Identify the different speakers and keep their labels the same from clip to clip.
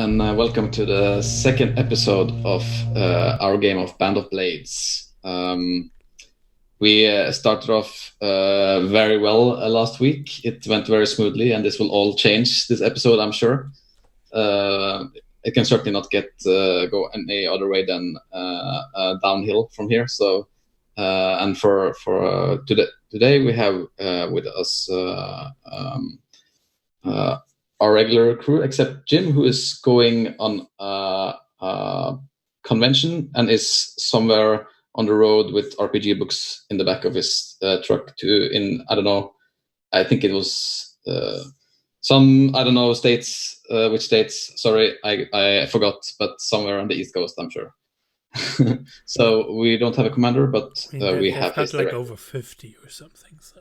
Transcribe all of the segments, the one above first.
Speaker 1: and welcome to the second episode of our game of Band of Blades. We started off very well last week. It went very smoothly, and this will all change this episode, I'm sure. It can certainly not go any other way than downhill from here. So, and for today we have with us our regular crew, except Jim, who is going on a convention and is somewhere on the road with RPG books in the back of his truck I don't know, I think it was some, I don't know, states, which states, sorry, I forgot, but somewhere on the East Coast, I'm sure. So we don't have a commander, but we have his
Speaker 2: like over 50 or something. So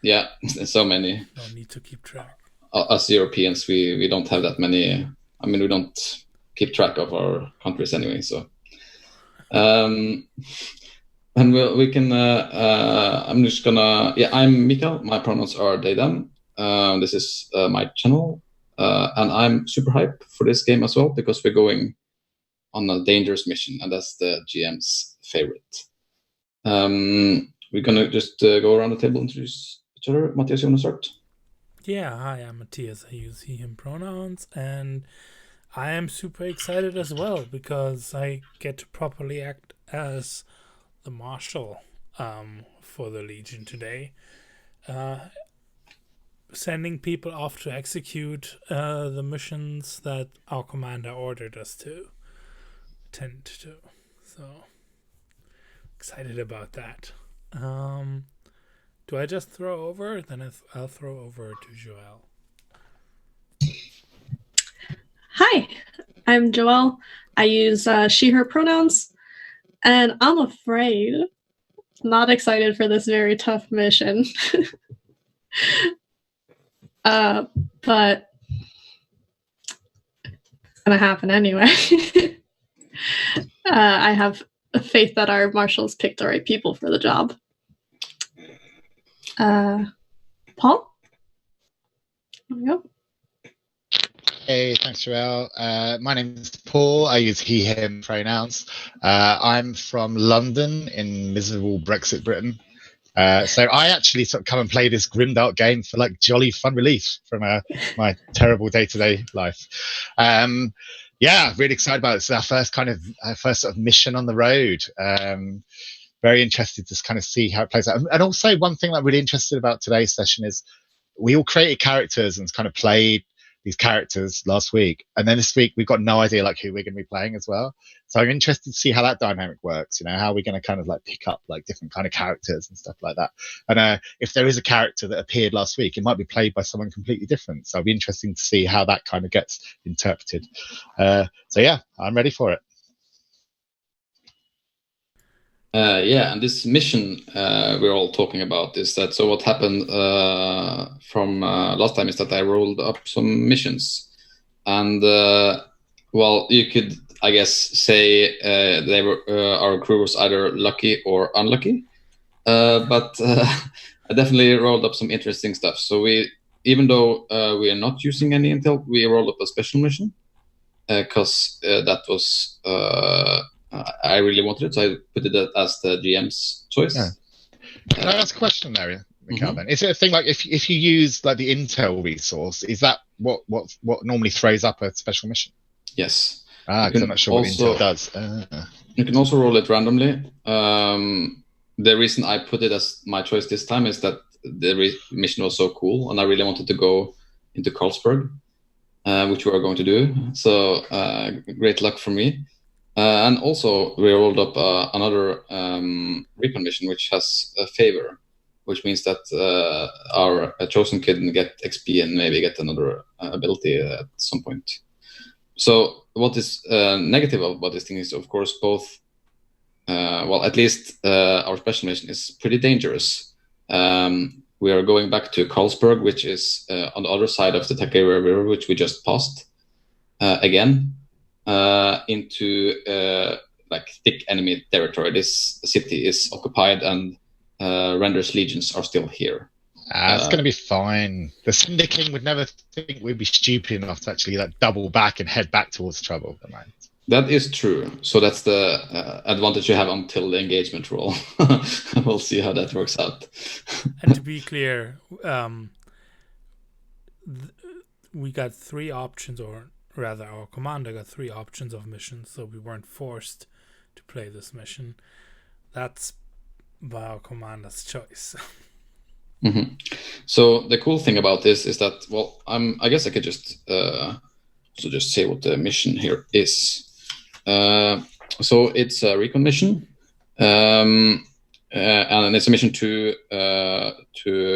Speaker 1: yeah, so many.
Speaker 2: No need to keep track.
Speaker 1: Us Europeans, we don't have that many. I mean, we don't keep track of our countries anyway. So, and we can. I'm just gonna. Yeah, I'm Mikael. My pronouns are they them. This is my channel, and I'm super hyped for this game as well because we're going on a dangerous mission, and that's the GM's favorite. We're gonna just go around the table and introduce each other. Matthias, you want to start?
Speaker 2: Yeah, hi, I'm Matthias. I use he, him pronouns, and I am super excited as well because I get to properly act as the marshal for the Legion today. Sending people off to execute the missions that our commander ordered us to tend to. So, excited about that. Do I just throw over? Then I'll throw over to Joelle.
Speaker 3: Hi, I'm Joelle. I use she, her pronouns, and I'm afraid not excited for this very tough mission. But it's gonna happen anyway. I have faith that our marshals picked the right people for the job. Paul? There we go.
Speaker 4: Hey, thanks, Joelle. My name is Paul. I use he, him pronouns. I'm from London in miserable Brexit Britain. So I actually sort of come and play this grimdark game for like jolly fun relief from my terrible day-to-day life. Yeah, really excited about it. It's our first sort of mission on the road. Very interested to kind of see how it plays out. And also one thing that I'm really interested about today's session is we all created characters and kind of played these characters last week. And then this week we've got no idea like who we're going to be playing as well. So I'm interested to see how that dynamic works, you know, how we're going to kind of like pick up like different kind of characters and stuff like that. And if there is a character that appeared last week, it might be played by someone completely different. So it'll be interesting to see how that kind of gets interpreted. So yeah, I'm ready for it.
Speaker 1: Yeah, and this mission we're all talking about is that. So what happened from last time is that I rolled up some missions, and well, you could, I guess, say they were our crew was either lucky or unlucky, but I definitely rolled up some interesting stuff. So even though we are not using any intel, we rolled up a special mission because that was. I really wanted it, so I put it as the GM's choice.
Speaker 4: Yeah. Can I ask a question there, Mikael? Then is it a thing like if you use like the intel resource, is that what normally throws up a special mission?
Speaker 1: Yes.
Speaker 4: Because I'm not sure what intel does.
Speaker 1: You can also roll it randomly. The reason I put it as my choice this time is that the mission was so cool, and I really wanted to go into Carlsberg, which we are going to do. So great luck for me. And also, we rolled up another recon mission, which has a favor, which means that our chosen kid can get XP and maybe get another ability at some point. So what is negative about this thing is, of course, both, well, at least our special mission is pretty dangerous. We are going back to Carlsberg, which is on the other side of the Takeda River, which we just passed again. Into like thick enemy territory. This city is occupied, and Render's legions are still here.
Speaker 4: It's going to be fine. The Cinder King would never think we'd be stupid enough to actually like double back and head back towards trouble.
Speaker 1: That is true. So that's the advantage you have until the engagement roll. We'll see how that works out.
Speaker 2: And to be clear, we got 3 options, or rather our commander got 3 options of missions, so we weren't forced to play this mission. That's by our commander's choice.
Speaker 1: Mm-hmm. So the cool thing about this is that, well, I guess I could just say what the mission here is. So it's a recon mission, and it's a mission to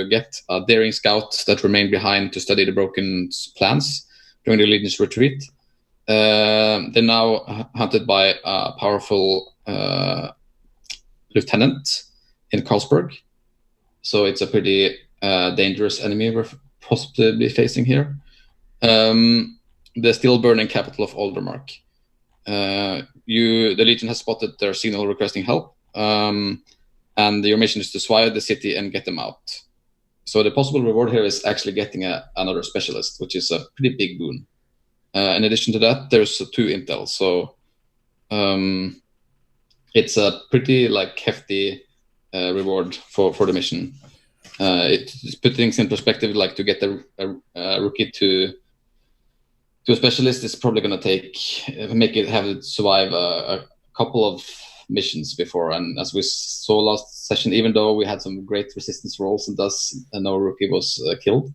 Speaker 1: get a daring scout that remained behind to study the broken plans during the Legion's retreat. They're now hunted by a powerful lieutenant in Carlsberg. So it's a pretty dangerous enemy we're possibly facing here. The still burning capital of Aldermark. The Legion has spotted their signal requesting help, and your mission is to swire the city and get them out. So the possible reward here is actually getting another specialist, which is a pretty big boon. In addition to that, there's 2 intel. So it's a pretty hefty reward for the mission. It put things in perspective, like to get a rookie to a specialist is probably going to have it survive a couple of missions before. And as we saw last session, even though we had some great resistance rolls and thus no rookie was killed,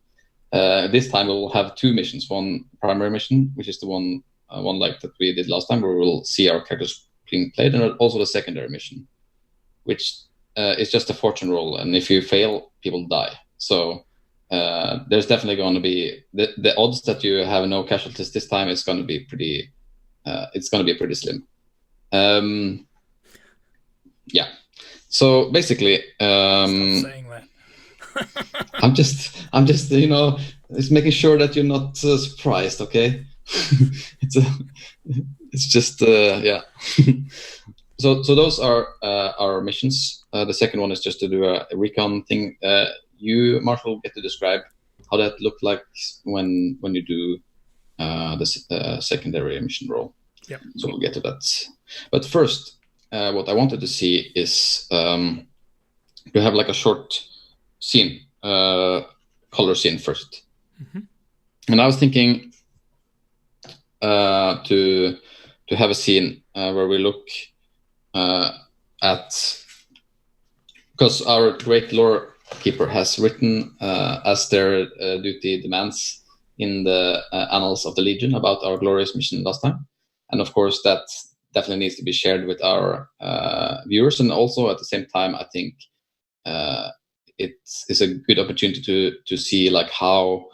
Speaker 1: this time we'll have 2 missions. One primary mission, which is the one like that we did last time, where we'll see our characters being played, and also the secondary mission, which is just a fortune roll, and if you fail, people die. So there's definitely going to be the odds that you have no casualties this time is going to be pretty. It's going to be pretty slim. Yeah. So basically,
Speaker 2: Stop saying that.
Speaker 1: I'm just it's making sure that you're not surprised. Okay. It's just yeah. So those are our missions. The second one is just to do a recon thing. You, Marshall, get to describe how that looked like when you do the secondary mission role.
Speaker 2: Yeah.
Speaker 1: So we'll get to that. But first, what I wanted to see is to have a short scene, color scene first.
Speaker 2: Mm-hmm.
Speaker 1: And I was thinking to have a scene where we look at, because our great lore keeper has written as their duty demands in the annals of the Legion about our glorious mission last time, and of course that definitely needs to be shared with our viewers. And also at the same time, I think it is a good opportunity to see how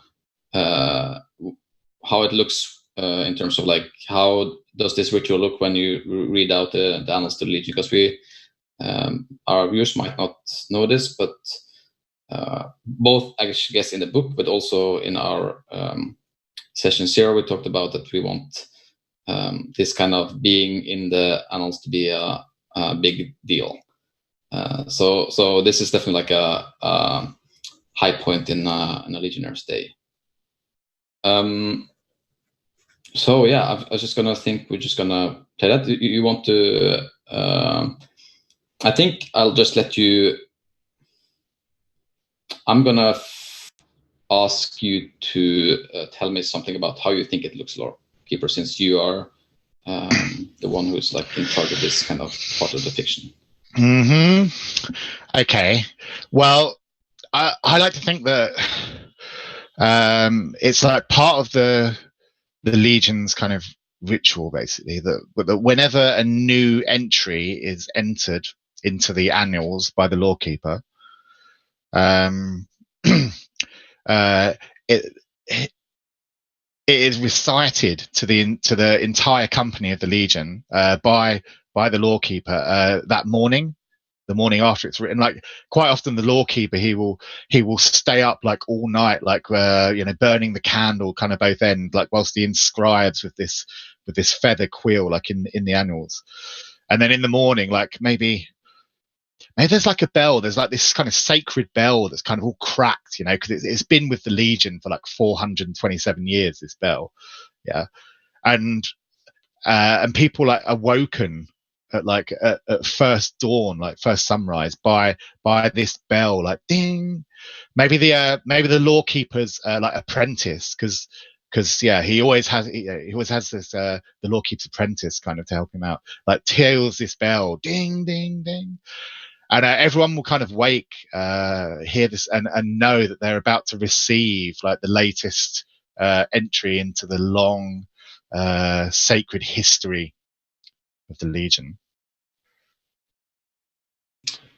Speaker 1: it looks in terms of how does this ritual look when you read out the annals to the Legion, because our viewers might not know this, but both I guess in the book, but also in our session 0, we talked about that we want this kind of being in the annals to be a big deal. So this is definitely a high point in a Legionnaire's day. So yeah, I was just gonna think we're just gonna play that. You want to? I think I'll just let you. I'm gonna ask you to tell me something about how you think it looks, Lore Keeper, since you are the one who's in charge of this kind of part of the fiction.
Speaker 4: Mm-hmm. Okay. Well, I like to think that it's part of the Legion's kind of ritual, basically, that whenever a new entry is entered into the annals by the Lore Keeper, it is recited to the entire company of the Legion by the Lore Keeper that morning. The morning after it's written, quite often the Lore Keeper, he will stay up all night, burning the candle kind of both ends, whilst he inscribes with this feather quill, in the annals. And then in the morning, maybe maybe there's like a bell. There's like this kind of sacred bell that's kind of all cracked, because it's been with the Legion for like 427 years. This bell, yeah, and people like awoken at first dawn, like first sunrise, by this bell, like ding. Maybe the lawkeeper's like apprentice, because he always has this the lawkeeper's apprentice kind of to help him out, like tills this bell, ding ding ding, and everyone will kind of wake, hear this, and know that they're about to receive like the latest entry into the long sacred history of the Legion.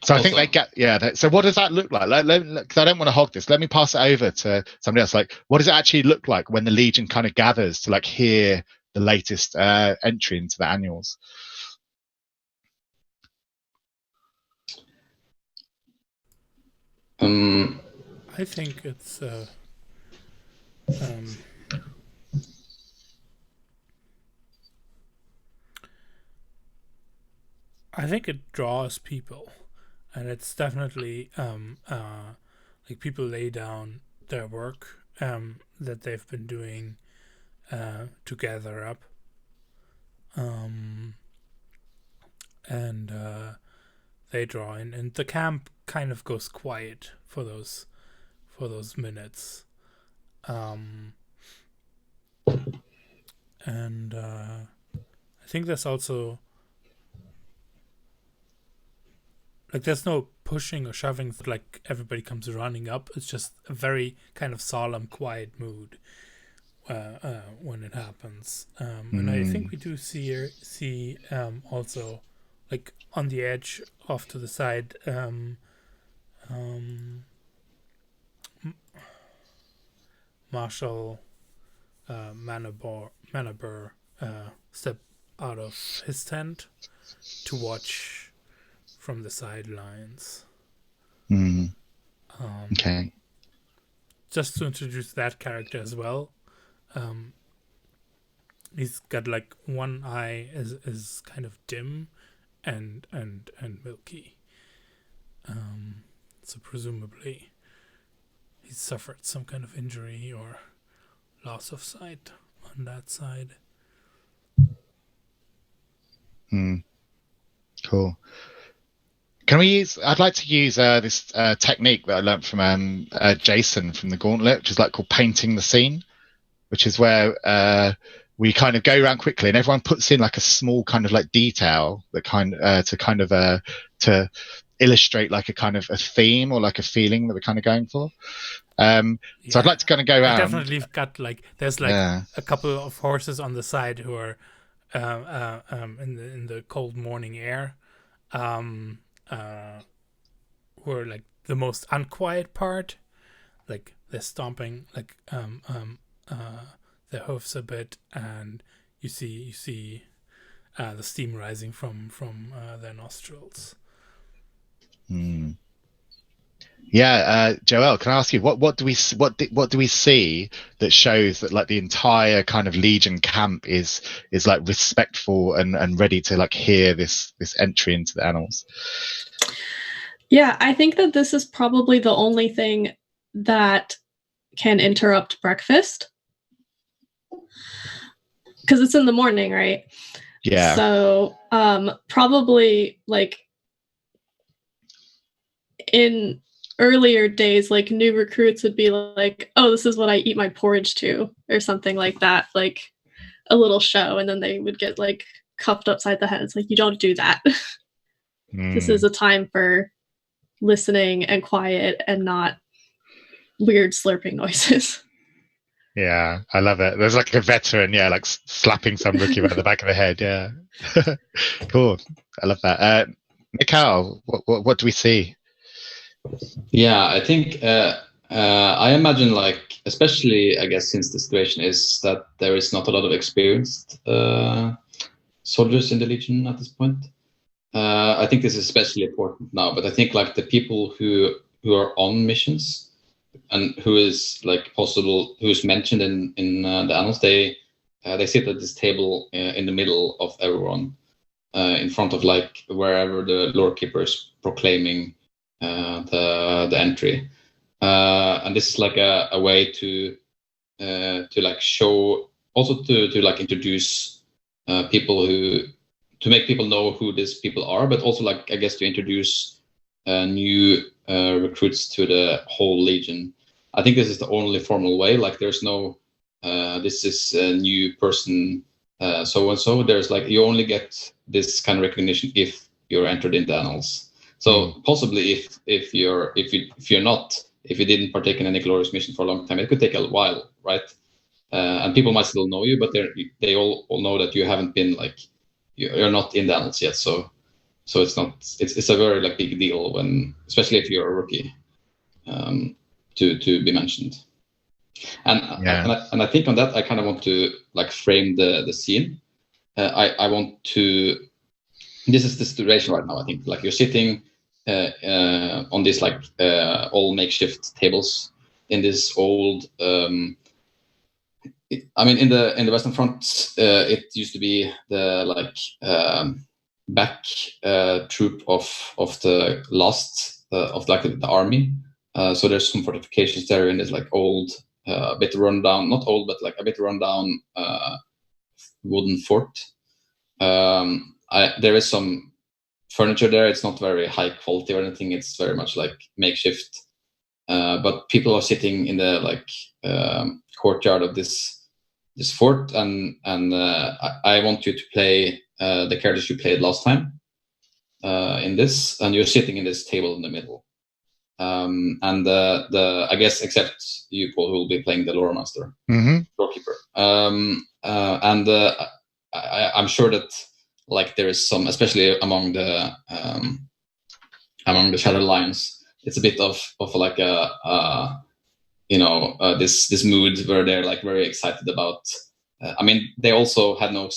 Speaker 4: So I think they get, so what does that look like? Because I don't want to hog this. Let me pass it over to somebody else. Like, what does it actually look like when the Legion kind of gathers to like hear the latest entry into the annuals?
Speaker 2: I think it's I think it draws people, and it's definitely like people lay down their work that they've been doing to gather up, and they draw in, and the camp kind of goes quiet for those minutes, and I think there's also like there's no pushing or shoving, like everybody comes running up. It's just a very kind of solemn, quiet mood when it happens. And I think we do see also like on the edge off to the side Marshal Manaber step out of his tent to watch from the sidelines.
Speaker 4: Okay.
Speaker 2: Just to introduce that character as well. He's got like one eye is kind of dim and milky. So presumably he's suffered some kind of injury or loss of sight on that side.
Speaker 4: Cool. I'd like to use this technique that I learned from Jason from the Gauntlet, which is like called painting the scene, which is where we kind of go around quickly and everyone puts in like a small kind of like detail that to illustrate like a kind of a theme or like a feeling that we're kind of going for. So I'd like to kind of go around.
Speaker 2: I definitely got like there's like a couple of horses on the side who are in the cold morning air, who are like the most unquiet part, like they're stomping like their hoofs a bit, and you see the steam rising from their nostrils.
Speaker 4: Joel, can I ask you what do we see that shows that like the entire kind of Legion camp is like respectful and ready to like hear this entry into the annals?
Speaker 3: Yeah, I think that this is probably the only thing that can interrupt breakfast, because it's in the morning, right?
Speaker 4: Yeah.
Speaker 3: So probably like in earlier days, like new recruits would be like, oh, this is what I eat my porridge to, or something like that, like a little show, and then they would get like cuffed upside the head. It's like, you don't do that. This is a time for listening and quiet and not weird slurping noises.
Speaker 4: Yeah, I love it. There's like a veteran, like slapping some rookie around the back of the head. Yeah. Cool. I love that. Mikhail, what do we see?
Speaker 1: Yeah, I think I imagine, like, especially I guess since the situation is that there is not a lot of experienced soldiers in the Legion at this point. I think this is especially important now, but I think like the people who are on missions and who's mentioned in the annals, they sit at this table in the middle of everyone, in front of like wherever the lore keeper is proclaiming the entry, and this is like a way to like show, also to like introduce people who, to make people know who these people are, but also like I guess to introduce new recruits to the whole legion. I think this is the only formal way. Like there's no this is a new person so and so. There's like you only get this kind of recognition if you're entered in the annals. So possibly if you didn't partake in any glorious mission for a long time, it could take a while, right? And people might still know you, but they all know that you haven't been like you're not in the annals yet. So it's not it's a very like big deal when, especially if you're a rookie, to be mentioned. And I think on that I kind of want to like frame the scene. I want to. This is the situation right now. I think like you're sitting on these like all makeshift tables in this old. I mean, in the Western Front, it used to be the like back troop of the last of like the army. So there's some fortifications there in this like old, a bit run down, not old, but like a bit run down wooden fort. There is some furniture there. It's not very high quality or anything. It's very much like makeshift. But people are sitting in the like courtyard of this fort, and I want you to play the characters you played last time in this, and you're sitting in this table in the middle. And the I guess except you, Paul, who will be playing the lore master, doorkeeper. I'm sure that like there is some, especially among the Shadow Lions, it's a bit of like a this mood where they're like very excited about. I mean, they also had no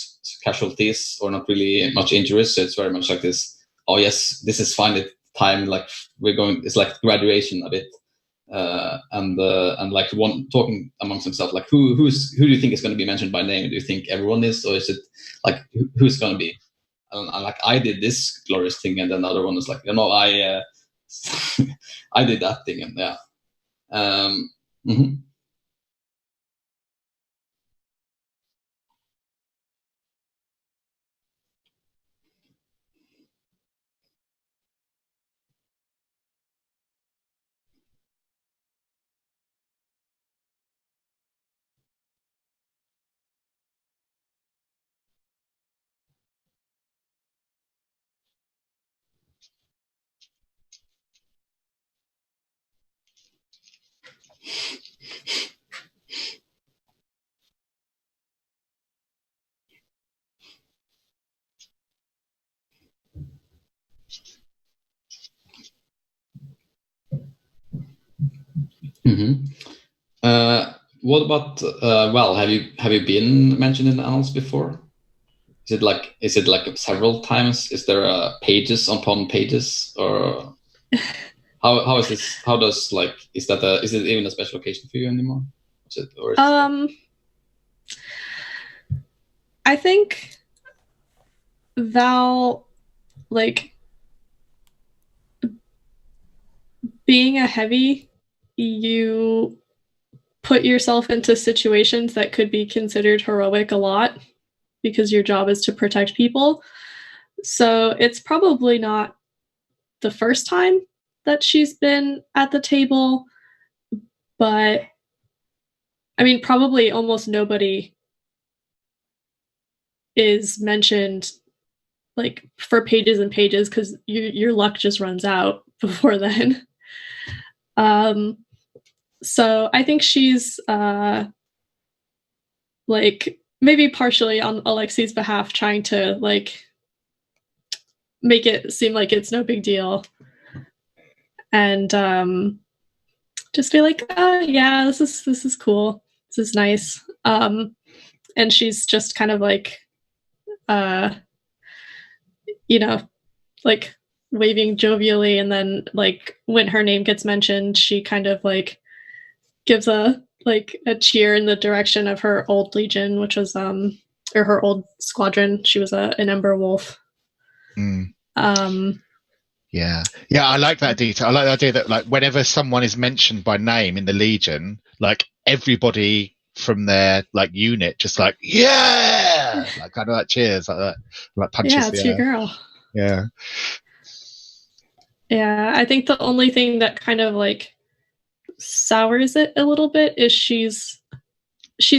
Speaker 1: casualties or not really much injuries, so it's very much like this. Oh yes, this is finally time. Like we're going. It's like graduation a bit, and like one talking amongst themselves, like who do you think is going to be mentioned by name? Do you think everyone is, or is it like who's going to be? And like I did this glorious thing, and then the other one is like, I I did that thing, and yeah. Mm-hmm. Mm-hmm. What about well? Have you been mentioned in the annals before? Is it like several times? Is there pages upon pages, or how is this? How does like is it even a special occasion for you anymore?
Speaker 3: I think Val, like being a heavy, you put yourself into situations that could be considered heroic a lot because your job is to protect people. So it's probably not the first time that she's been at the table, but I mean, probably almost nobody is mentioned like for pages and pages because your luck just runs out before then. So I think she's like maybe partially on Alexi's behalf trying to like make it seem like it's no big deal, and just be like, oh yeah, this is cool, this is nice. And she's just kind of like like waving jovially, and then like when her name gets mentioned, she kind of like gives a cheer in the direction of her old legion, which was or her old squadron. She was an Ember Wolf.
Speaker 4: Mm.
Speaker 3: Um,
Speaker 4: Yeah, I like that detail. I like the idea that like whenever someone is mentioned by name in the Legion, like everybody from their like unit just like like kind of like cheers like that, like punches
Speaker 3: yeah,
Speaker 4: the
Speaker 3: it's your
Speaker 4: air.
Speaker 3: girl.
Speaker 4: Yeah.
Speaker 3: Yeah, I think the only thing that kind of like sours it a little bit is she's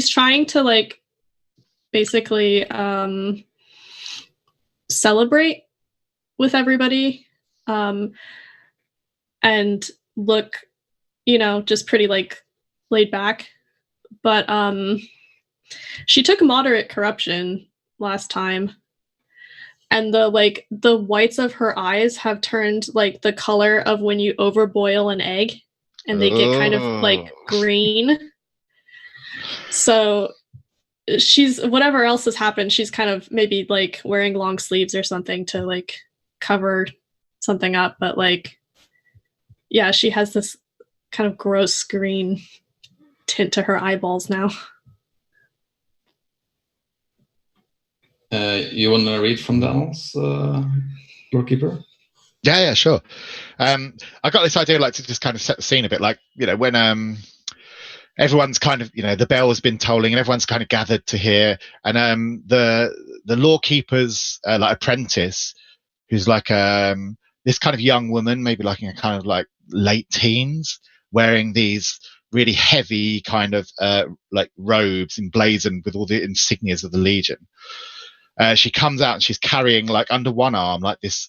Speaker 3: trying to like basically celebrate with everybody and look, just pretty like laid back. But she took moderate corruption last time, and the whites of her eyes have turned like the color of when you overboil an egg and they get kind of like green. So she's, whatever else has happened, she's kind of maybe like wearing long sleeves or something to like cover something up, but like yeah, she has this kind of gross green tint to her eyeballs now.
Speaker 1: You want to read from the annals, Lordkeeper?
Speaker 4: Yeah, sure. I got this idea like to just kind of set the scene a bit, like when everyone's kind of the bell has been tolling and everyone's kind of gathered to hear, and the lawkeeper's like apprentice, who's like this kind of young woman, maybe like in a kind of like late teens, wearing these really heavy kind of like robes emblazoned with all the insignias of the Legion. She comes out and she's carrying like under one arm like this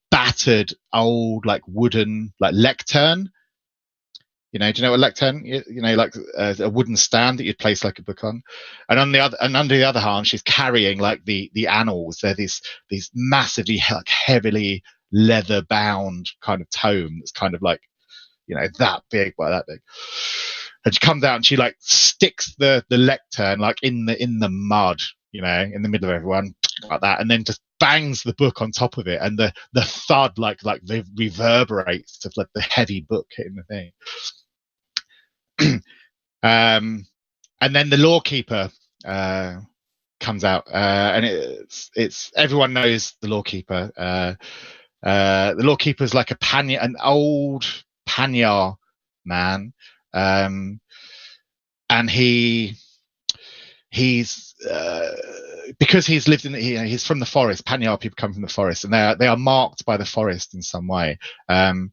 Speaker 4: battered old like wooden like lectern. Do you know what a lectern? Like a wooden stand that you'd place like a book on, and under the other hand, she's carrying like the annals. They're these massively like heavily leather bound kind of tome that's kind of like that big by that big. And she comes out and she like sticks the lectern like in the mud, in the middle of everyone like that, and then just bangs the book on top of it, and the thud like reverberates of like the heavy book hitting the thing. And then the lawkeeper comes out, and it's everyone knows the lawkeeper. The lawkeeper's like an old Panyar man, and he's because he's lived in he's from the forest. Panyar people come from the forest, and they are marked by the forest in some way, and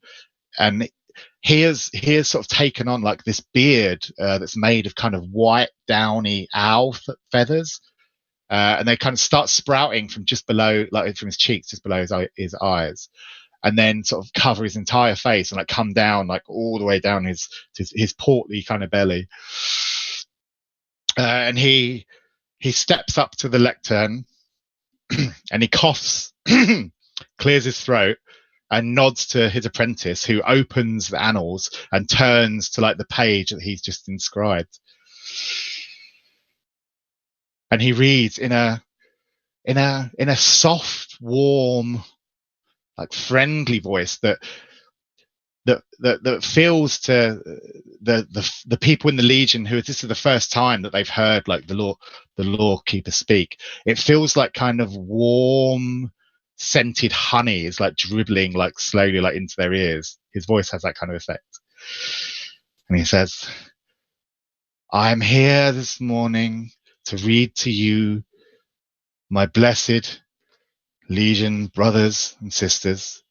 Speaker 4: he has sort of taken on like this beard that's made of kind of white downy owl feathers, and they kind of start sprouting from just below, like from his cheeks, just below his eyes, and then sort of cover his entire face and like come down like all the way down his portly kind of belly, and he steps up to the lectern and he coughs, clears his throat, and nods to his apprentice, who opens the annals and turns to like the page that he's just inscribed. And he reads in a soft, warm, like friendly voice that feels to the people in the Legion who this is the first time that they've heard like the lawkeeper speak. It feels like kind of warm, scented honey is like dribbling like slowly like into their ears. His voice has that kind of effect, and he says, "I am here this morning to read to you, my blessed Legion brothers and sisters,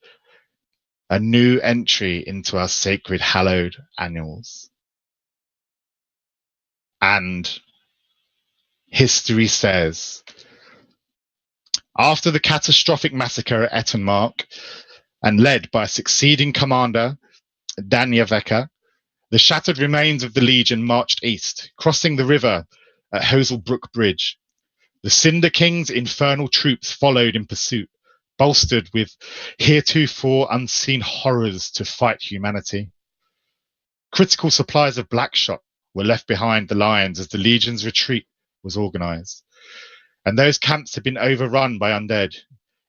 Speaker 4: a new entry into our sacred hallowed annals. And history says, after the catastrophic massacre at Ettenmark, and led by a succeeding commander, Danyaveka, the shattered remains of the Legion marched east, crossing the river at Hoselbrook Bridge. The Cinder King's infernal troops followed in pursuit, bolstered with heretofore unseen horrors to fight humanity. Critical supplies of Blackshot were left behind the lines as the Legion's retreat was organized, and those camps had been overrun by undead.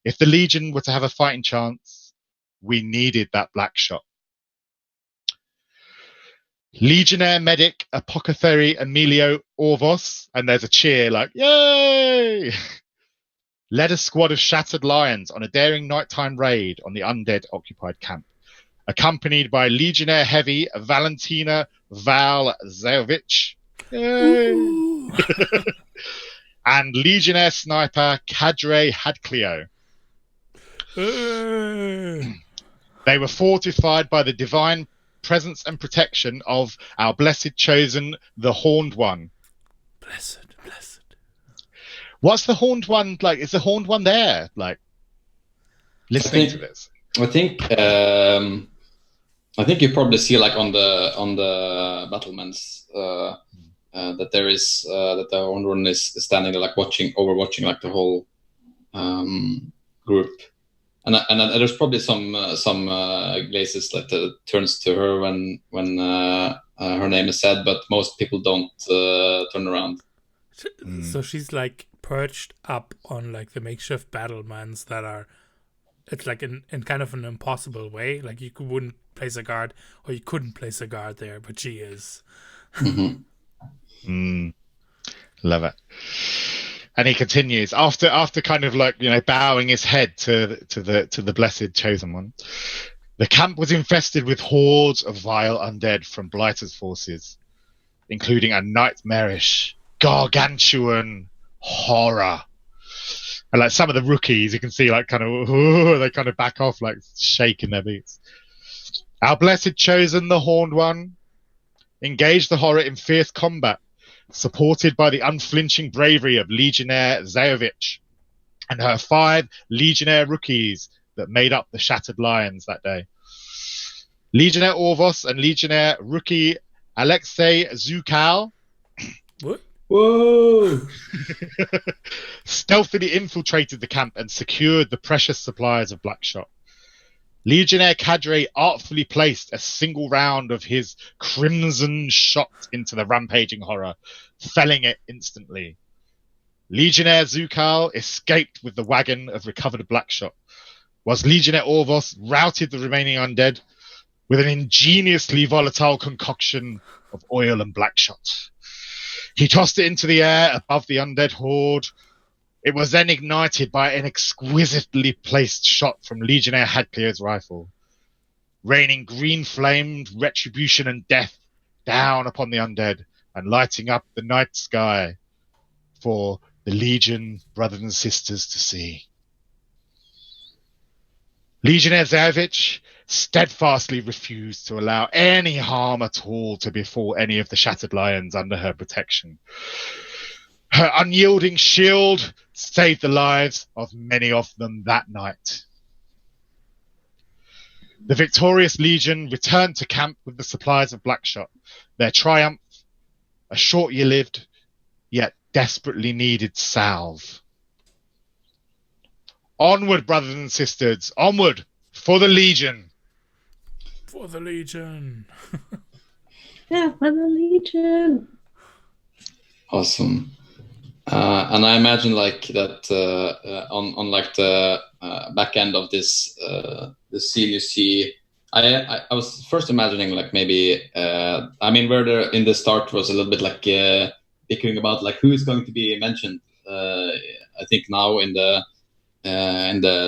Speaker 4: If the Legion were to have a fighting chance, we needed that Blackshot. Legionnaire medic apothecary Emilio Orvos, and there's a cheer like, yay! led a squad of shattered lions on a daring nighttime raid on the undead-occupied camp, accompanied by Legionnaire Heavy Valentina Val-Zajovic and Legionnaire Sniper Kadre Hadclio. They were fortified by the divine presence and protection of our blessed chosen, the Horned One.
Speaker 2: Blessed.
Speaker 4: What's the Horned One like? Is the Horned One there? Like, listening to this?
Speaker 1: I think you probably see like on the battlements that there is that the Horned One is standing there, like overwatching like the whole group. And there's probably some glaces that turns to her when her name is said, but most people don't turn around.
Speaker 2: So she's like perched up on like the makeshift battlements that are. It's like in kind of an impossible way. Like you wouldn't place a guard, or you couldn't place a guard there, but she is.
Speaker 4: Love it. And he continues after kind of like, bowing his head to the blessed chosen one. The camp was infested with hordes of vile undead from Blighter's forces, including a nightmarish, gargantuan horror. And like some of the rookies, you can see like kind of they kind of back off, like shaking their boots. Our blessed chosen, the Horned One, engaged the horror in fierce combat, supported by the unflinching bravery of Legionnaire Zajovic and her 5 Legionnaire rookies that made up the Shattered Lions that day. Legionnaire Orvos and Legionnaire rookie Alexei Zukal
Speaker 2: What?
Speaker 1: Whoa!
Speaker 4: stealthily infiltrated the camp and secured the precious supplies of Blackshot. Legionnaire Kadre artfully placed a single round of his crimson shot into the rampaging horror, felling it instantly. Legionnaire Zukal escaped with the wagon of recovered Blackshot, whilst Legionnaire Orvos routed the remaining undead with an ingeniously volatile concoction of oil and Blackshot. He tossed it into the air above the undead horde. It was then ignited by an exquisitely placed shot from Legionnaire Hadcleo's rifle, raining green-flamed retribution and death down upon the undead and lighting up the night sky for the Legion brothers and sisters to see. Legionnaire Zajovic steadfastly refused to allow any harm at all to befall any of the Shattered Lions under her protection. Her unyielding shield saved the lives of many of them that night. The victorious Legion returned to camp with the supplies of Blackshot. Their triumph, a short-lived, yet desperately needed salve. Onward, brothers and sisters, onward for the Legion.
Speaker 2: For the Legion.
Speaker 3: Yeah, for the Legion.
Speaker 1: Awesome. And I imagine like that on like the back end of this the scene, you see. I was first imagining like maybe where there in the start was a little bit like bickering about like who is going to be mentioned. I think now in the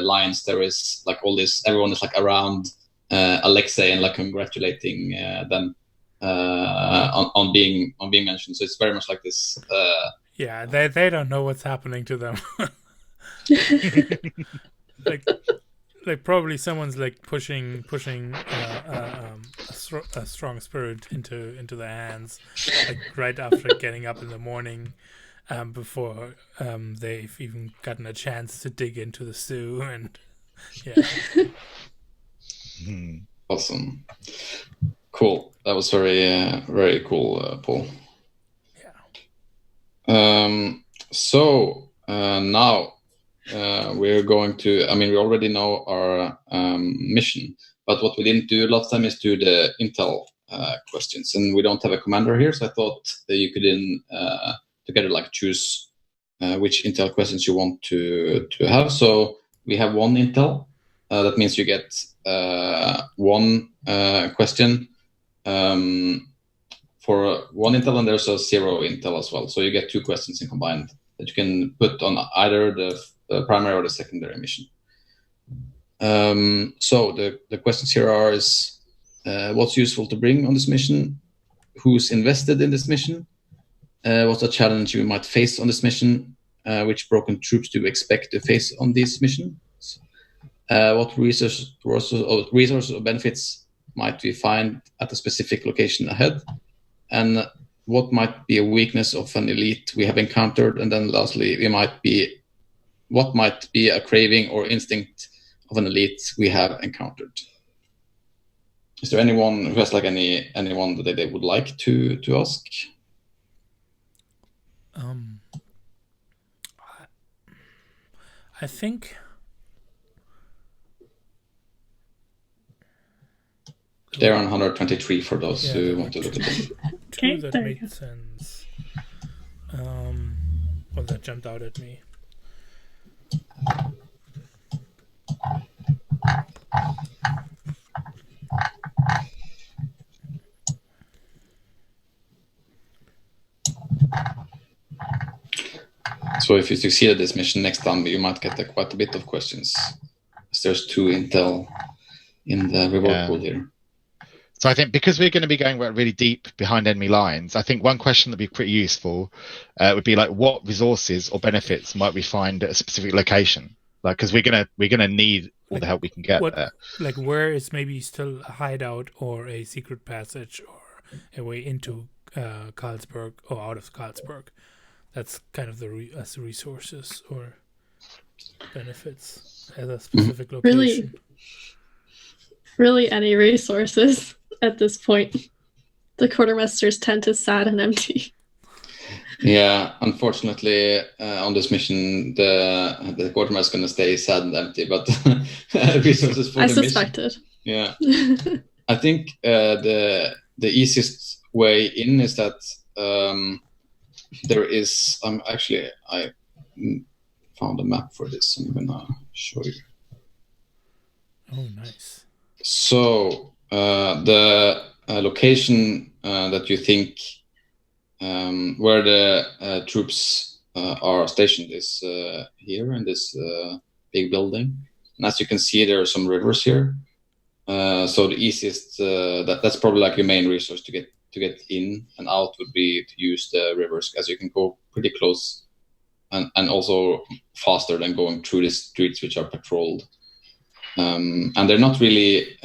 Speaker 1: lines there is like all this. Everyone is like around Alexei and like congratulating them on being mentioned. So it's very much like this.
Speaker 2: Yeah, they don't know what's happening to them. like probably someone's like pushing a strong spirit into their hands, like right after getting up in the morning, before they've even gotten a chance to dig into the stew, and yeah.
Speaker 1: Awesome, cool. That was very cool, Paul. So now we're going to. We already know our mission, but what we didn't do last time is do the intel questions, and we don't have a commander here, so I thought that you could together like choose which intel questions you want to have. So we have one intel. That means you get one question for one intel, and there's a 0 intel as well. So you get 2 questions in combined that you can put on either the primary or the secondary mission. So the questions here are is what's useful to bring on this mission? Who's invested in this mission? What's a challenge you might face on this mission? Which broken troops do you expect to face on these missions? What resources or benefits might we find at a specific location ahead? And what might be a weakness of an elite we have encountered? And then lastly, what might be a craving or instinct of an elite we have encountered? Is there anyone who has like anyone that they would like to ask?
Speaker 2: I think
Speaker 1: they're on 123 for those who want to look at them.
Speaker 2: Two that made sense. Well, that jumped out at me.
Speaker 1: So if you succeed at this mission next time, you might get quite a bit of questions. There's 2 intel in the reward pool here.
Speaker 4: So I think because we're going to be going really deep behind enemy lines, I think one question that'd be pretty useful would be like, what resources or benefits might we find at a specific location? Like, because we're gonna need all the help we can get there.
Speaker 2: Like, where is maybe still a hideout or a secret passage or a way into Carlsberg or out of Carlsberg? That's kind of the resources or benefits at a specific location.
Speaker 3: Really any resources at this point. The quartermaster's tent is sad and empty.
Speaker 1: Yeah, unfortunately, on this mission, the quartermaster is going to stay sad and empty, but resources for the
Speaker 3: suspected.
Speaker 1: Mission. Yeah. I think the easiest way in is that there is I found a map for this. I'm gonna show you.
Speaker 2: Oh, nice.
Speaker 1: So the location that you think where the troops are stationed is here in this big building, and as you can see, there are some rivers here. So the easiest that's probably like your main resource to get in and out would be to use the rivers, as you can go pretty close and also faster than going through the streets which are patrolled. And they're not really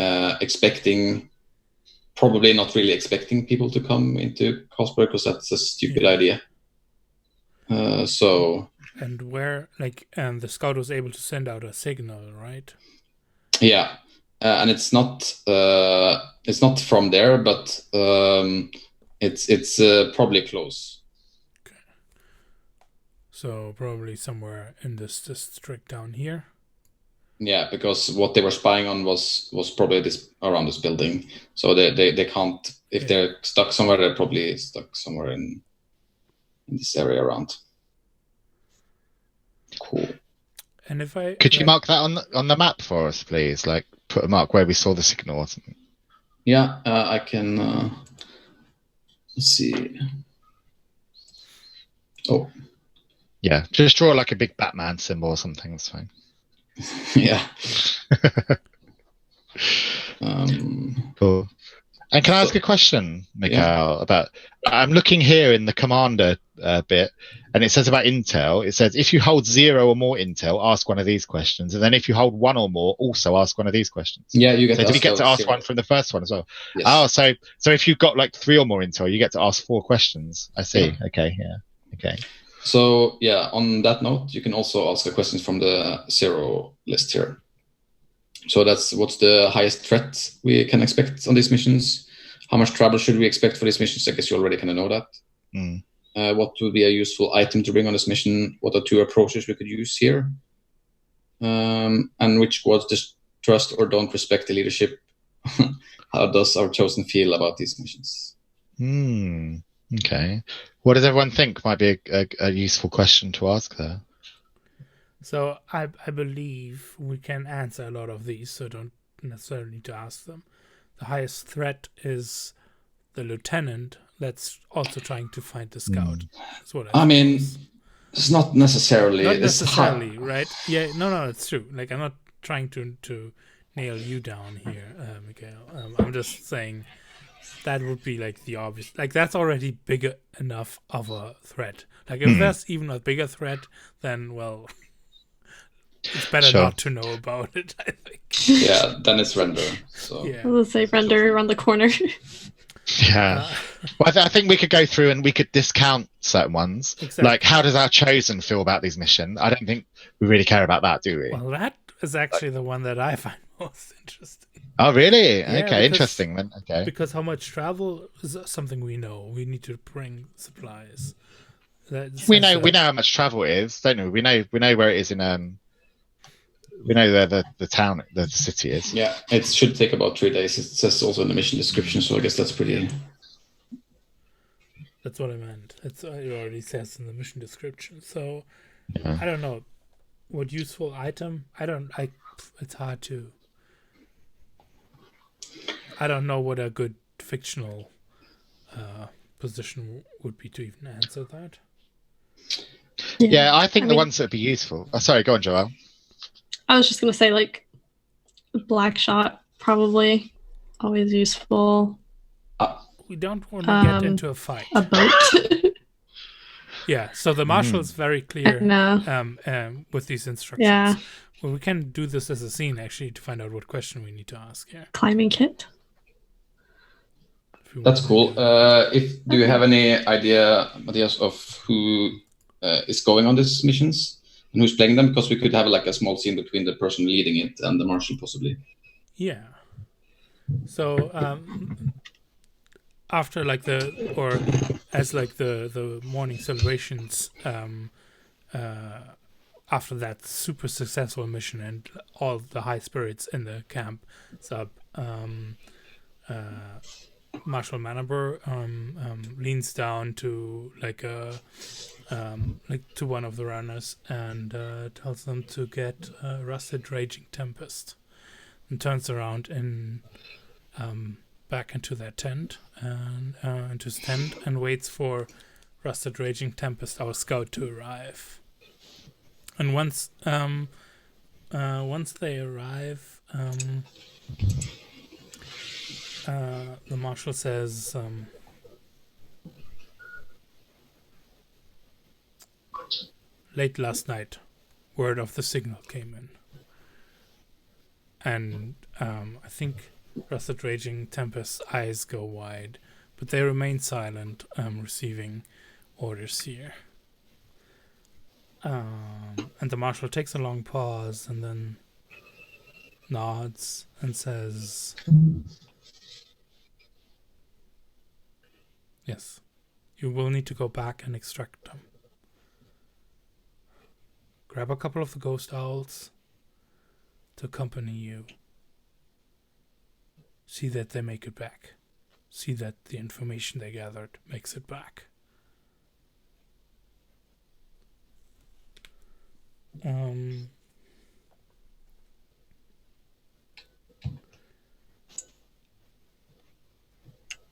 Speaker 1: probably not really expecting people to come into Carlsberg, because that's a stupid idea.
Speaker 2: And where, and the scout was able to send out a signal, right?
Speaker 1: Yeah. And it's not from there, but it's probably close.
Speaker 2: Okay. So probably somewhere in this district down here.
Speaker 1: Yeah, because what they were spying on was probably around this building. So they can't, if they're stuck somewhere, they're probably stuck somewhere in this area around. Cool.
Speaker 2: And if I
Speaker 4: could you mark that on the map for us, please? Like, put a mark where we saw the signal or something.
Speaker 1: Yeah, I can. Let's see. Oh.
Speaker 4: Yeah, just draw like a big Batman symbol or something. That's fine.
Speaker 1: Yeah.
Speaker 4: Cool. And can I ask a question, Mikael, about, I'm looking here in the commander bit, and it says about intel, it says if you hold 0 or more intel, ask one of these questions, and then if you hold 1 or more, also ask one of these questions.
Speaker 1: Yeah, you get
Speaker 4: so do we get to ask one from the first one as well? Yes. Oh, so if you've got like 3 or more intel, you get to ask 4 questions. I see. Yeah. Okay, yeah. Okay.
Speaker 1: So yeah, on that note, you can also ask a question from the 0 list here. So that's what's the highest threat we can expect on these missions? How much trouble should we expect for these missions? I guess you already kind of know that.
Speaker 4: Mm.
Speaker 1: What would be a useful item to bring on this mission? What are 2 approaches we could use here? And which squads distrust or don't respect the leadership? How does our chosen feel about these missions?
Speaker 4: Okay. What does everyone think might be a useful question to ask there?
Speaker 2: So I believe we can answer a lot of these, so don't necessarily need to ask them. The highest threat is the lieutenant that's also trying to find the scout. That's what I
Speaker 1: mean, It's not necessarily.
Speaker 2: Not
Speaker 1: It's
Speaker 2: necessarily, right? Yeah, no, it's true. Like, I'm not trying to nail you down here, Mikhail. I'm just saying that would be like the obvious. Like, that's already bigger enough of a threat. Like, if there's even a bigger threat, then, well, it's better
Speaker 4: Sure.
Speaker 2: not to know about it, I think.
Speaker 1: Yeah, then it's render. So
Speaker 2: Yeah.
Speaker 3: Let's say render around the corner.
Speaker 4: Yeah. Well, I think we could go through and we could discount certain ones.
Speaker 2: Exactly.
Speaker 4: Like, how does our chosen feel about these missions? I don't think we really care about that, do we?
Speaker 2: Well, that is actually the one that I find most interesting.
Speaker 4: Oh, really?
Speaker 2: Yeah,
Speaker 4: Okay, interesting then. Okay.
Speaker 2: Because how much travel is something we know. We need to bring supplies.
Speaker 4: We know how much travel it is, don't we? We know where it is in we know where the town, the city is.
Speaker 1: yeah, it should take about 3 days. It says also in the mission description, so I guess that's pretty.
Speaker 2: That's what I meant. It already says in the mission description. So
Speaker 4: Yeah.
Speaker 2: I don't know what useful item. It's hard to. I don't know what a good fictional position would be to even answer that.
Speaker 4: Yeah, I think the
Speaker 3: mean,
Speaker 4: ones that would be useful. Oh, sorry, go on, Joel.
Speaker 3: I was just gonna say like black shot probably always useful.
Speaker 2: We don't want to get into a fight.
Speaker 3: A boat.
Speaker 2: Yeah, so the marshal is very clear
Speaker 3: No.
Speaker 2: with these instructions.
Speaker 3: Yeah.
Speaker 2: Well, we can do this as a scene actually to find out what question we need to ask here.
Speaker 3: Climbing kit.
Speaker 1: That's cool. Do you have any ideas of who is going on these missions and who's playing them? Because we could have like a small scene between the person leading it and the marshal, possibly.
Speaker 2: Yeah. So after like the morning celebrations, after that super successful mission and all the high spirits in the camp sub, Marshal Manaber leans down to to one of the runners and tells them to get Rusted Raging Tempest, and turns around and back into their tent and into his tent and waits for Rusted Raging Tempest, our scout, to arrive. And once they arrive, the marshal says, late last night, word of the signal came in. And I think Rusted Raging Tempest's eyes go wide, but they remain silent, receiving orders here. And the marshal takes a long pause and then nods and says, yes, you will need to go back and extract them. Grab a couple of the ghost owls to accompany you. See that they make it back. See that the information they gathered makes it back.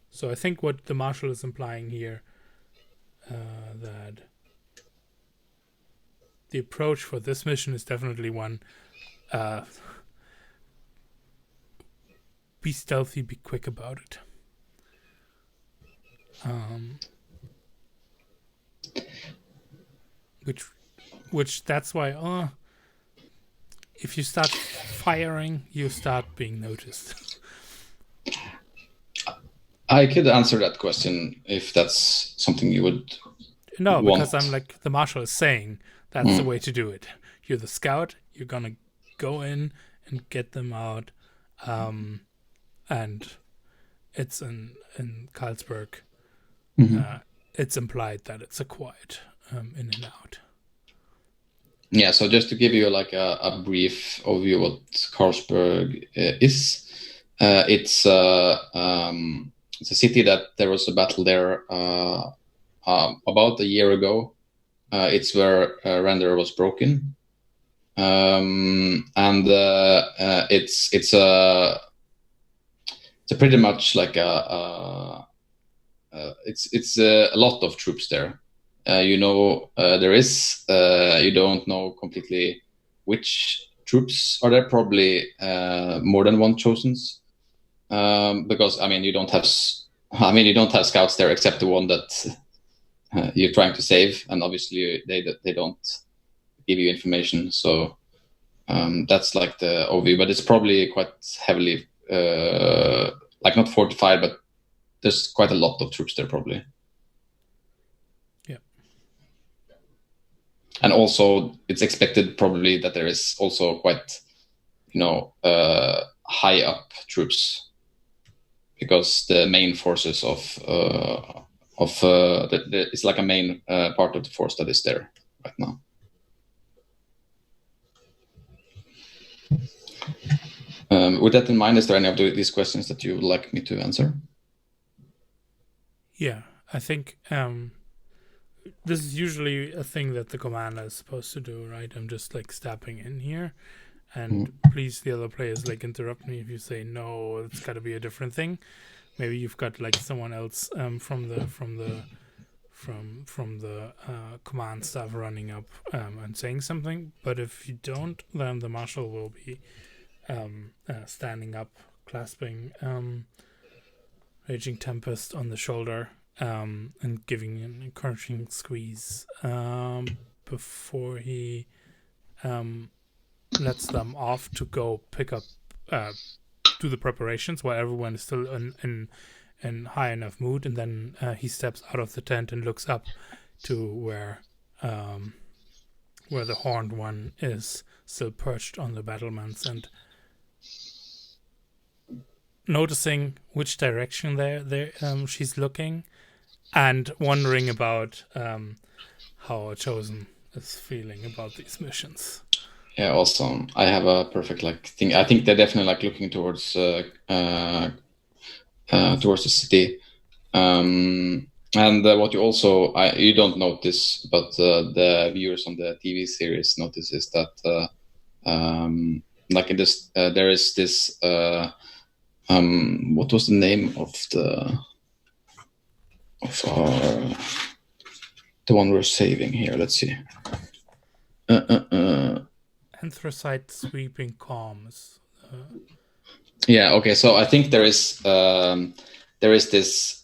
Speaker 2: So I think what the marshal is implying here, that the approach for this mission is definitely one, be stealthy, be quick about it. Which that's why, if you start firing, you start being noticed.
Speaker 1: I could answer that question if that's something you would.
Speaker 2: No,
Speaker 1: want.
Speaker 2: because I'm like, the marshal is saying that's the way to do it. You're the scout. You're gonna go in and get them out, and it's in Carlsberg. It's implied that it's a quiet in and out.
Speaker 1: Yeah, so just to give you like a brief overview of what Carlsberg is, it's a city that there was a battle there about a year ago. It's where Render was broken, and it's pretty much like it's a lot of troops there. you know there is. You don't know completely which troops are there. Probably more than one chosen's, because I mean you don't have. You don't have scouts there except the one that you're trying to save, and obviously they don't give you information. So that's like the overview, but it's probably quite heavily, like not fortified, but there's quite a lot of troops there probably.
Speaker 2: Yeah.
Speaker 1: And also it's expected probably that there is also quite, high up troops, because the main forces it's like a main part of the force that is there right now. With that in mind, is there any of these questions that you would like me to answer?
Speaker 2: Yeah, I think this is usually a thing that the commander is supposed to do, right? I'm just like stepping in here, and please, the other players, like interrupt me if you say no. It's got to be a different thing. Maybe you've got like someone else from the command staff running up and saying something. But if you don't, then the marshal will be standing up, clasping Raging Tempest on the shoulder, and giving an encouraging squeeze before he lets them off to go pick up, do the preparations while everyone is still in high enough mood, and then he steps out of the tent and looks up to where the Horned One is still perched on the battlements, and noticing which direction there she's looking, and wondering about how Chosen is feeling about these missions.
Speaker 1: Yeah, awesome. I have a perfect thing. I think they're definitely looking towards the city. And what you also you don't notice, but the viewers on the TV series notices that in this there is this what was the name of the one we're saving here? Let's see.
Speaker 2: Anthracite sweeping calms.
Speaker 1: Yeah. Okay. So I think there is this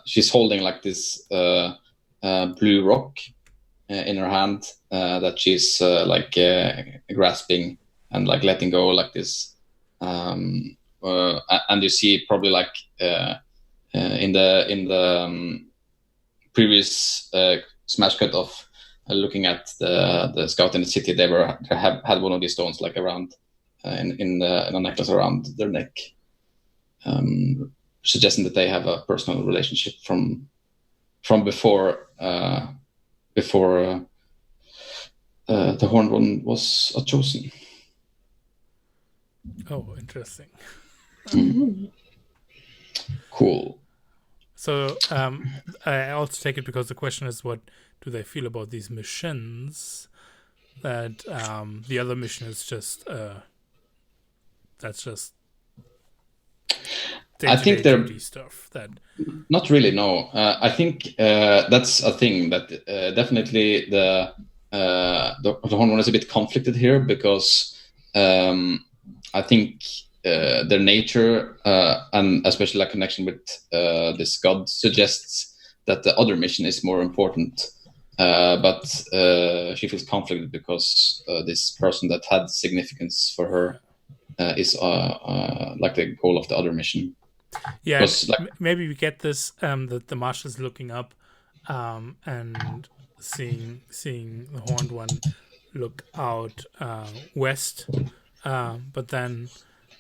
Speaker 1: she's holding this blue rock in her hand that she's grasping and letting go this, and you see probably in the previous smash cut of looking at the scout in the city, they had one of these stones around in a necklace around their neck, suggesting that they have a personal relationship from before the Horned One was chosen.
Speaker 2: Oh, interesting.
Speaker 1: Cool.
Speaker 2: So I also take it because the question is, what do they feel about these missions? That the other mission is just that's just
Speaker 1: I think they're
Speaker 2: duty stuff. That
Speaker 1: not really. No, I think that's a thing that definitely the Horned One is a bit conflicted here, because I think their nature and especially connection with this god suggests that the other mission is more important. But she feels conflicted because this person that had significance for her is the goal of the other mission.
Speaker 2: Yeah, maybe we get this that the marshal is looking up and seeing the Horned One look out west, but then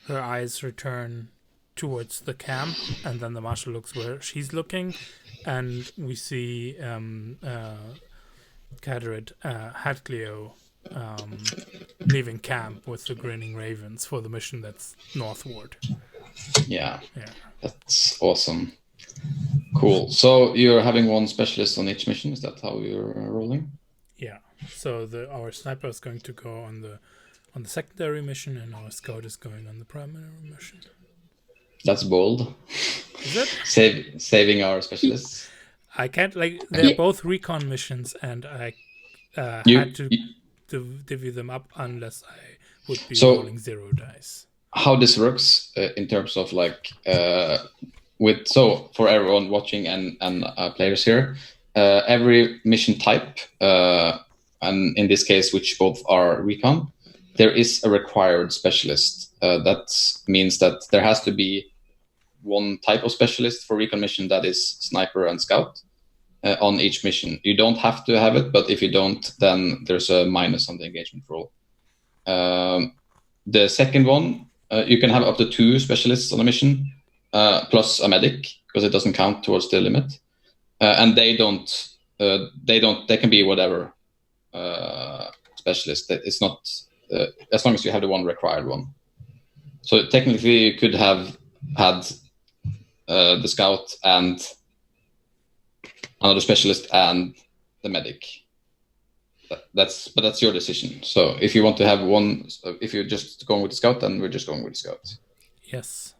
Speaker 2: her eyes return towards the camp, and then the marshal looks where she's looking, and we see Cadred Hadglio leaving camp with the Grinning Ravens for the mission that's northward.
Speaker 1: Yeah, that's awesome. Cool. So you're having one specialist on each mission. Is that how you're rolling?
Speaker 2: Yeah. So our sniper is going to go on the secondary mission, and our scout is going on the primary mission.
Speaker 1: That's bold.
Speaker 2: Is it?
Speaker 1: saving our specialists.
Speaker 2: I can't they're both recon missions, and I had to divvy them up unless I would be rolling 0 dice.
Speaker 1: How this works in terms of for everyone watching and players here, every mission type, and in this case, which both are recon, there is a required specialist. That means that there has to be one type of specialist for recon mission that is sniper and scout on each mission. You don't have to have it, but if you don't, then there's a minus on the engagement roll. The second one, you can have up to 2 specialists on a mission, plus a medic, because it doesn't count towards the limit. And they can be whatever specialist. It's not as long as you have the one required one. So technically, you could have had the scout and another specialist and the medic. But that's your decision. So if you want to have one, if you're just going with the scout, then we're just going with the scout.
Speaker 2: Yes.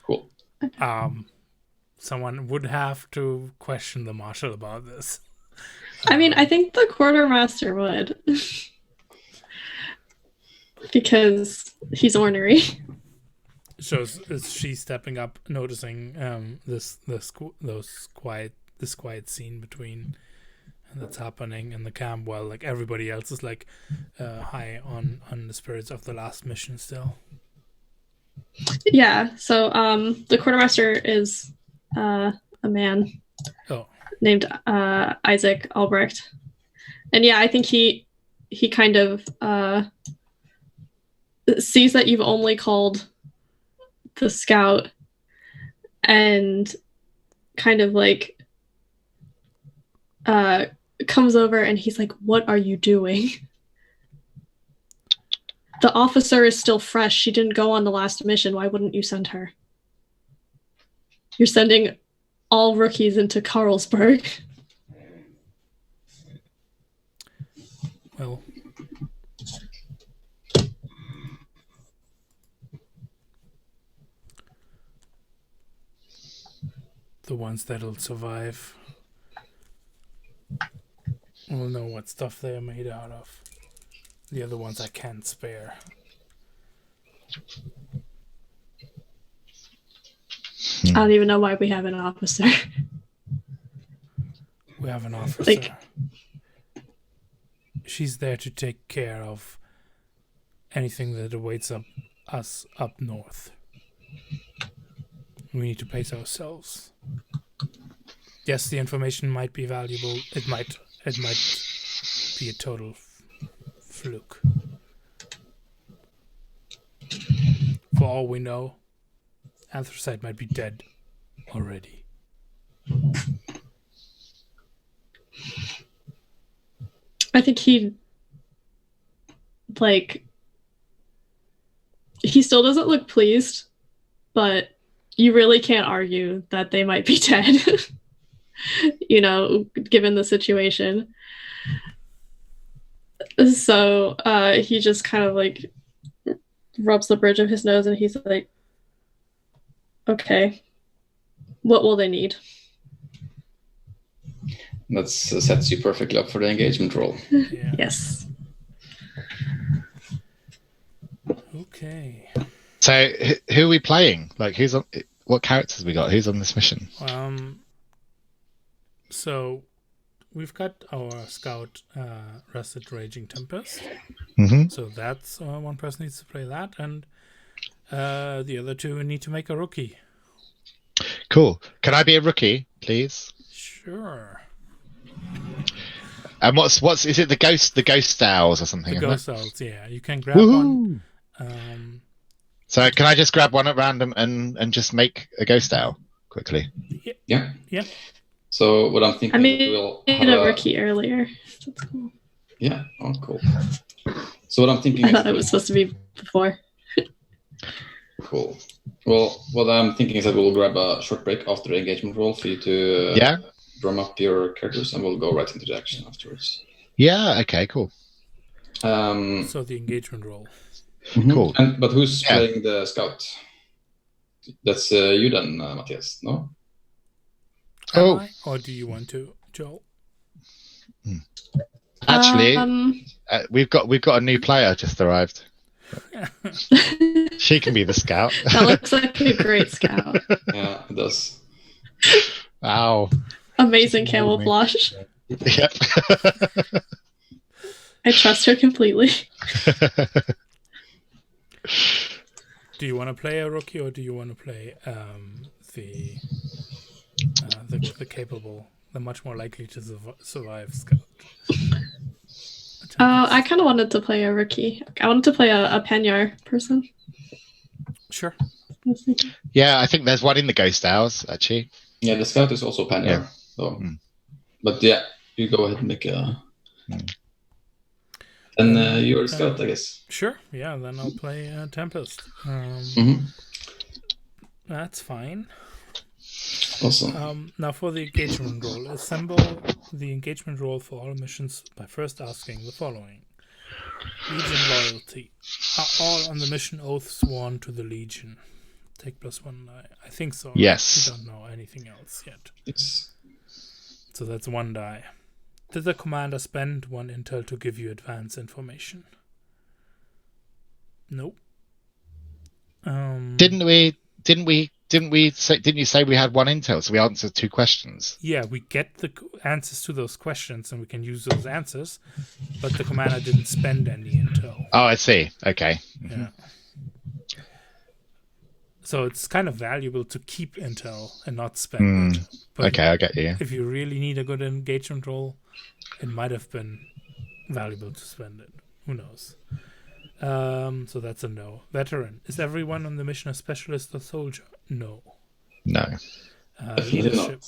Speaker 1: Cool.
Speaker 2: Someone would have to question the marshal about this.
Speaker 3: I mean, I think the quartermaster would. Because he's ornery.
Speaker 2: So is she stepping up, noticing this quiet scene between that's happening in the camp, while everybody else is high on the spirits of the last mission still?
Speaker 3: Yeah. So the quartermaster is a man named Isaac Albrecht, and I think he kind of sees that you've only called the scout, and kind of comes over, and he's like, "What are you doing? The officer is still fresh. She didn't go on the last mission. Why wouldn't you send her? You're sending all rookies into Carlsberg."
Speaker 2: Well, the ones that'll survive will know what stuff they are made out of. The other ones I can't spare.
Speaker 3: I don't even know why we have an officer.
Speaker 2: We have an officer. She's there to take care of anything that awaits us up north. We need to pace ourselves. Yes, the information might be valuable. It might be a total fluke. For all we know, Anthracite might be dead already.
Speaker 3: I think he still doesn't look pleased, but you really can't argue that they might be dead. Given the situation. So he just kind of rubs the bridge of his nose, and he's like, "Okay, what will they need?"
Speaker 1: That sets you perfectly up for the engagement roll.
Speaker 2: Yeah.
Speaker 3: Yes.
Speaker 2: Okay.
Speaker 4: So who are we playing? Who's on? What characters we got? Who's on this mission?
Speaker 2: So we've got our scout, Rusted Raging Tempest.
Speaker 4: Mm-hmm.
Speaker 2: So that's one person needs to play that, and the other two need to make a rookie.
Speaker 4: Cool. Can I be a rookie, please?
Speaker 2: Sure.
Speaker 4: And what's is it the ghost owls or something?
Speaker 2: The ghost owls, yeah. You can grab
Speaker 4: Woohoo!
Speaker 2: one.
Speaker 4: So can I just grab one at random and just make a ghost owl quickly?
Speaker 1: Yeah.
Speaker 2: Yeah.
Speaker 1: So what I'm thinking,
Speaker 3: I made
Speaker 1: we'll
Speaker 3: a rookie earlier. That's cool.
Speaker 1: Yeah. Oh, cool. So what I'm thinking,
Speaker 3: I thought it was supposed to be before.
Speaker 1: Cool. Well, what I'm thinking is that we'll grab a short break after the engagement roll for you to drum up your characters, and we'll go right into the action afterwards.
Speaker 4: Yeah. Okay. Cool.
Speaker 2: So the engagement roll.
Speaker 1: Mm-hmm.
Speaker 4: Cool.
Speaker 1: But who's playing the scout? that's you then, Matthias. No.
Speaker 2: Am I? Or do you want to, Joel?
Speaker 4: Actually, we've got a new player just arrived. She can be the scout.
Speaker 3: That looks like a great scout.
Speaker 1: Yeah, it does.
Speaker 4: Wow.
Speaker 3: Amazing camouflage.
Speaker 4: Yep.
Speaker 3: I trust her completely.
Speaker 2: Do you want to play a rookie, or do you want to play the capable, the much more likely to survive scout?
Speaker 3: I kind of wanted to play a rookie. I wanted to play a Penyar person.
Speaker 2: Sure.
Speaker 4: Yeah, I think there's one in the Ghost Hours, actually.
Speaker 1: Yeah, the scout is also Panya.
Speaker 4: Yeah.
Speaker 1: So, but yeah, you go ahead and make a. And you're a scout, I guess.
Speaker 2: Sure. Yeah. Then I'll play Tempest.
Speaker 1: Mm-hmm.
Speaker 2: That's fine.
Speaker 1: Awesome.
Speaker 2: Now for the engagement roll, assemble the engagement roll for all missions by first asking the following: Legion loyalty. Are all on the mission oath sworn to the Legion? Take +1 die. I think so.
Speaker 4: Yes.
Speaker 2: We don't know anything else yet.
Speaker 1: Yes.
Speaker 2: So that's 1 die. Did the commander spend 1 intel to give you advance information? Nope.
Speaker 4: Didn't you say we had 1 intel, so we answered 2 questions?
Speaker 2: Yeah, we get the answers to those questions and we can use those answers, but the commander didn't spend any intel.
Speaker 4: Oh, I see. Okay.
Speaker 2: Yeah. So it's kind of valuable to keep intel and not spend it. But
Speaker 4: Okay, I get you.
Speaker 2: if you really need a good engagement roll, it might have been valuable to spend it. Who knows? So that's a no. Veteran. Is everyone on the mission a specialist or soldier? No.
Speaker 4: No.
Speaker 1: Definitely
Speaker 2: Leadership.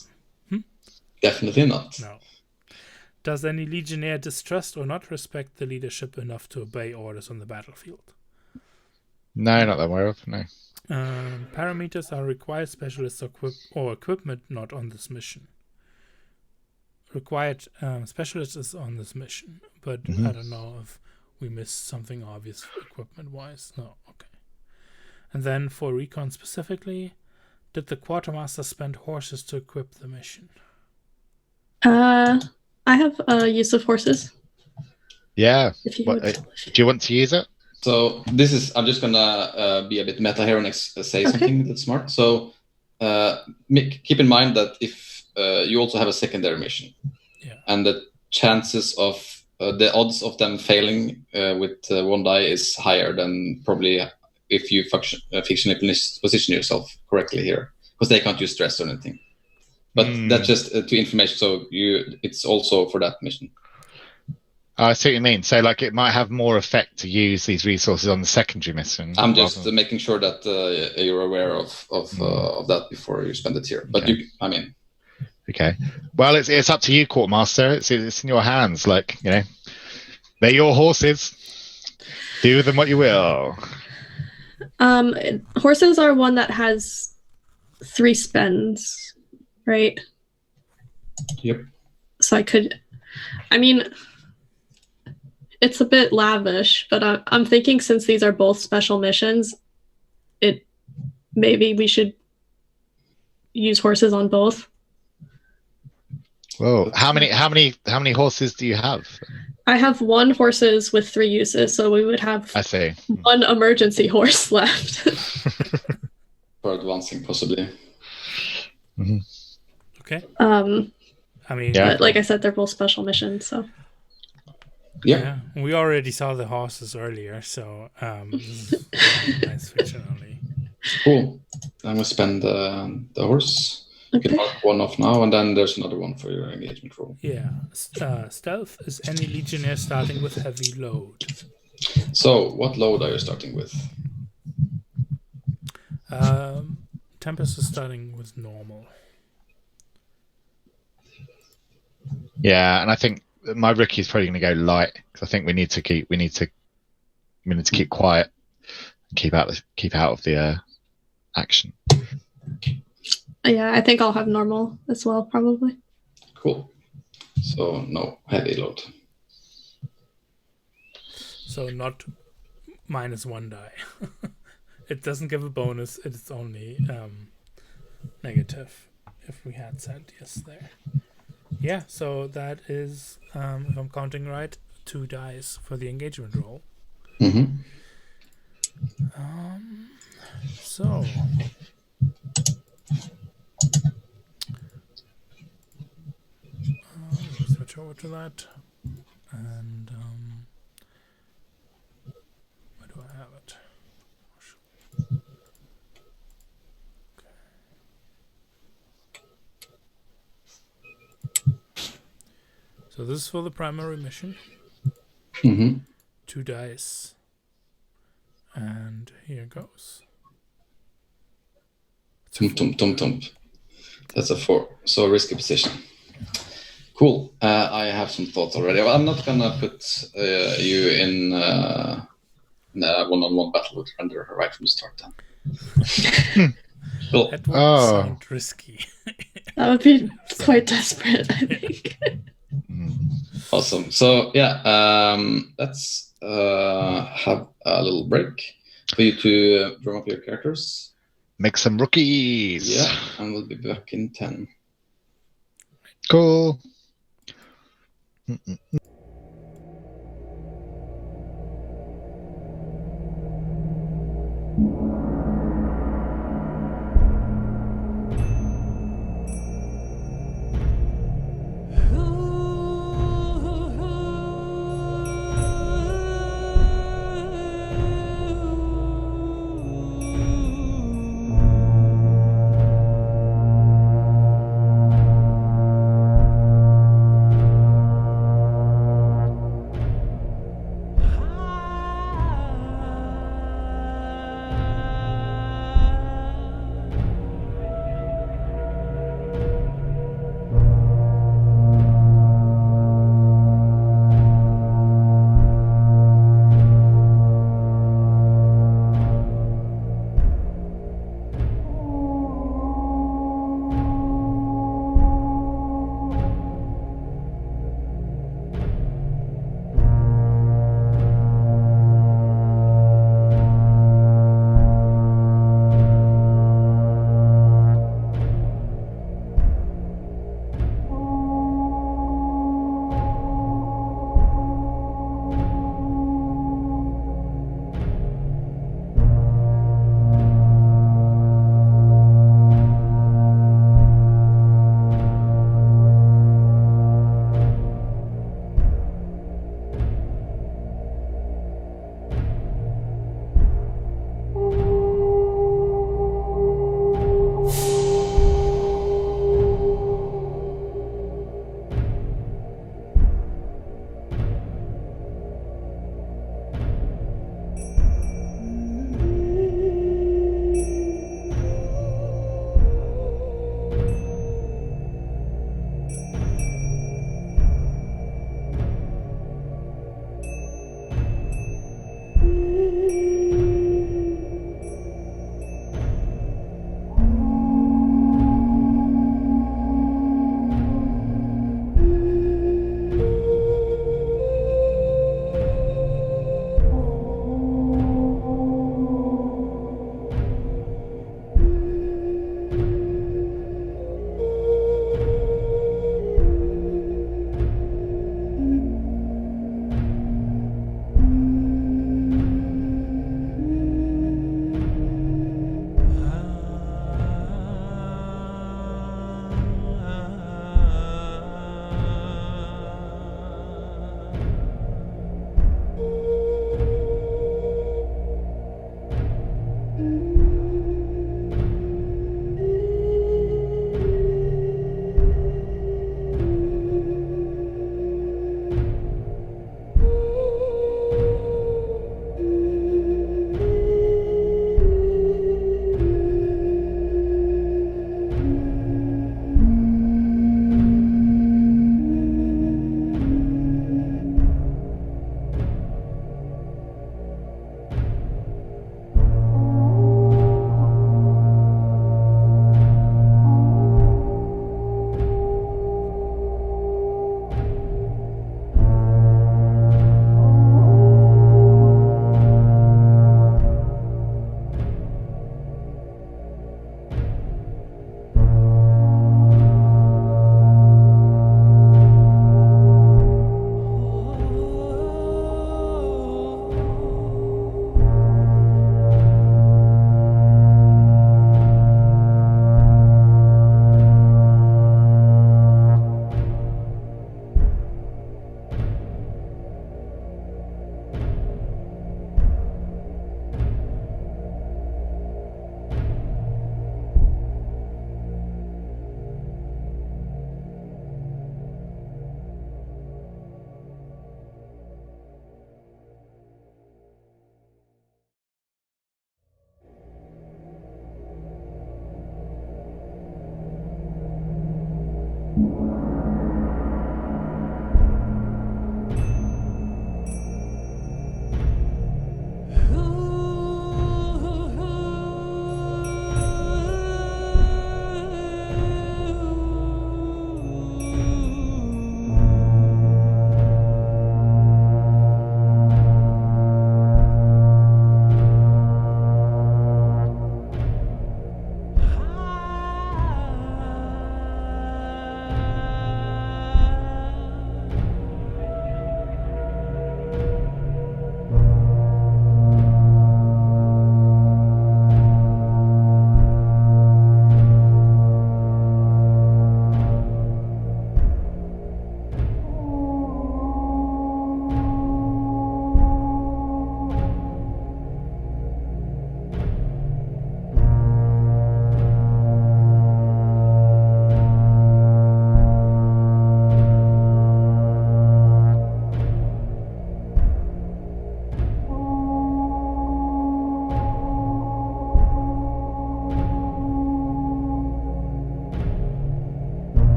Speaker 1: not. Definitely not.
Speaker 2: No. Does any legionnaire distrust or not respect the leadership enough to obey orders on the battlefield?
Speaker 4: No, not that I'm aware of. No.
Speaker 2: Parameters are required specialists or equipment not on this mission. Required specialist is on this mission, but I don't know if we missed something obvious equipment-wise. No, okay. And then for recon specifically, did the quartermaster spend horses to equip the mission?
Speaker 3: I have use of horses.
Speaker 4: Yeah.
Speaker 3: If you
Speaker 4: What,
Speaker 3: would.
Speaker 4: do you want to use it?
Speaker 1: So this is, I'm just gonna be a bit meta here and say something that's smart. So keep in mind that if you also have a secondary mission, and the chances of the odds of them failing with 1 die is higher than probably if you fictionally position yourself correctly here, because they can't use stress or anything. But that's just to information. So it's also for that mission.
Speaker 4: I see what you mean. So, like, it might have more effect to use these resources on the secondary mission.
Speaker 1: I'm just making sure that you're aware of that before you spend it here. But
Speaker 4: Okay. Okay. Well, it's up to you, Quartermaster. It's in your hands. Like, you know, they're your horses. Do with them what you will.
Speaker 3: Horses are one that has 3 spends, right?
Speaker 1: Yep.
Speaker 3: So I mean, it's a bit lavish, but I'm thinking since these are both special missions, maybe we should use horses on both.
Speaker 4: Whoa! How many horses do you have?
Speaker 3: I have 1 horses with 3 uses, so we would have
Speaker 4: I see.
Speaker 3: 1 emergency horse left.
Speaker 1: For advancing, possibly.
Speaker 2: Okay.
Speaker 3: I mean, but like I said, they're both special missions, so.
Speaker 1: Yeah.
Speaker 2: We already saw the horses earlier, so this is nice fictionally.
Speaker 1: Cool. I'm gonna spend the horse. You can mark 1 off now, and then there's another one for your engagement roll.
Speaker 2: Yeah. Stealth is any legionnaire starting with heavy load.
Speaker 1: So, what load are you starting with?
Speaker 2: Tempest is starting with normal.
Speaker 4: Yeah, and I think my rookie is probably going to go light because I think we need to keep quiet, and keep out of the action.
Speaker 3: Yeah, I think I'll have normal as well, probably.
Speaker 1: Cool. So no heavy load.
Speaker 2: So not -1 die. It doesn't give a bonus. It's only negative. If we had said yes there. Yeah. So that is, if I'm counting right, 2 dice for the engagement roll.
Speaker 1: Mm-hmm.
Speaker 2: So. Switch over to that, and where do I have it? Okay. So this is for the primary mission.
Speaker 1: Mm-hmm.
Speaker 2: 2 dice, and here goes.
Speaker 1: Tump. That's a 4. So risky position. Cool. I have some thoughts already. Well, I'm not gonna put you in a one-on-one battle with Render right from the start. Then. Cool.
Speaker 2: That would sound risky.
Speaker 3: That would be quite desperate, I think.
Speaker 1: Awesome. So yeah, let's have a little break for you to drum up your characters.
Speaker 4: Make some rookies.
Speaker 1: Yeah, and we'll be back in 10.
Speaker 4: Cool.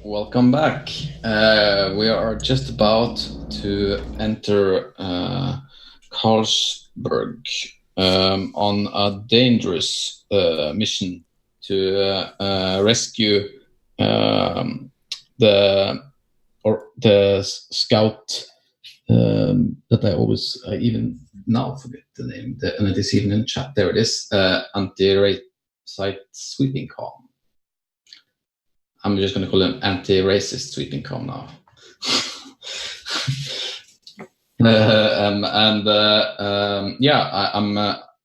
Speaker 1: Welcome back. We are just about to enter Carlsberg on a dangerous mission to rescue the scout that I even now forget the name, and it is even in chat. There it is. Anti-site sweeping calm. I'm just going to call him anti-racist sweeping calm now.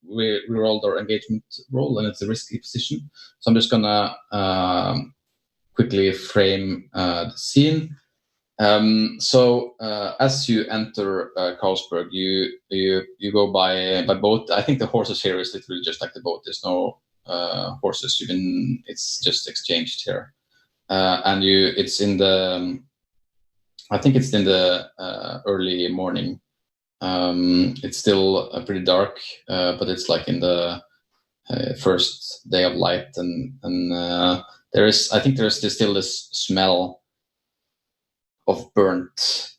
Speaker 1: We rolled our engagement roll, and it's a risky position. So I'm just going to quickly frame the scene. As you enter Carlsberg, you go by boat. I think the horses here is literally just like the boat. There's no horses. It's just exchanged here. It's in the, I think it's in the early morning. It's still pretty dark, but it's like in the first day of light, and I think there's still this smell of burnt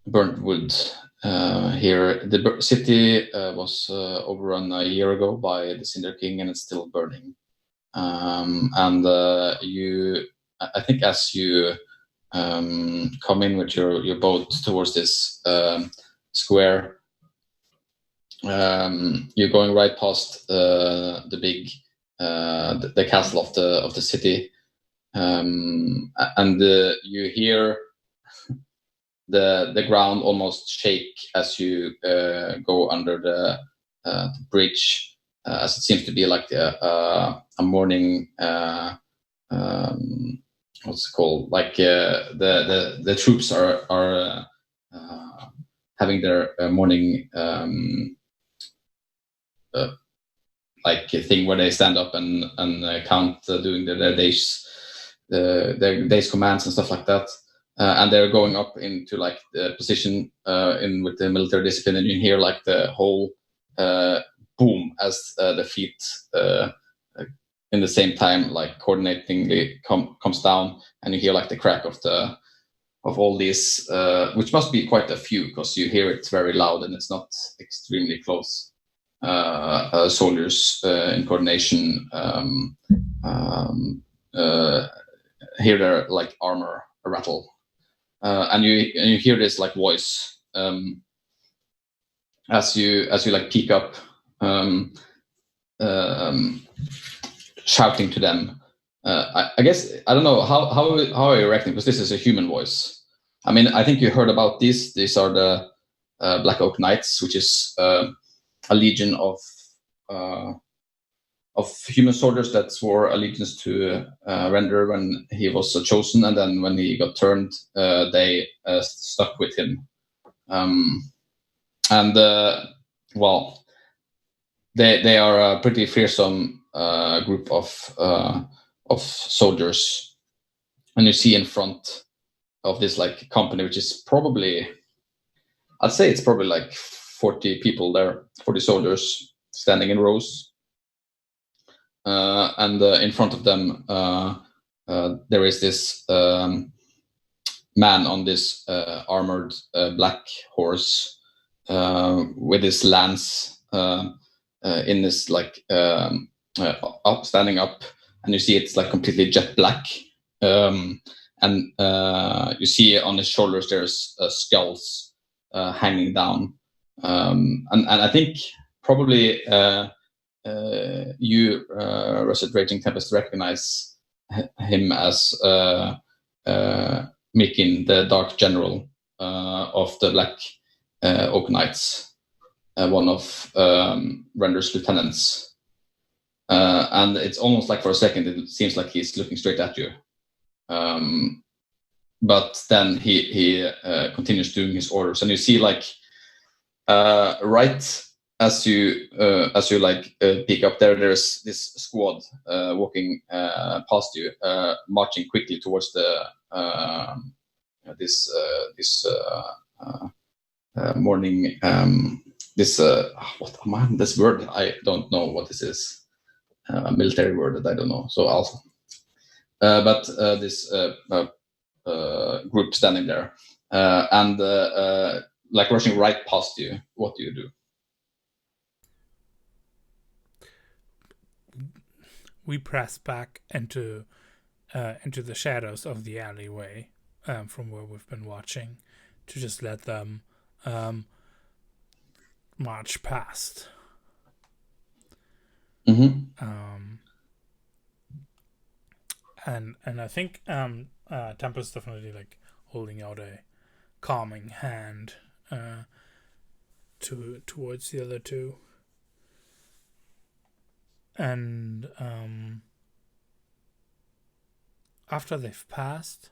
Speaker 1: wood here. The city was overrun a year ago by the Cinder King, and it's still burning. I think as you come in with your boat towards this square, you're going right past the big the castle of the city, and you hear the ground almost shake as you go under the bridge. As it seems to be like a morning, what's it called? Like the troops are having their morning like a thing where they stand up and count doing their day's commands and stuff like that. And they're going up into like the position in with the military discipline, and you hear like the whole boom as the feet in the same time like coordinatingly comes down, and you hear like the crack of all these, which must be quite a few because you hear it very loud and it's not extremely close. Soldiers in coordination hear their like armor rattle, and you hear this like voice as you like peek up, shouting to them. I guess I don't know how are you reacting, because this is a human voice. I mean, I think you heard about these. These are the Black Oak Knights, which is a legion of human soldiers that swore allegiance to Render when he was chosen, and then when he got turned, they stuck with him. Well, they are a pretty fearsome group of soldiers, and you see in front of this like company, which is probably, I'd say it's probably like 40 people there, 40 soldiers standing in rows. And in front of them, there is this man on this armored black horse with his lance in this like standing up, and you see it's like completely jet black. And you see on his shoulders there's skulls hanging down, and I think probably you, Russet Raging Tempest, recognize him as Mikin, the Dark General of the Black Oak Knights, one of Render's lieutenants. And it's almost like for a second it seems like he's looking straight at you. But then he continues doing his orders, and you see like right as you like peek up there, there's this squad walking past you, marching quickly towards the this morning. This this word, I don't know what this is. Military word that I don't know. So I'll but this group standing there and like rushing right past you. What do you do?
Speaker 2: We press back into the shadows of the alleyway from where we've been watching, to just let them march past. And I think Tempest definitely like holding out a calming hand towards the other two. And after they've passed,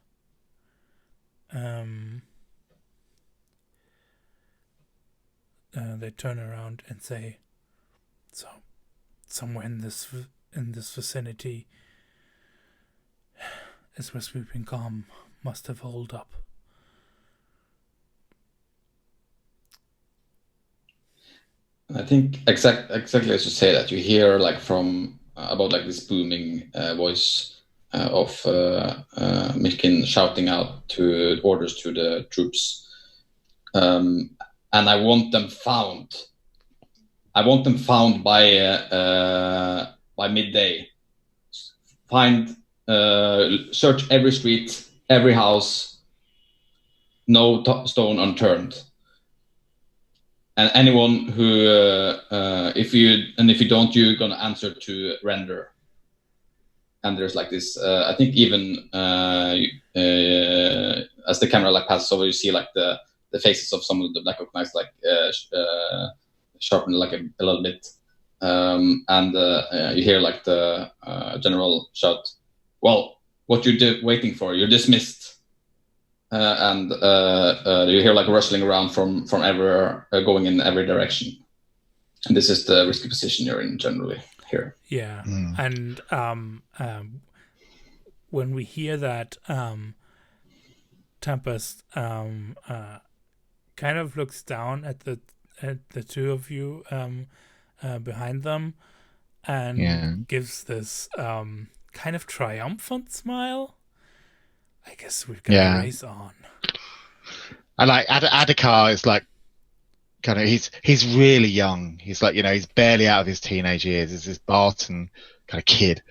Speaker 2: they turn around and say, "So, somewhere in this vicinity is where Sweeping Calm must have holed up."
Speaker 1: I think exactly as you say that, you hear like from about like this booming voice of Mikin shouting out to orders to the troops, and I want them found. I want them found by midday. Find, search every street, every house, no stone unturned. And anyone who, if you don't, you're gonna answer to render. And there's like this. I think even as the camera like passes over, you see like the faces of some of the Black Oak Knights like sharpened like a little bit, and you hear like the general shout, "Well, what you waiting for? You're dismissed." And you hear like rustling around from everywhere, going in every direction. And this is the risky position you're in generally here.
Speaker 2: Yeah, and when we hear that, Tempest kind of looks down at the two of you behind them, and gives this kind of triumphant smile. I guess we've got a race on.
Speaker 4: And like Adhikar is like, kind of, he's really young. He's like, he's barely out of his teenage years. He's this Barton kind of kid,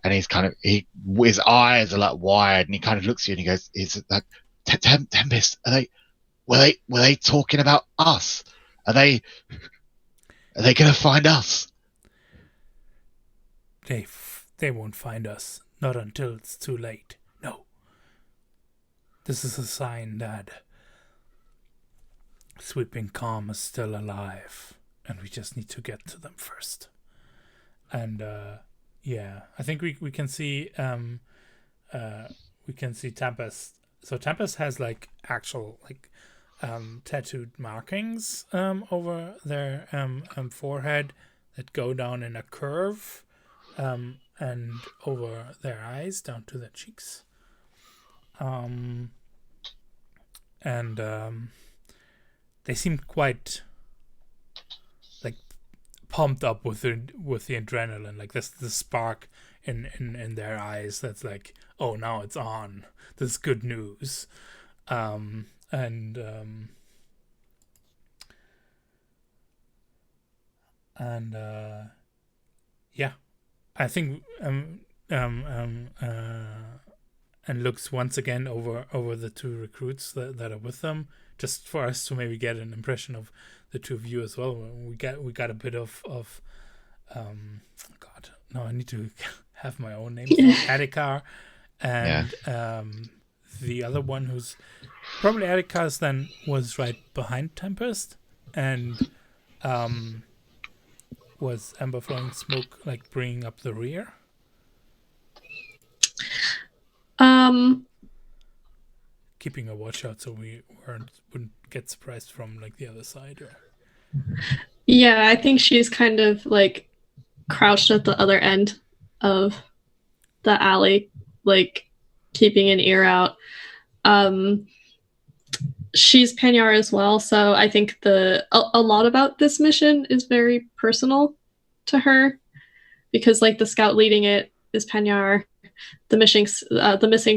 Speaker 4: and he's kind of his eyes are like wide, and he kind of looks at you and he goes, "He's like, Tempest, were they talking about us? Are they gonna find us?"
Speaker 2: They won't find us, not until it's too late. No. This is a sign that Sweeping Calm is still alive, and we just need to get to them first. And I think we can see Tempest. So Tempest has like actual like tattooed markings over their forehead that go down in a curve, and over their eyes down to their cheeks. And they seem quite like pumped up with the adrenaline, like this the spark in their eyes that's like, oh, now it's on, this is good news. I think and looks once again over the two recruits that are with them, just for us to maybe get an impression of the two of you as well. We got a bit of God, no, I need to have my own name. Adhikar, and the other one who's probably Attica's then was right behind Tempest, and was Ember Flowing Smoke like bringing up the rear? Keeping a watch out so we wouldn't get surprised from like the other side. Or...
Speaker 3: Yeah, I think she's kind of like crouched at the other end of the alley, like keeping an ear out. She's Panyar as well, so I think a lot about this mission is very personal to her, because like the scout leading it is Panyar. the missing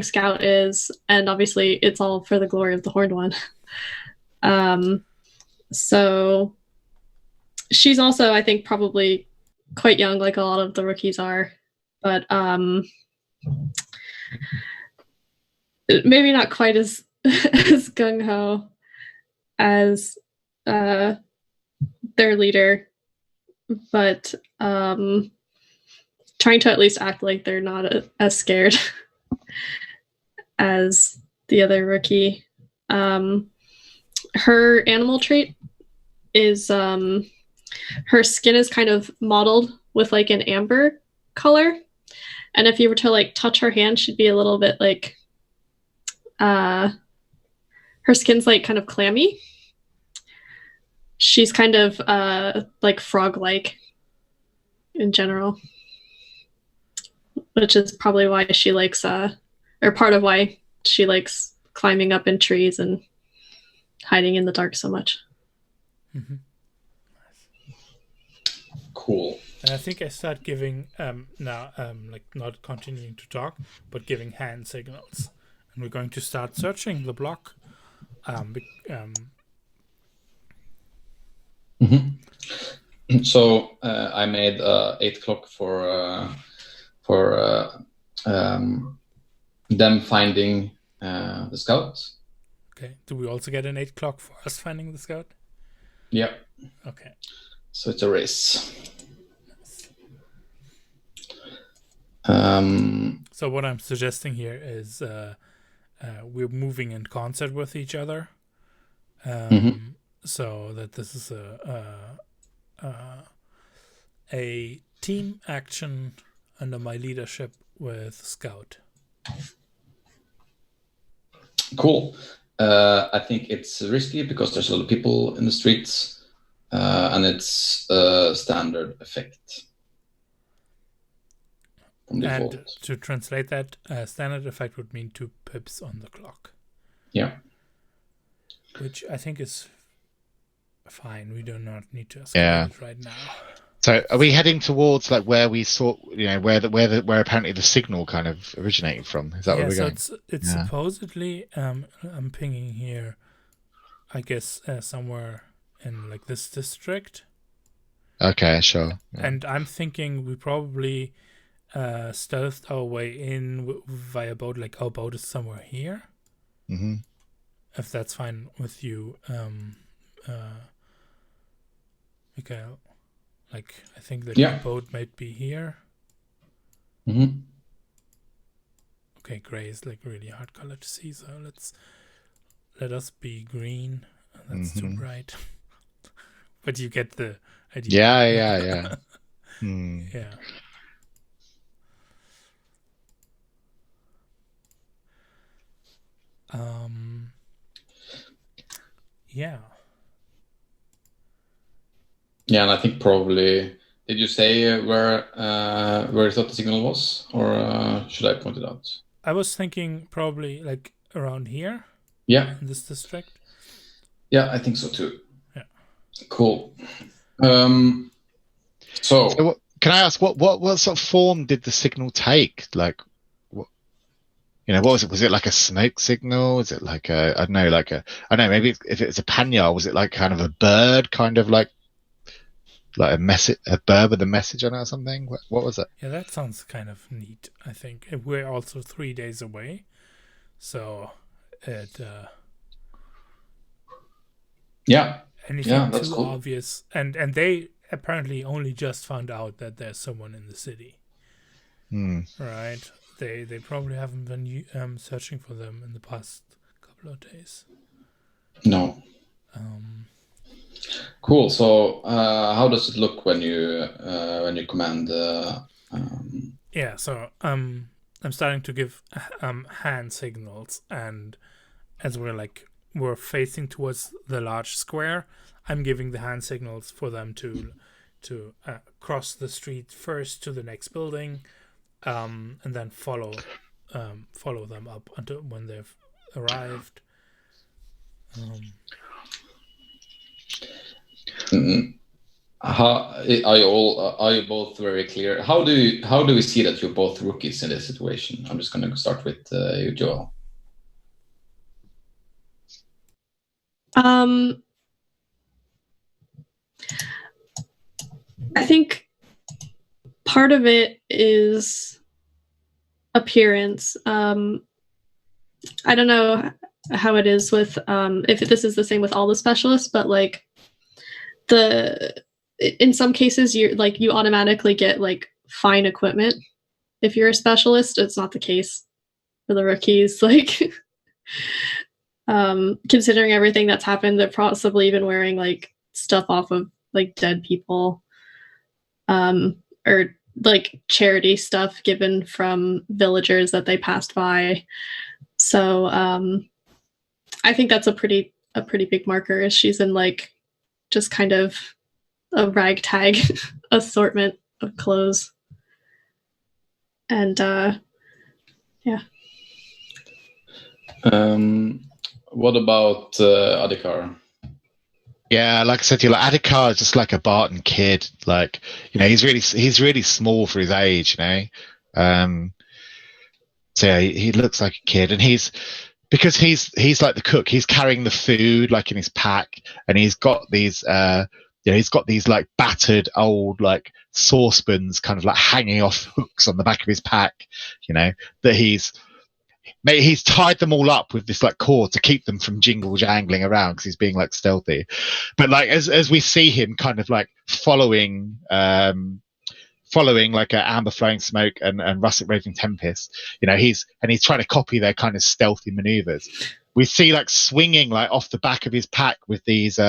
Speaker 3: scout is, and obviously it's all for the glory of the Horned One. So she's also, I think, probably quite young, like a lot of the rookies are, but maybe not quite as as gung ho as their leader, but trying to at least act like they're not as scared as the other rookie. Her animal trait is her skin is kind of mottled with like an amber color, and if you were to like touch her hand, she'd be a little bit like her skin's like kind of clammy. She's kind of like frog-like in general, which is probably why she likes or part of why she likes climbing up in trees and hiding in the dark so much.
Speaker 2: Mm-hmm.
Speaker 1: Cool.
Speaker 2: And I think I start giving now like not continuing to talk, but giving hand signals, and we're going to start searching the block.
Speaker 1: So I made 8 o'clock for them finding the scout.
Speaker 2: Okay. Do we also get an 8 o'clock for us finding the scout?
Speaker 1: Yeah.
Speaker 2: Okay.
Speaker 1: So it's a race.
Speaker 2: So what I'm suggesting here is we're moving in concert with each other, so that this is a team action under my leadership with Scout.
Speaker 1: Cool. I think it's risky because there's a lot of people in the streets, and it's a standard effect.
Speaker 2: And to translate that, standard effect would mean 2 pips on the clock.
Speaker 1: Yeah.
Speaker 2: Which I think is fine. We do not need to escalate it right now.
Speaker 4: So are we heading towards like where we saw, where apparently the signal kind of originated from? Is that where we're going?
Speaker 2: It's supposedly, I'm pinging here, I guess somewhere in like this district.
Speaker 4: Okay, sure. Yeah.
Speaker 2: And I'm thinking we probably stealthed our way in via boat, like our boat is somewhere here.
Speaker 4: Mm-hmm.
Speaker 2: If that's fine with you, Mikael. Like, I think that your boat might be here.
Speaker 1: Mm-hmm.
Speaker 2: Okay, gray is like really hard color to see, so let us be green. That's too bright. But you get the idea.
Speaker 4: Yeah.
Speaker 2: Yeah. Yeah.
Speaker 1: Yeah, and I think probably. Did you say where you thought the signal was, or should I point it out?
Speaker 2: I was thinking probably like around here.
Speaker 1: Yeah.
Speaker 2: In this district.
Speaker 1: Yeah, I think so too.
Speaker 2: Yeah.
Speaker 1: Cool. So
Speaker 4: can I ask what sort of form did the signal take? Like, what was it? Was it like a smoke signal? Is it like I don't know, maybe if it was a panya, was it like kind of a bird, kind of like a message, a bird with a message on it or something? What was it?
Speaker 2: Yeah, that sounds kind of neat, I think. We're also 3 days away, so it anything
Speaker 1: that's
Speaker 2: too
Speaker 1: cool.
Speaker 2: obvious, and they apparently only just found out that there's someone in the city. Right? They probably haven't been searching for them in the past couple of days.
Speaker 1: No. Cool. So, how does it look when you command?
Speaker 2: Yeah. So I'm starting to give hand signals, and as we're facing towards the large square, I'm giving the hand signals for them to cross the street first to the next building, and then follow them up until when they've arrived.
Speaker 1: How are you both very clear? How do we see that you're both rookies in this situation? I'm just going to start with you, Joel.
Speaker 3: I think part of it is appearance. I don't know how it is with if this is the same with all the specialists, but like in some cases you automatically get like fine equipment if you're a specialist. It's not the case for the rookies. Like considering everything that's happened, they're possibly even wearing like stuff off of like dead people, or like charity stuff given from villagers that they passed by. So I think that's a pretty big marker, is she's in like just kind of a ragtag assortment of clothes. And yeah.
Speaker 1: What about Adhikar?
Speaker 4: Yeah, like I said to you, like Adhikar is just like a Barton kid. Like, you know, he's really small for his age, you know. So yeah, he looks like a kid, and because he's like the cook. He's carrying the food like in his pack, and he's got these he's got these like battered old like saucepans kind of like hanging off hooks on the back of his pack, you know, that he's tied them all up with this like cord to keep them from jingle jangling around because he's being like stealthy. But like as we see him kind of like following like a amber flowing smoke and russet raving tempest, you know, he's trying to copy their kind of stealthy maneuvers. We see like swinging like off the back of his pack with these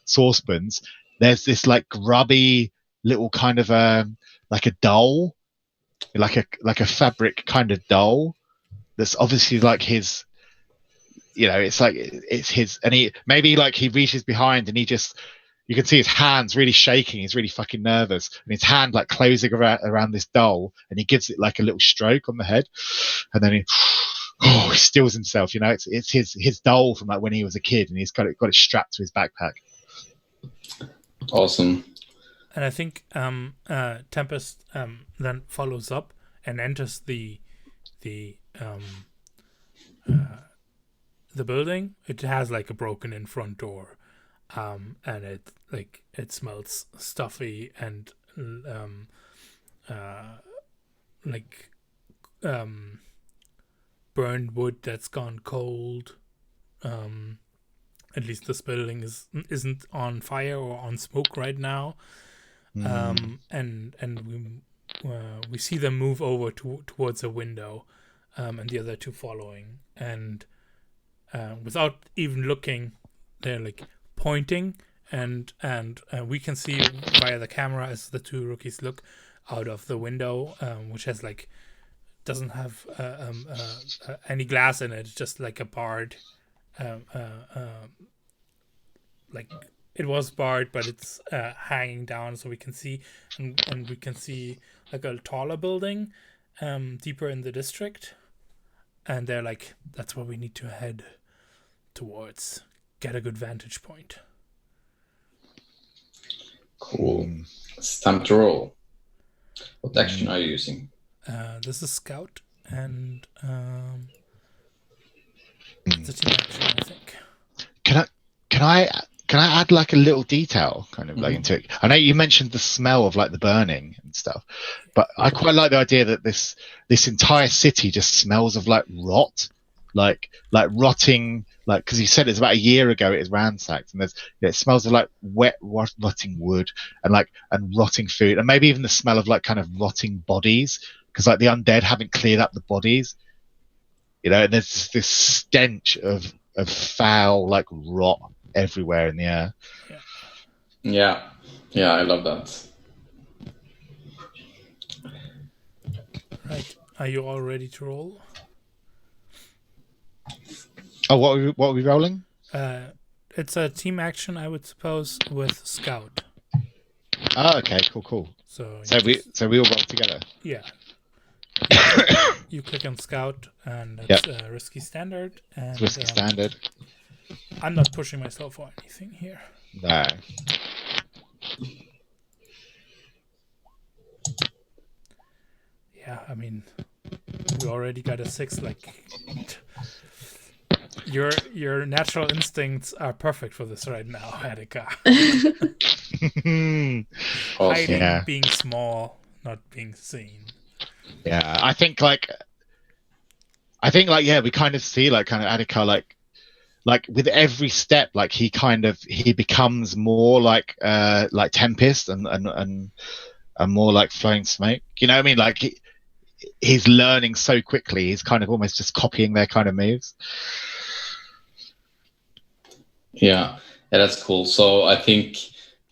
Speaker 4: saucepans, there's this like grubby little kind of like a doll, like a fabric kind of doll that's obviously like his, you know, it's like it's his, and he reaches behind and you can see his hands really shaking. He's really fucking nervous, and his hand like closing around this doll, and he gives it like a little stroke on the head, and then he stills himself. You know, it's his doll from like when he was a kid, and he's got it strapped to his backpack.
Speaker 1: Awesome.
Speaker 2: And I think Tempest then follows up and enters the building. It has like a broken in front door, and it smells stuffy and burned wood that's gone cold. At least this building isn't on fire or on smoke right now. And we see them move over towards a window, and the other two following, and without even looking, they're like pointing, and we can see via the camera as the two rookies look out of the window, which has like doesn't have any glass in it, just like a barred, like it was barred, but it's hanging down, so we can see, and we can see like a taller building deeper in the district, and they're like, that's where we need to head towards, get a good vantage point.
Speaker 1: Cool. It's time to roll. What action are you using?
Speaker 2: This is Scout, and it's a team action, I think.
Speaker 4: Can I add like a little detail kind of like into it? I know you mentioned the smell of like the burning and stuff, but I quite like the idea that this entire city just smells of like rot, like rotting, like, because you said it's about a year ago it was ransacked, and it smells of like wet rotting wood and rotting food, and maybe even the smell of like kind of rotting bodies, because like the undead haven't cleared up the bodies, you know, and there's this stench of foul like rot everywhere in the air.
Speaker 1: Yeah, I love that.
Speaker 2: Right, are you all ready to roll?
Speaker 4: Oh, what are we rolling?
Speaker 2: It's a team action, I would suppose, with Scout.
Speaker 4: Oh, okay, cool.
Speaker 2: So
Speaker 4: we all roll together.
Speaker 2: Yeah. You click on Scout, and it's risky standard. And,
Speaker 4: it's risky standard.
Speaker 2: I'm not pushing myself or anything here.
Speaker 4: No.
Speaker 2: Yeah, I mean, we already got a 6. Like, your natural instincts are perfect for this right now, Attica.
Speaker 1: Awesome.
Speaker 2: Hiding,
Speaker 4: Yeah.
Speaker 2: being small, not being seen.
Speaker 4: Yeah, I think yeah, we kind of see like kind of Attica like with every step, like he becomes more like Tempest and more like Flowing Smoke. You know what I mean? Like he's learning so quickly. He's kind of almost just copying their kind of moves.
Speaker 1: Yeah, that's cool. So I think,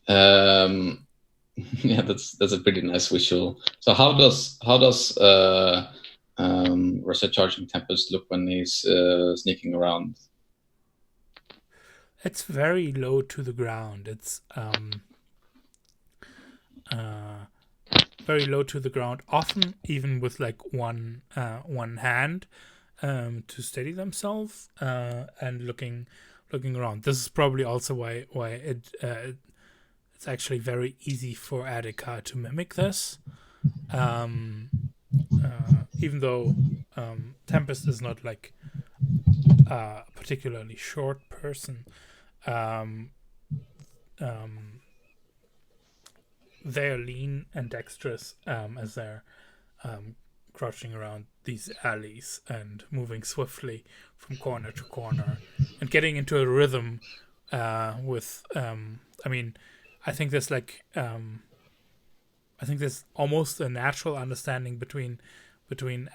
Speaker 1: yeah, that's a pretty nice visual. So how does Russet Charging Tempest look when he's sneaking around?
Speaker 2: It's very low to the ground. It's very low to the ground. Often even with like one hand to steady themselves and looking around. This is probably also why it's actually very easy for Attica to mimic this. Even though Tempest is not like a particularly short person, they're lean and dexterous as they're crouching around these alleys and moving swiftly from corner to corner and getting into a rhythm with I mean, I think there's like I think there's almost a natural understanding between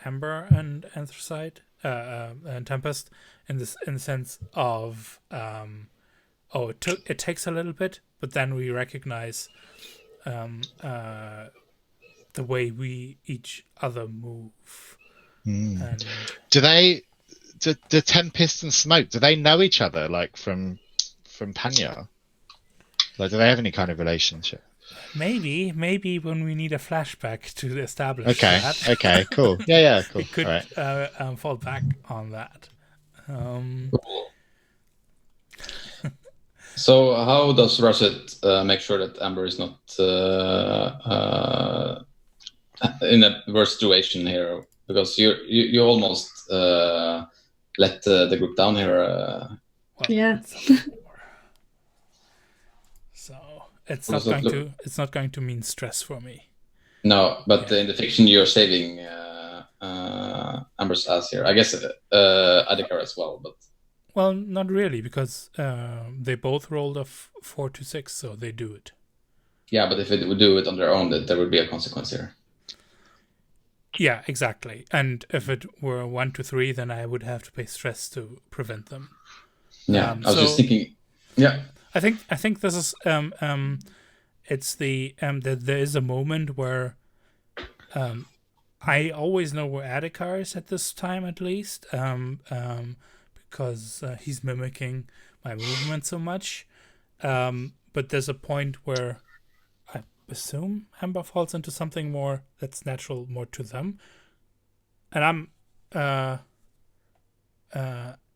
Speaker 2: Amber and Anthracite and Tempest in the sense of it takes a little bit, but then we recognize the way we each other move. And
Speaker 4: Do Tempest and Smoke, do they know each other like from Panya? Like, do they have any kind of relationship?
Speaker 2: maybe when we need a flashback to establish that.
Speaker 4: Okay, cool. Yeah, cool.
Speaker 2: We could
Speaker 4: right.
Speaker 2: fall back on that.
Speaker 1: So how does Russet make sure that Amber is not in a worse situation here? Because you almost let the group down here.
Speaker 2: Well,
Speaker 3: Yeah.
Speaker 2: So it's not going to mean stress for me.
Speaker 1: No, but in the fiction you're saving Amber's ass here. I guess Adhikar as well, but.
Speaker 2: Well, not really, because they both rolled a 4 to 6, so they do it.
Speaker 1: Yeah, but if it would do it on their own, there would be a consequence here.
Speaker 2: Yeah, exactly. And if it were 1 to 3, then I would have to pay stress to prevent them.
Speaker 1: Yeah, I was just thinking. Yeah,
Speaker 2: I think this is it's the that there is a moment where I always know where Adhikar is at this time, at least, because he's mimicking my movement so much. But there's a point where I assume Amber falls into something more that's natural, more to them, and I'm at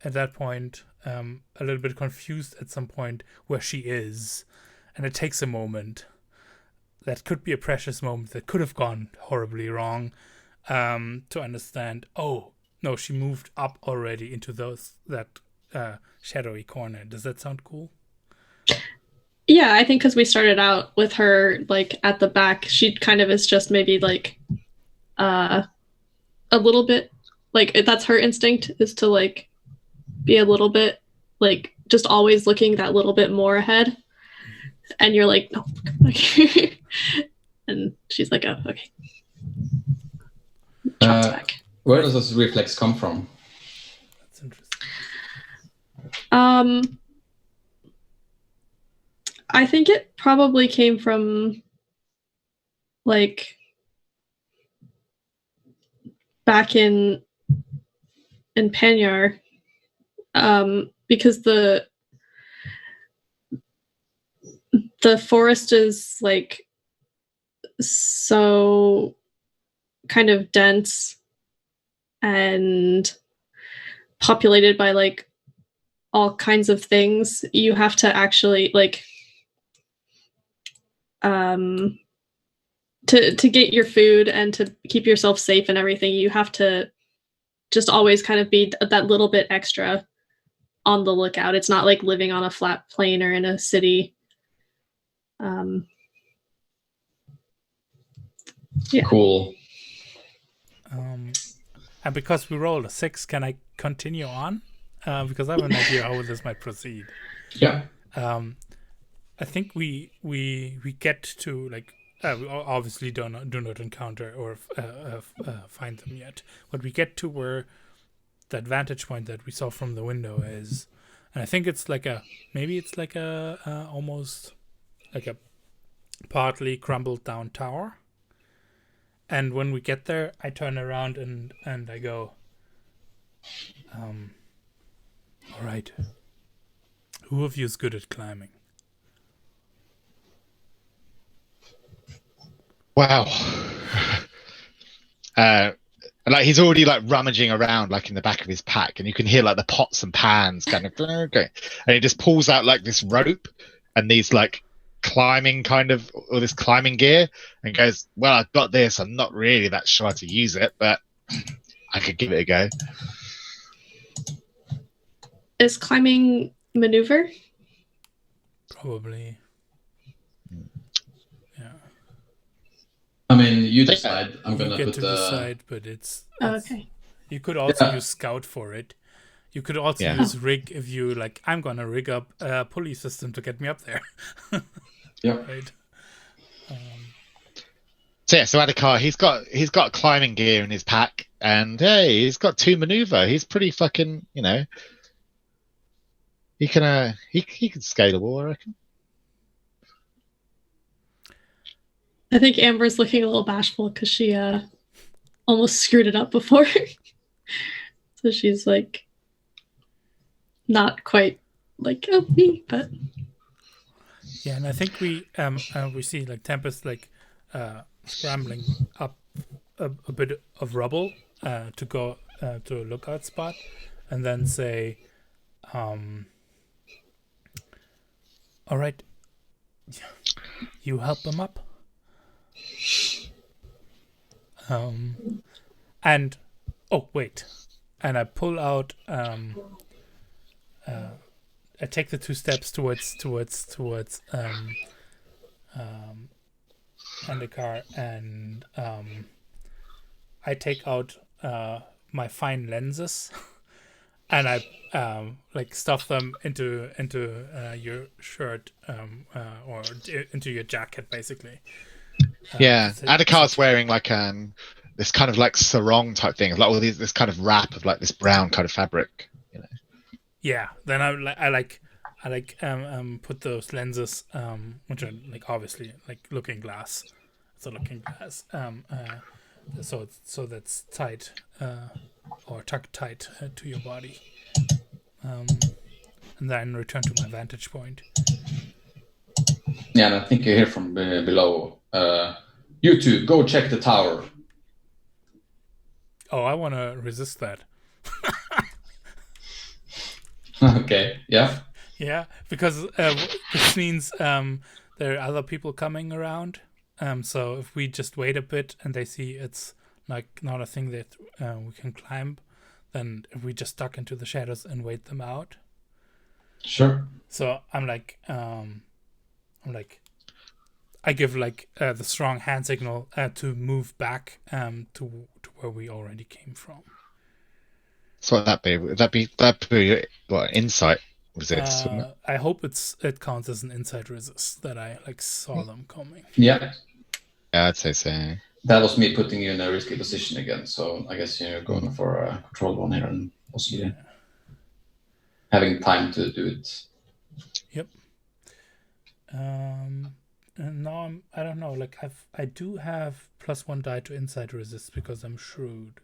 Speaker 2: that point a little bit confused at some point where she is, and it takes a moment. That could be a precious moment that could have gone horribly wrong, to understand. Oh no, she moved up already into that shadowy corner. Does that sound cool?
Speaker 3: Yeah, I think because we started out with her like at the back, she kind of is just maybe like a little bit like that's her instinct, is to like be a little bit like just always looking that little bit more ahead. And you're like, no. And she's like, oh, okay. Trots back.
Speaker 1: Where does this reflex come from?
Speaker 2: That's interesting.
Speaker 3: I think it probably came from like back in Panyar, because the forest is like so kind of dense and populated by like all kinds of things. You have to actually like to get your food and to keep yourself safe and everything, you have to just always kind of be that little bit extra on the lookout. It's not like living on a flat plain or in a city. Yeah.
Speaker 1: Cool.
Speaker 2: And because we rolled a 6, can I continue on? Because I have an idea how this might proceed.
Speaker 1: Yeah.
Speaker 2: I think we get to like we obviously do not encounter or find them yet, but we get to where that vantage point that we saw from the window is, and I think it's like almost like a partly crumbled down tower. And when we get there, I turn around and I go, all right, who of you is good at climbing?
Speaker 4: Wow. Like he's already like rummaging around like in the back of his pack, and you can hear like the pots and pans kind of going, and he just pulls out like this rope and these like climbing kind of, or this climbing gear, and goes, well, I've got this. I'm not really that sure how to use it, but I could give it a go.
Speaker 3: Is climbing maneuver?
Speaker 2: Probably. Yeah.
Speaker 1: I mean, you decide. I'm gonna
Speaker 2: get
Speaker 1: put
Speaker 2: to
Speaker 1: the
Speaker 2: decide, but it's
Speaker 3: Okay.
Speaker 2: you could also use scout for it. You could also
Speaker 4: Yeah.
Speaker 2: use rig if you like. I'm gonna rig up a pulley system to get me up there.
Speaker 1: Yeah.
Speaker 2: Right.
Speaker 4: So yeah, so Adhikar, he's got climbing gear in his pack, and hey, he's got 2 maneuver. He's pretty fucking, you know. He can scalable, I reckon.
Speaker 3: I think Amber's looking a little bashful because she almost screwed it up before. So she's like not quite like, oh, me, but
Speaker 2: Yeah, and I think we see like Tempest like scrambling up a bit of rubble to go to a lookout spot, and then say, all right, you help them up. And oh wait, and I pull out I take the 2 steps towards Endicar, and I take out my fine lenses and I like stuff them into your shirt or into your jacket basically.
Speaker 4: Yeah, Adhikar's wearing like this kind of like sarong type thing, like all this kind of wrap of like this brown kind of fabric, you know.
Speaker 2: Yeah, then I put those lenses, which are like obviously like looking glass. It's a looking glass. So that's tight or tucked tight to your body. And then return to my vantage point.
Speaker 1: Yeah, and I think you hear from below. You two, go check the tower.
Speaker 2: Oh, I want to resist that.
Speaker 1: Okay, yeah.
Speaker 2: Yeah, because this means there are other people coming around. So if we just wait a bit and they see it's like not a thing that we can climb, then if we just duck into the shadows and wait them out.
Speaker 1: Sure.
Speaker 2: So I'm like, I give like the strong hand signal to move back to where we already came from.
Speaker 4: So that'd be what, insight resist, wouldn't it?
Speaker 2: I hope it counts as an inside resist that I like saw them coming.
Speaker 1: Yeah.
Speaker 4: Yeah, I'd say so.
Speaker 1: That was me putting you in a risky position again, so I guess you're going for a controlled one here and possibly having time to do it.
Speaker 2: Yep. And now I don't know, like I do have +1 die to inside resist because I'm shrewd.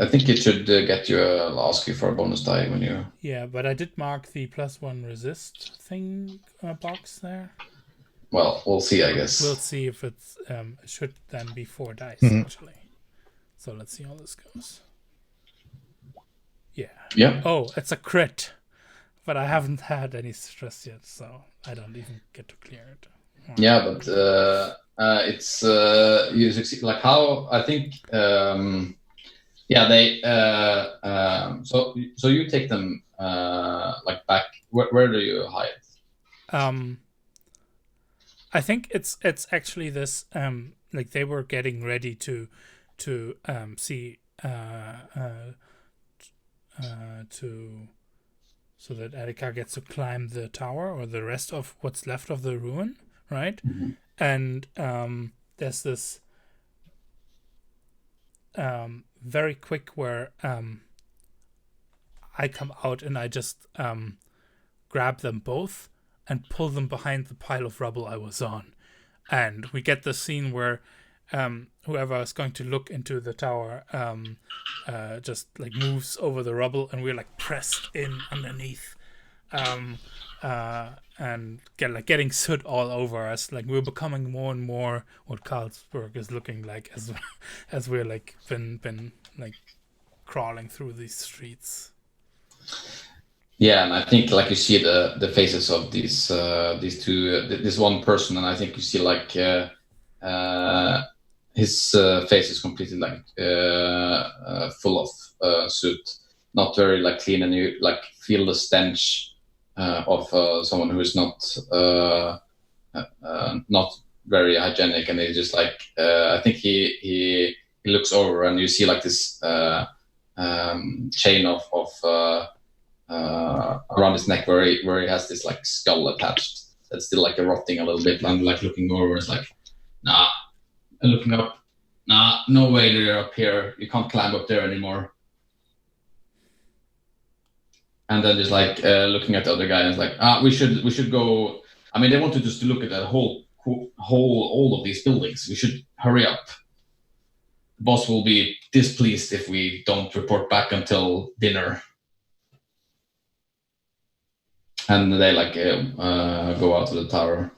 Speaker 1: I think it should get you ask you for a bonus die when you.
Speaker 2: Yeah, but I did mark the +1 resist thing box there.
Speaker 1: Well, we'll see, I guess.
Speaker 2: We'll see if it's it should then be 4 dice actually. So let's see how this goes. Yeah.
Speaker 1: Yeah.
Speaker 2: Oh, it's a crit, but I haven't had any stress yet, so I don't even get to clear it.
Speaker 1: Yeah, but it's you succeed. Like how I think. Yeah, they. So you take them like back. Where do you hide?
Speaker 2: I think it's actually this like they were getting ready to see to so that Erika gets to climb the tower or the rest of what's left of the ruin, right?
Speaker 1: Mm-hmm.
Speaker 2: And there's this very quick where I come out and I just grab them both and pull them behind the pile of rubble I was on. And we get the scene where whoever is going to look into the tower just like moves over the rubble and we're like pressed in underneath and getting soot all over us. Like we're becoming more and more what Carlsberg is looking like as we're like been like crawling through these streets.
Speaker 1: Yeah, and I think like you see the faces of these two, this one person, and I think you see like his face is completely like full of soot, not very like clean, and you like feel the stench of someone who is not very hygienic, and he just like I think he looks over and you see like this chain of around his neck where he has this like skull attached that's still like rotting a little bit, and like looking over it's like nah, and looking up, nah, no way they're up here, you can't climb up there anymore. And then just like looking at the other guy and it's like we should go. I mean, they wanted us to look at that whole all of these buildings. We should hurry up. The boss will be displeased if we don't report back until dinner. And they like go out of the tower.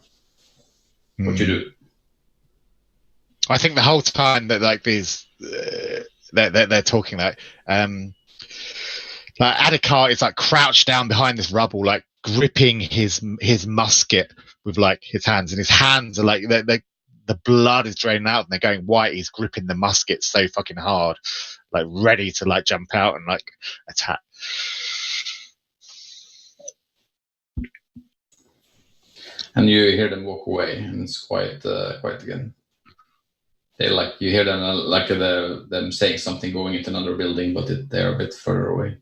Speaker 1: What you do?
Speaker 4: I think the whole time that like these they're talking like Adhikar is like crouched down behind this rubble, like gripping his musket with like his hands, and his hands are like the blood is draining out and they're going white. He's gripping the musket so fucking hard, like ready to like jump out and like attack.
Speaker 1: And you hear them walk away, and it's quiet again. They like you hear them like them saying something going into another building, but they're a bit further away.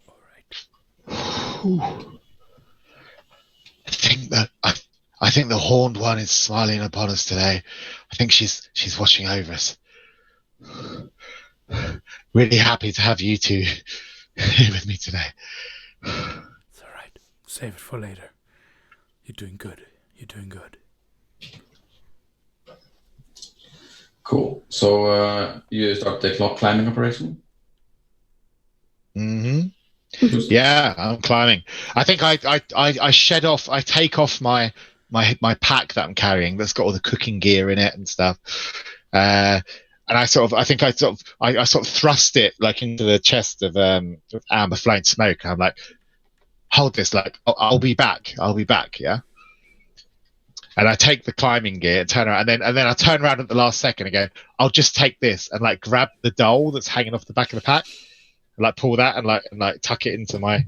Speaker 4: All right. I think the horned one is smiling upon us today. I think she's watching over us. Really happy to have you two here with me today.
Speaker 2: It's all right. Save it for later. You're doing good.
Speaker 1: Cool. So you start the clock climbing operation?
Speaker 4: Mm-hmm. Yeah, I'm climbing. I think I shed off. I take off my pack that I'm carrying that's got all the cooking gear in it and stuff. And I sort of thrust it like into the chest of Amber Flame Smoke. I'm like, hold this, like I'll be back, yeah. And I take the climbing gear, turn around, and then I turn around at the last second and go, I'll just take this, and like grab the doll that's hanging off the back of the pack, and like pull that and like tuck it into my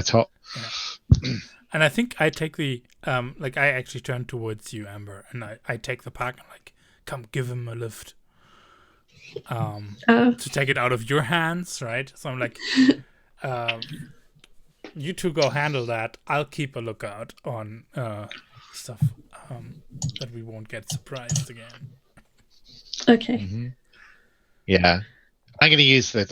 Speaker 4: top.
Speaker 2: Yeah. And I think I take the like I actually turn towards you, Amber, and I take the pack and like, come give him a lift. To take it out of your hands, right? So I'm like, you two go handle that. I'll keep a lookout on stuff that we won't get surprised again.
Speaker 3: Okay.
Speaker 4: Mm-hmm. Yeah, I'm going to use this.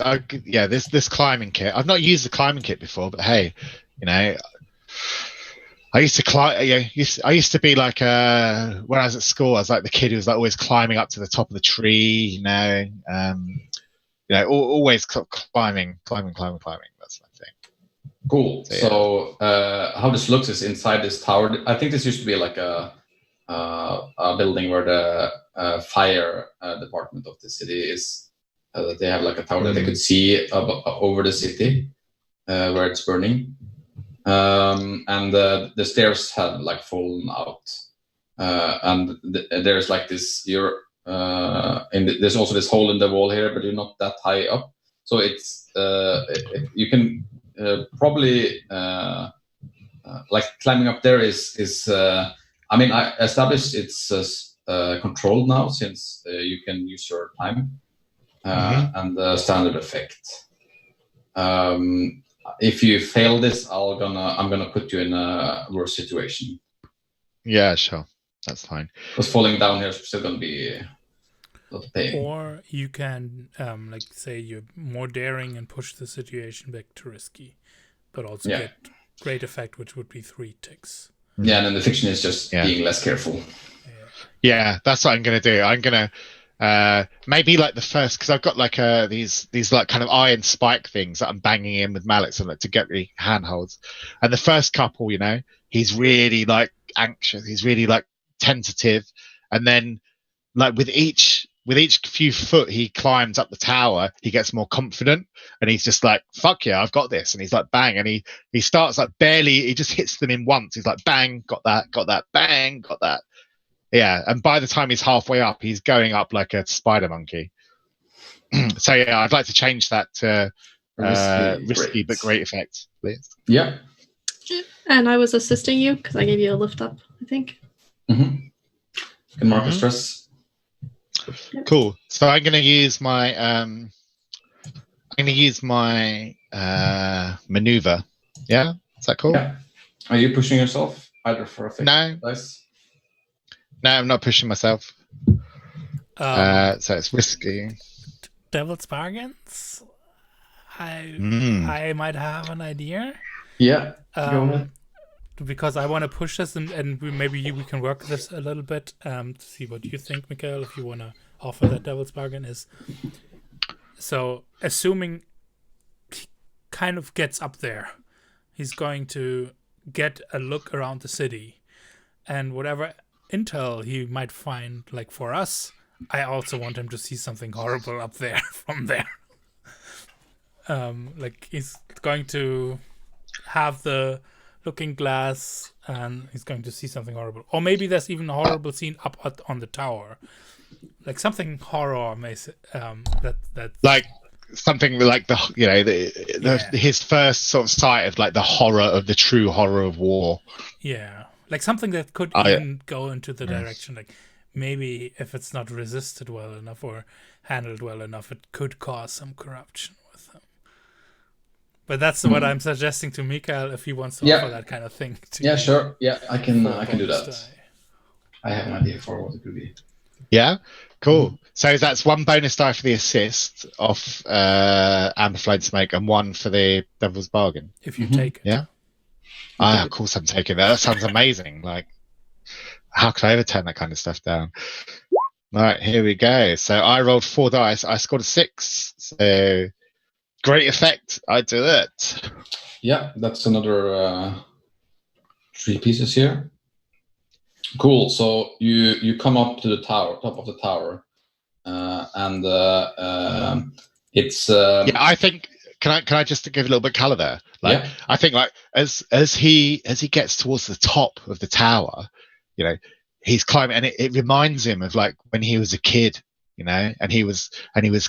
Speaker 4: This climbing kit. I've not used the climbing kit before, but hey, you know, I used to climb. I used to be like when I was at school. I was like the kid who was like always climbing up to the top of the tree. Always climbing. That's my thing.
Speaker 1: Cool. So how this looks is inside this tower. I think this used to be like a building where the fire department of the city is. They have like a tower that they could see over the city where it's burning. and the stairs had like fallen out, and there's like this. There's also this hole in the wall here, but you're not that high up, so it's you can probably like climbing up there is. I mean, I established it's controlled now since you can use your time and the standard effect. If you fail this, I'm gonna put you in a worse situation.
Speaker 4: Yeah, sure, that's fine.
Speaker 1: Because falling down here is still gonna be a lot of pain.
Speaker 2: Or you can, like, say you're more daring and push the situation back to risky, but also get great effect, which would be 3 ticks.
Speaker 1: Yeah, and then the fiction is just being less careful.
Speaker 4: Yeah, that's what I'm gonna do. I'm gonna maybe like the first, because I've got like these like kind of iron spike things that I'm banging in with mallets on it to get the handholds. And the first couple, you know, he's really like anxious, he's really like tentative, and then like with each few foot he climbs up the tower, he gets more confident, and he's just like, fuck yeah, I've got this, and he's like bang, and he starts like barely, he just hits them in once, he's like bang, got that, bang, got that. Yeah, and by the time he's halfway up, he's going up like a spider monkey. So yeah, I'd like to change that to risky but great effect, please.
Speaker 1: Yeah.
Speaker 3: And I was assisting you because I gave you a lift up, I think.
Speaker 1: You can mark a stress.
Speaker 4: Cool. So I'm going to use my maneuver. Yeah, is that cool?
Speaker 1: Yeah. Are you pushing yourself either for a fix?
Speaker 4: No, I'm not pushing myself. So it's risky.
Speaker 2: Devil's Bargains. I might have an idea.
Speaker 1: Yeah.
Speaker 2: Because I want to push this, and maybe we can work this a little bit to see what you think, Mikael, if you want to offer that Devil's Bargain. Is so assuming he kind of gets up there, he's going to get a look around the city, and whatever intel he might find, like for us, I also want him to see something horrible up there from there. Like he's going to have the looking glass and he's going to see something horrible, or maybe there's even a horrible scene up on the tower, like something horror that
Speaker 4: like something like his first sort of sight of like the horror of the true horror of war.
Speaker 2: Yeah, like something that could even go into the direction, like maybe if it's not resisted well enough or handled well enough, it could cause some corruption with him. But that's what I'm suggesting to Mikael if he wants to offer that kind of thing.
Speaker 1: Yeah, sure. Yeah, I can do that. I have an idea for what it could be.
Speaker 4: Yeah, cool. So that's 1 bonus die for the assist off Amplified Smoke and 1 for the Devil's Bargain.
Speaker 2: If you take it.
Speaker 4: Yeah. Of course I'm taking that. That sounds amazing. Like, how could I ever turn that kind of stuff down? All right, here we go. So I rolled 4 dice. I scored a 6. So great effect. I do it.
Speaker 1: Yeah, that's another 3 pieces here. Cool. So you come up to the top of the tower, and it's.
Speaker 4: I think. Can I just give a little bit of color there? Like, I think like as he gets towards the top of the tower, you know, he's climbing, and it reminds him of like when he was a kid, you know, and he was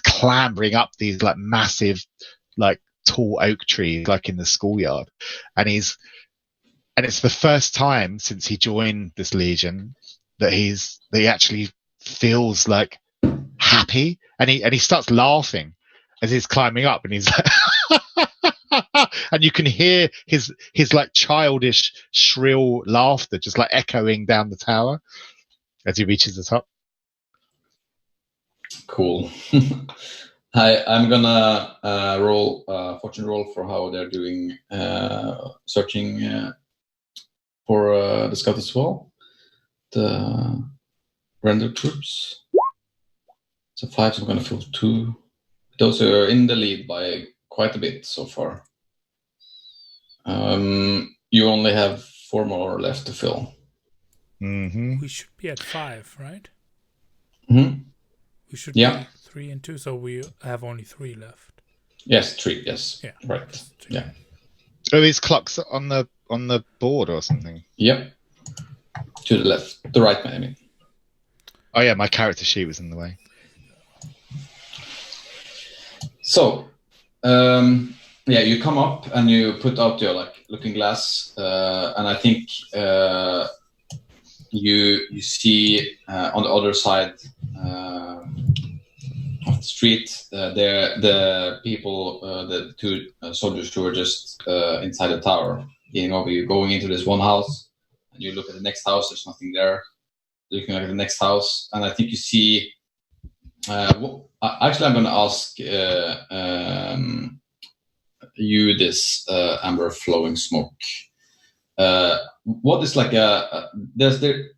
Speaker 4: clambering up these like massive, like tall oak trees, like in the schoolyard, and it's the first time since he joined this legion that he actually feels like happy, and he starts laughing as he's climbing up, and he's like, and you can hear his like childish shrill laughter just like echoing down the tower as he reaches the top.
Speaker 1: Cool. I'm gonna roll fortune roll for how they're doing searching for the scout as well. The render troops. So 5, so I'm gonna fill 2. Those are in the lead by quite a bit so far. You only have 4 more left to fill.
Speaker 4: Mm-hmm.
Speaker 2: We should be at 5, right?
Speaker 1: Mm-hmm.
Speaker 2: We should be 3 and 2, so we have only 3 left.
Speaker 1: Yes, 3. Yes.
Speaker 2: Yeah.
Speaker 1: Right. Yeah.
Speaker 4: Are these clocks on the board or something?
Speaker 1: Yep. To the left, the right, I mean.
Speaker 4: Oh yeah, my character sheet was in the way.
Speaker 1: So, you come up and you put out your like looking glass, and I think you see on the other side of the street the people, the two soldiers who were just inside the tower. You're going into this one house, and you look at the next house. There's nothing there. Looking at the next house, and I think you see. Actually, I'm going to ask you this, amber flowing smoke. What is like there's the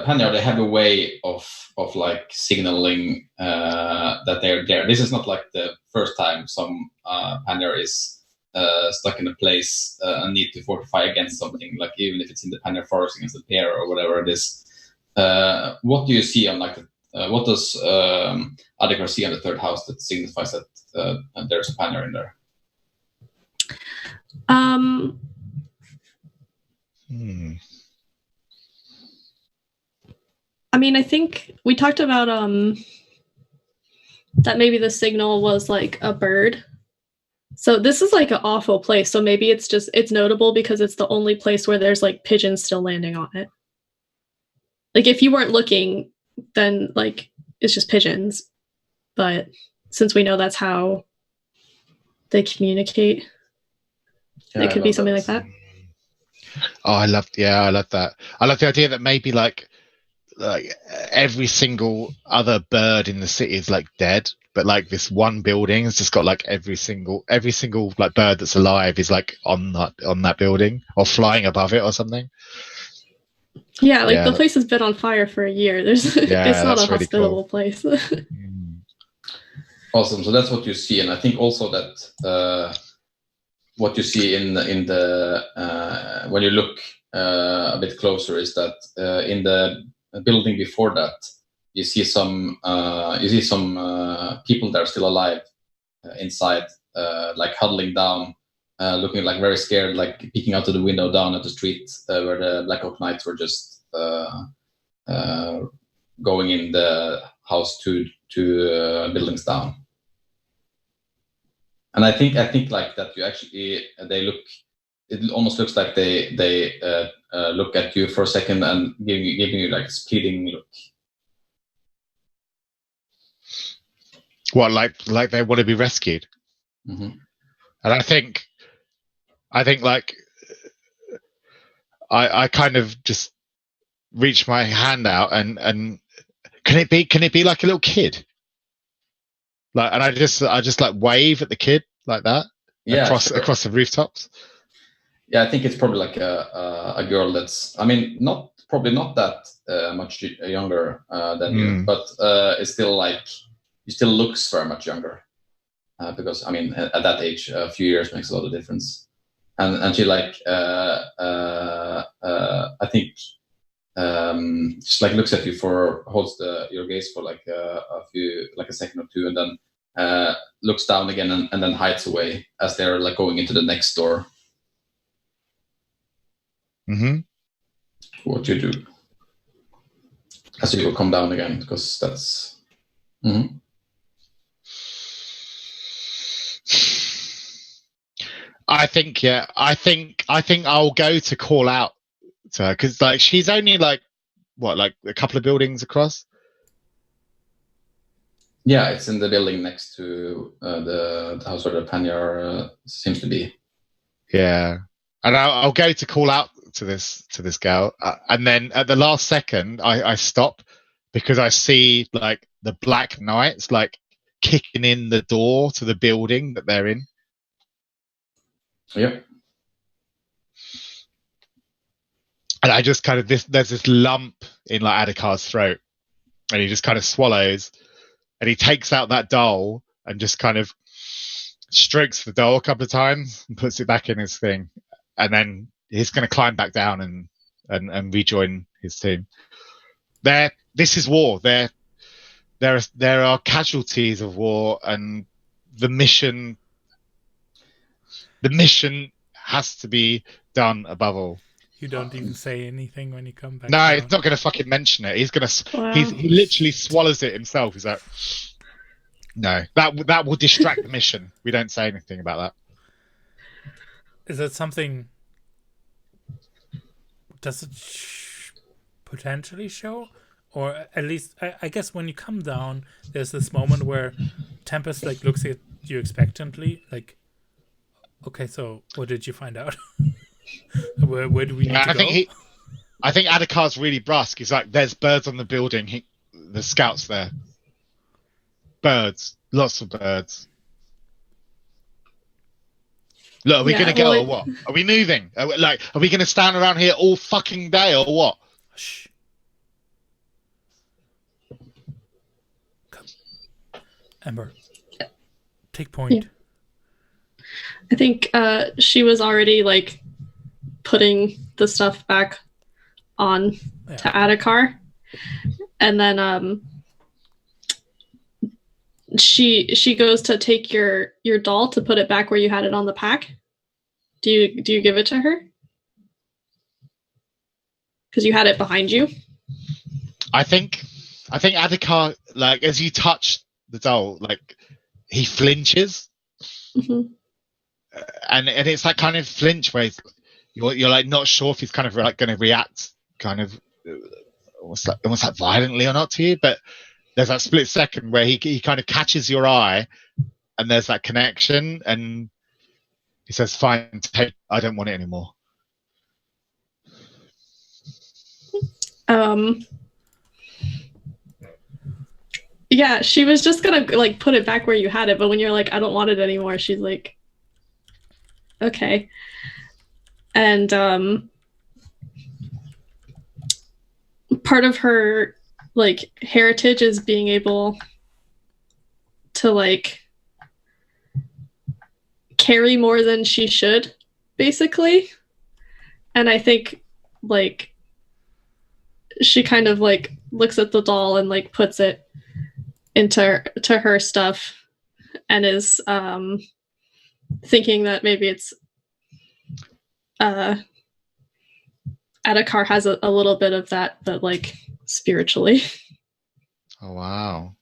Speaker 1: Panyar, they have a way of like signaling that they're there. This is not like the first time some Panyar is stuck in a place and need to fortify against something, like even if it's in the Panyar forest against a bear or whatever it is. What do you see on like what does Adhikar see on the third house that signifies that there's a Panyar in there?
Speaker 3: I mean, I think we talked about that maybe the signal was like a bird. So this is like an awful place. So maybe it's notable because it's the only place where there's like pigeons still landing on it. Like if you weren't looking, then like it's just pigeons. But since we know that's how they communicate, it could be something like that.
Speaker 4: Oh, I love that. I love the idea that maybe like every single other bird in the city is like dead, but like this one building has just got like every single like bird that's alive is like on that building or flying above it or something.
Speaker 3: Yeah, like the place has been on fire for a year. It's not a
Speaker 4: really
Speaker 3: hospitable
Speaker 4: cool.
Speaker 3: place.
Speaker 1: Awesome. So that's what you see, and I think also that what you see in the when you look a bit closer is that in the building before that you see some people that are still alive inside, like huddling down, looking like very scared, like peeking out of the window down at the street where the Black Oak Knights were just going in the house two buildings down. And I think like that you actually they look. It almost looks like they look at you for a second and giving you like a pleading look.
Speaker 4: What, like they want to be rescued?
Speaker 1: Mm-hmm.
Speaker 4: And I think like I kind of just reach my hand out and can it be like a little kid? Like, and I just like wave at the kid like that, across the rooftops.
Speaker 1: Yeah, I think it's probably like a girl that's, I mean, probably not that much younger than you, but it's still like, you still looks very much younger because I mean at that age a few years makes a lot of difference, and she like I think just like looks at you holds your gaze for like a second or two, and then looks down again and then hides away as they're like going into the next door.
Speaker 4: Mm-hmm.
Speaker 1: What you do as you come down again, because that's. Mm-hmm.
Speaker 4: I think I'll go to call out to her because like she's only like a couple of buildings across.
Speaker 1: Yeah, it's in the building next to the house where the Panyar seems to be.
Speaker 4: Yeah, and I'll go to call out to this girl, and then at the last second I stop because I see like the Black Knights like kicking in the door to the building that they're in.
Speaker 1: Yep.
Speaker 4: And I just kind of there's this lump in like Adhikar's throat, and he just kind of swallows, and he takes out that doll and just kind of strokes the doll a couple of times and puts it back in his thing, and then he's going to climb back down and rejoin his team. This is war. There are casualties of war, and the mission has to be done above all.
Speaker 2: You don't even say anything when you come back.
Speaker 4: No,
Speaker 2: down.
Speaker 4: he's not going to fucking mention it. He's going to.
Speaker 3: Wow.
Speaker 4: He literally swallows it himself. He's like, no, that will distract the mission. We don't say anything about that.
Speaker 2: Is that something? Does it potentially show, or at least I guess when you come down, there's this moment where Tempest like looks at you expectantly, like, okay, so what did you find out? where do we need to go?
Speaker 4: I think Adakar's really brusque. He's like, there's birds on the building. The scouts there. Birds. Lots of birds. Look, are we going to go or what? Are we moving? Are we going to stand around here all fucking day or what?
Speaker 2: Shh. Come. Ember. Take point.
Speaker 3: Yeah. I think she was already like putting the stuff back on to Adakar, and then she goes to take your doll to put it back where you had it on the pack. Do you give it to her? Because you had it behind you. I think
Speaker 4: Adakar, like, as you touch the doll, like, he flinches.
Speaker 3: Mm-hmm.
Speaker 4: And it's that kind of flinch where you're like not sure if he's kind of like going to react kind of almost like violently or not to you, but there's that split second where he kind of catches your eye and there's that connection and he says, fine, take, I don't want it anymore.
Speaker 3: Yeah, she was just gonna like put it back where you had it, but when you're like, I don't want it anymore, she's like, okay. And part of her like heritage is being able to like carry more than she should, basically. And I think like she kind of like looks at the doll and like puts it into her stuff and is thinking that maybe it's Adakar has a little bit of that, but like spiritually.
Speaker 4: Oh wow.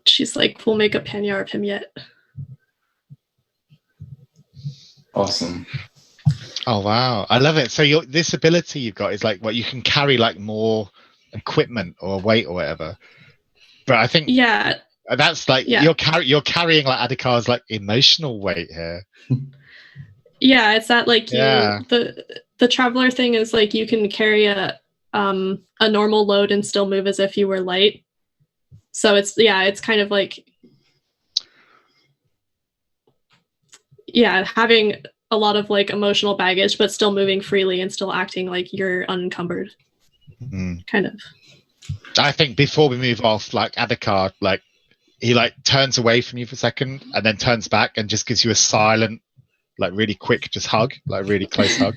Speaker 3: She's like, we'll make a panyar of him yet.
Speaker 1: Awesome.
Speaker 4: Oh wow, I love it. So this ability you've got is like what you can carry like more equipment or weight or whatever. But I think that's like you're carrying like Adakar's like emotional weight here.
Speaker 3: Yeah, it's that like the traveler thing is like you can carry a normal load and still move as if you were light. So it's kind of like having a lot of like emotional baggage, but still moving freely and still acting like you're unencumbered. Kind of.
Speaker 4: I think before we move off, like Adakar, like he like turns away from you for a second and then turns back and just gives you a silent, like really quick, just hug, like really close hug.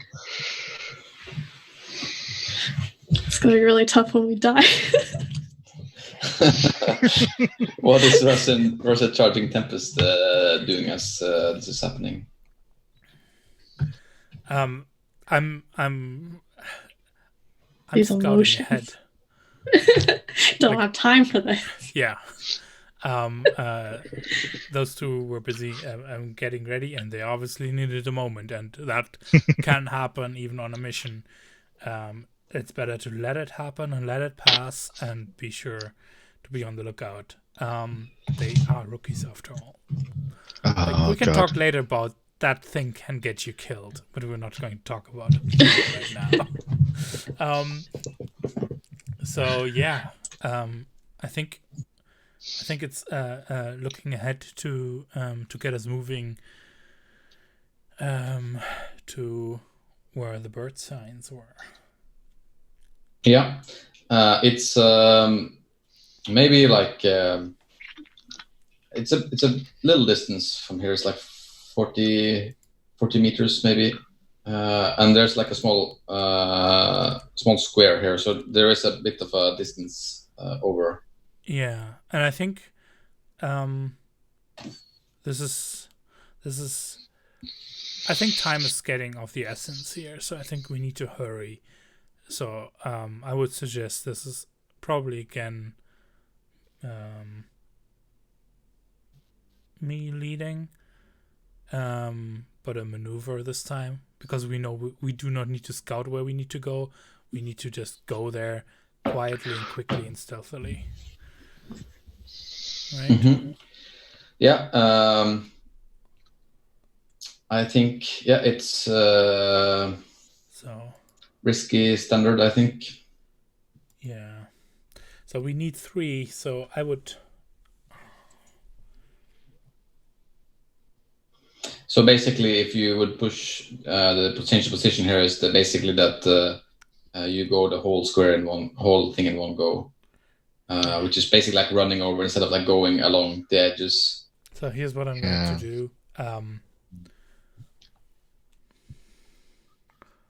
Speaker 3: It's gonna be really tough when we die.
Speaker 1: What is Russet Charging Tempest doing as this is happening?
Speaker 2: I'm
Speaker 3: These
Speaker 2: scouting
Speaker 3: emotions.
Speaker 2: ahead.
Speaker 3: Don't have time for this.
Speaker 2: Yeah. Those two were busy getting ready, and they obviously needed a moment, and that can happen even on a mission. It's better to let it happen and let it pass and be sure to be on the lookout. They are rookies after all. We can talk later about that thing can get you killed, but we're not going to talk about it right now. So yeah, I think it's looking ahead to get us moving to where the bird signs were.
Speaker 1: Yeah, it's maybe like it's a little distance from here. It's like 40 meters maybe, and there's like a small square here, so there is a bit of a distance over.
Speaker 2: Yeah, and I think this is I think time is getting of the essence here, so I think we need to hurry. So I would suggest this is probably again me leading, but a maneuver this time, because we know we do not need to scout where we need to go. We need to just go there quietly and quickly and stealthily. Right?
Speaker 1: Mm-hmm. Yeah. I think it's
Speaker 2: So
Speaker 1: risky standard, I think.
Speaker 2: yeah. So we need 3. So I would.
Speaker 1: So basically, if you would push the potential position here is that basically that you go the whole square in whole thing in one go, which is basically like running over instead of like going along the edges.
Speaker 2: So here's what I'm going to do.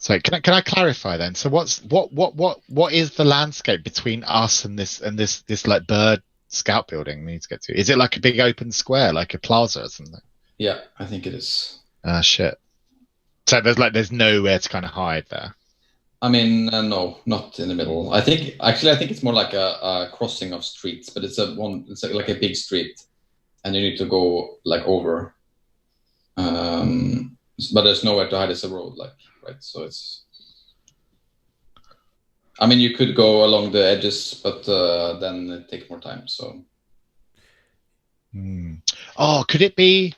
Speaker 4: So can I clarify then? So what is the landscape between us and this like bird scout building we need to get to? Is it like a big open square, like a plaza or something?
Speaker 1: Yeah, I think it is.
Speaker 4: Ah, shit. So there's nowhere to kind of hide there.
Speaker 1: I mean, no, not in the middle. I think it's more like a crossing of streets, but it's like a big street, and you need to go like over. But there's nowhere to hide. It's a road, like, right? So it's. I mean, you could go along the edges, but then it takes more time. So.
Speaker 4: Oh, could it be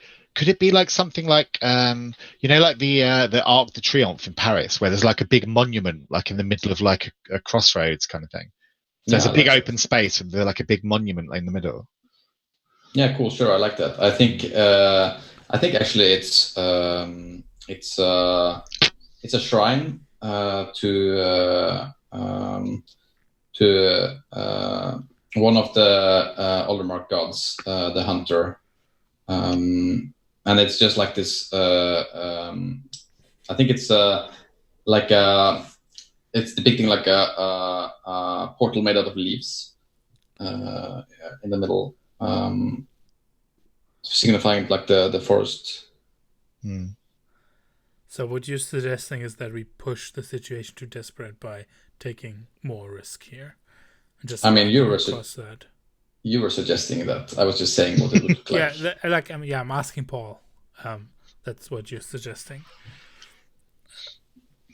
Speaker 4: like something like like the Arc de Triomphe in Paris, where there's like a big monument like in the middle of like a crossroads kind of thing? So there's a big open space and there's like a big monument in the middle.
Speaker 1: Yeah, cool. Sure, I like that. I think actually it's a shrine to one of the Oldermark gods, the hunter. And it's just like this. I think it's it's depicting like a portal made out of leaves in the middle, signifying like the forest.
Speaker 2: So what you're suggesting is that we push the situation to desperate by taking more risk here. And just
Speaker 1: you were suggesting that. I was just saying what it would look like.
Speaker 2: I'm asking Paul. That's what you're suggesting.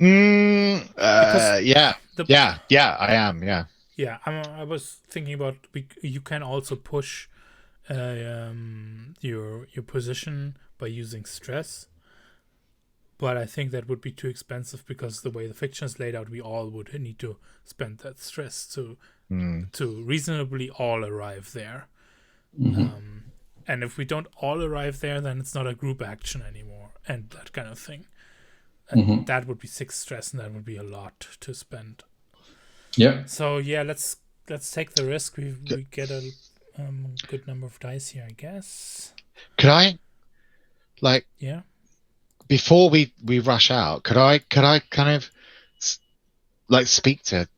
Speaker 4: Yeah, I am. Yeah.
Speaker 2: Yeah, I was thinking about you can also push your position by using stress, but I think that would be too expensive because the way the fiction is laid out, we all would need to spend that stress to reasonably all arrive there.
Speaker 1: Mm-hmm.
Speaker 2: And if we don't all arrive there, then it's not a group action anymore, and that kind of thing. And that would be 6 stress, and that would be a lot to spend.
Speaker 1: Yeah.
Speaker 2: So yeah, let's take the risk. We get a good number of dice here, I guess.
Speaker 4: Could I,
Speaker 2: yeah,
Speaker 4: before we rush out, could I kind of speak to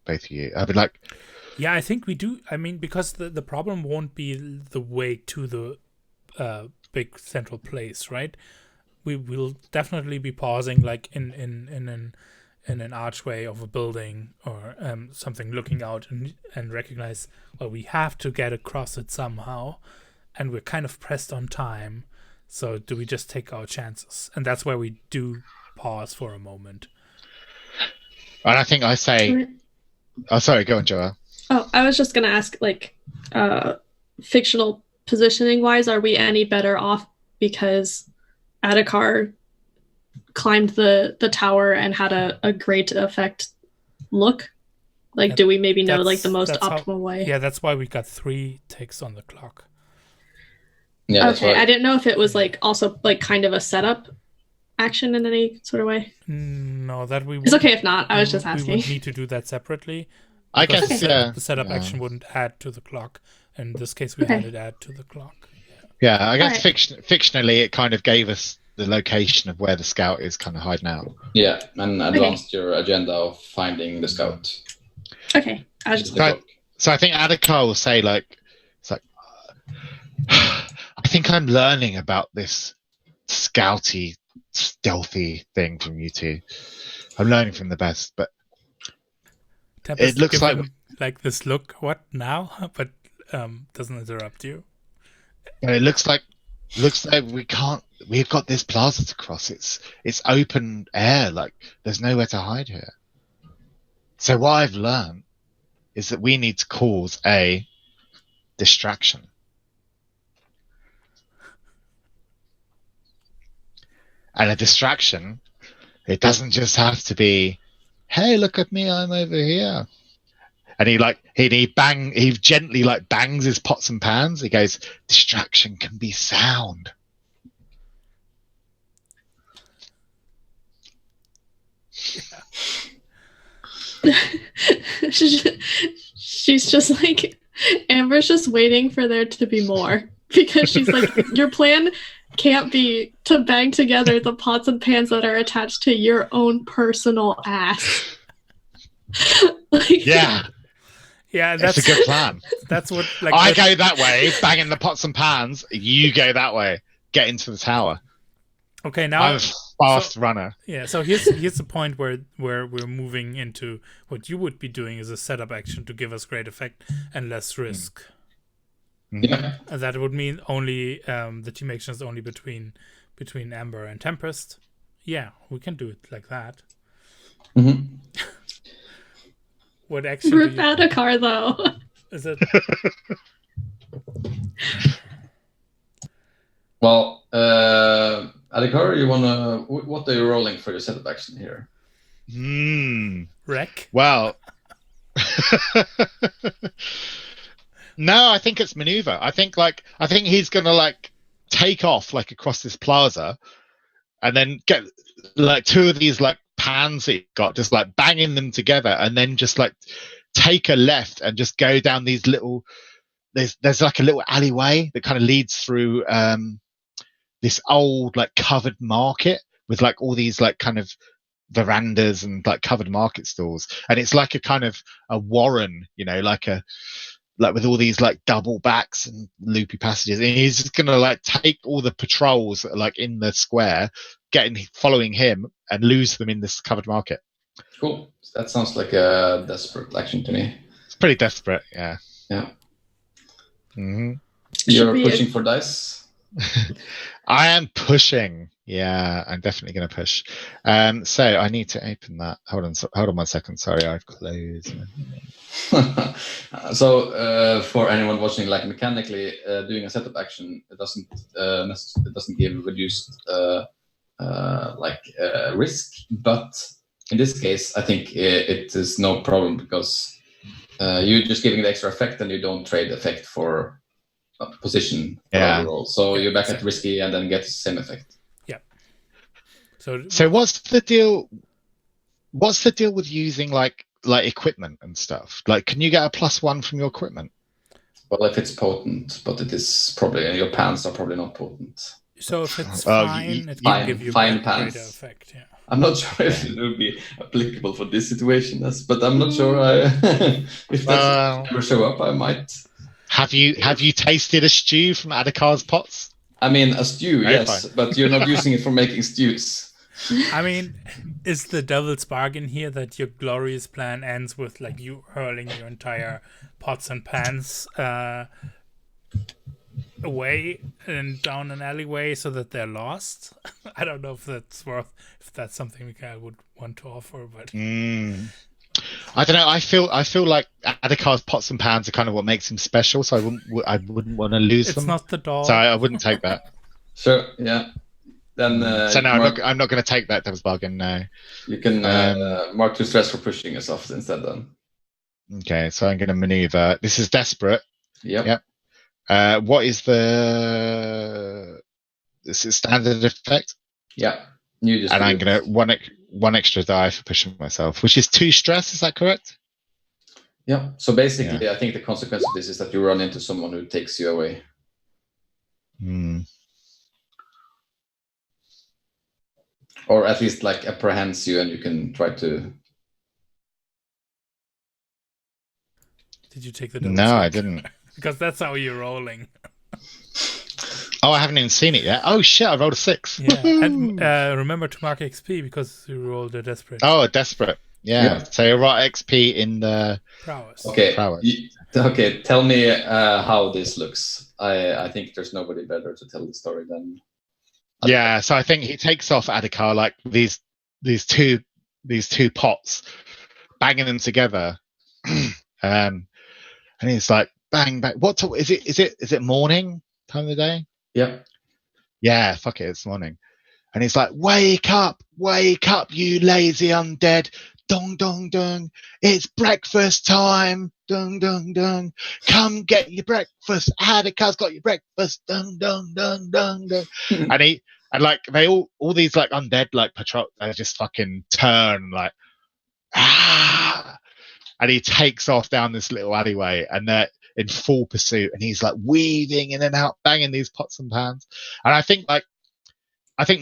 Speaker 4: both of you? I'd be like,
Speaker 2: yeah, I think we do. I mean, because the problem won't be the way to the big central place, right? We will definitely be pausing, like in an archway of a building or something, looking out and recognize, well, we have to get across it somehow, and we're kind of pressed on time. So do we just take our chances? And that's where we do pause for a moment.
Speaker 4: And I think I say, oh, sorry, go on, Joelle.
Speaker 3: Oh, I was just going to ask, fictional positioning-wise, are we any better off because Adhikar climbed the tower and had a great effect look? Do we maybe know, the most optimal way?
Speaker 2: Yeah, that's why we got 3 ticks on the clock.
Speaker 1: Yeah,
Speaker 3: okay, I didn't know if it was, also, kind of a setup action in any sort of way.
Speaker 2: No, that we would...
Speaker 3: It's okay if not, I was just asking.
Speaker 2: We would need to do that separately.
Speaker 4: I guess
Speaker 2: the setup action wouldn't add to the clock. In this case, we had it add to the clock.
Speaker 4: Yeah, I guess fictionally it kind of gave us the location of where the scout is kind of hiding out.
Speaker 1: Yeah, and advanced your agenda of finding the scout.
Speaker 3: Okay.
Speaker 4: So I think Adhikar will say, I think I'm learning about this scouty, stealthy thing from you two. I'm learning from the best, but
Speaker 2: Tempest
Speaker 4: it looks
Speaker 2: give
Speaker 4: like
Speaker 2: him, like this look. What now? But doesn't interrupt you.
Speaker 4: it looks like we can't. We've got this plaza to cross. It's open air. Like there's nowhere to hide here. So what I've learned is that we need to cause a distraction. And a distraction, it doesn't just have to be, hey, look at me, I'm over here. And he gently like bangs his pots and pans. He goes, distraction can be sound.
Speaker 3: She's just like, Amber's just waiting for there to be more, because she's like, your plan can't be to bang together the pots and pans that are attached to your own personal ass. Like,
Speaker 4: Yeah,
Speaker 2: that's
Speaker 4: a good plan.
Speaker 2: That's what
Speaker 4: I go that way, banging the pots and pans. You go that way, get into the tower.
Speaker 2: Okay, now
Speaker 4: I'm a fast runner.
Speaker 2: Yeah, so here's the point where we're moving into what you would be doing is a setup action to give us great effect and less risk.
Speaker 1: Yeah.
Speaker 2: And that would mean only the team action is only between Amber and Tempest. Yeah, we can do it like that.
Speaker 1: Mm-hmm.
Speaker 2: What action?
Speaker 3: Rip Adhikar, though.
Speaker 2: Is it?
Speaker 1: Well, Adhikar, what are you rolling for your setup action here?
Speaker 2: Wreck?
Speaker 4: Well, no, I think it's maneuver. I think he's gonna like take off like across this plaza, and then get like two of these like pans he got, just like banging them together, and then just like take a left and just go down these little. There's like a little alleyway that kind of leads through this old like covered market with like all these like kind of verandas and like covered market stalls, and it's like a kind of a warren, like with all these like double backs and loopy passages, and he's just gonna like take all the patrols that are like in the square, following him, and lose them in this covered market.
Speaker 1: Cool. That sounds like a desperate action to me.
Speaker 4: It's pretty desperate. Yeah.
Speaker 1: Mm-hmm. You're pushing for dice.
Speaker 4: I am pushing. Yeah, I'm definitely going to push. So I need to open that. Hold on 1 second. Sorry, I've closed.
Speaker 1: So for anyone watching, like mechanically, doing a setup action, it doesn't give reduced risk, but in this case, I think it is no problem because you're just giving the extra effect, and you don't trade effect for position roll. So you're back at risky and then get the same effect.
Speaker 2: Yeah.
Speaker 4: So what's the deal? What's the deal with using like equipment and stuff? Like, can you get a +1 from your equipment?
Speaker 1: Well, if it's potent, but it is probably your pants are probably not potent.
Speaker 2: So if it's fine, it can give you
Speaker 1: fine
Speaker 2: greater
Speaker 1: pants.
Speaker 2: Effect. Yeah.
Speaker 1: I'm not sure if it would be applicable for this situation, but I'm not sure. If that ever show up, I might.
Speaker 4: Have you tasted a stew from Adhikar's pots?
Speaker 1: I mean, a stew, yes, but you're not using it for making stews.
Speaker 2: I mean, is the devil's bargain here that your glorious plan ends with like you hurling your entire pots and pans away and down an alleyway so that they're lost? I don't know if that's something I would want to offer, but
Speaker 4: I don't know. I feel like Adhikar's pots and pans are kind of what makes him special, so I wouldn't want to lose them.
Speaker 2: It's not the dog,
Speaker 4: so I wouldn't take that.
Speaker 1: Sure, yeah. Then
Speaker 4: so no, I'm not going to take that devil's bargain. No.
Speaker 1: You can mark 2 stress for pushing yourself instead. Then.
Speaker 4: Okay, so I'm going to maneuver. This is desperate.
Speaker 1: Yep.
Speaker 4: What is this is standard effect?
Speaker 1: Yeah.
Speaker 4: I'm going to one extra die for pushing myself, which is 2 stress. Is that correct?
Speaker 1: Yeah. So basically, I think the consequence of this is that you run into someone who takes you away. Or at least like apprehends you, and you can try to.
Speaker 2: Did you take the?
Speaker 4: No, I didn't.
Speaker 2: Because that's how you're rolling.
Speaker 4: Oh, I haven't even seen it yet. Oh shit! I rolled a 6.
Speaker 2: Yeah, and remember to mark XP because you rolled a desperate.
Speaker 4: Oh, desperate. Yeah. So you write XP in the
Speaker 2: prowess.
Speaker 1: Okay.
Speaker 4: prowess.
Speaker 1: Okay. Tell me how this looks. I think there's nobody better to tell the story than.
Speaker 4: Yeah. So I think he takes off Adhikar like these two pots, banging them together, and he's like, bang bang. What is it? Is it morning time of the day?
Speaker 1: Yeah.
Speaker 4: Yeah. Fuck it. It's morning. And he's like, wake up, you lazy undead. Dong, dong, dong. It's breakfast time. Dong, dong, dong. Come get your breakfast. Hadika's got your breakfast. Dong, dong, dong, dong, dong. and like, they all these like undead, like patrol, they just fucking turn like, ah. And he takes off down this little alleyway and they're in full pursuit. And he's like weaving in and out, banging these pots and pans. And I think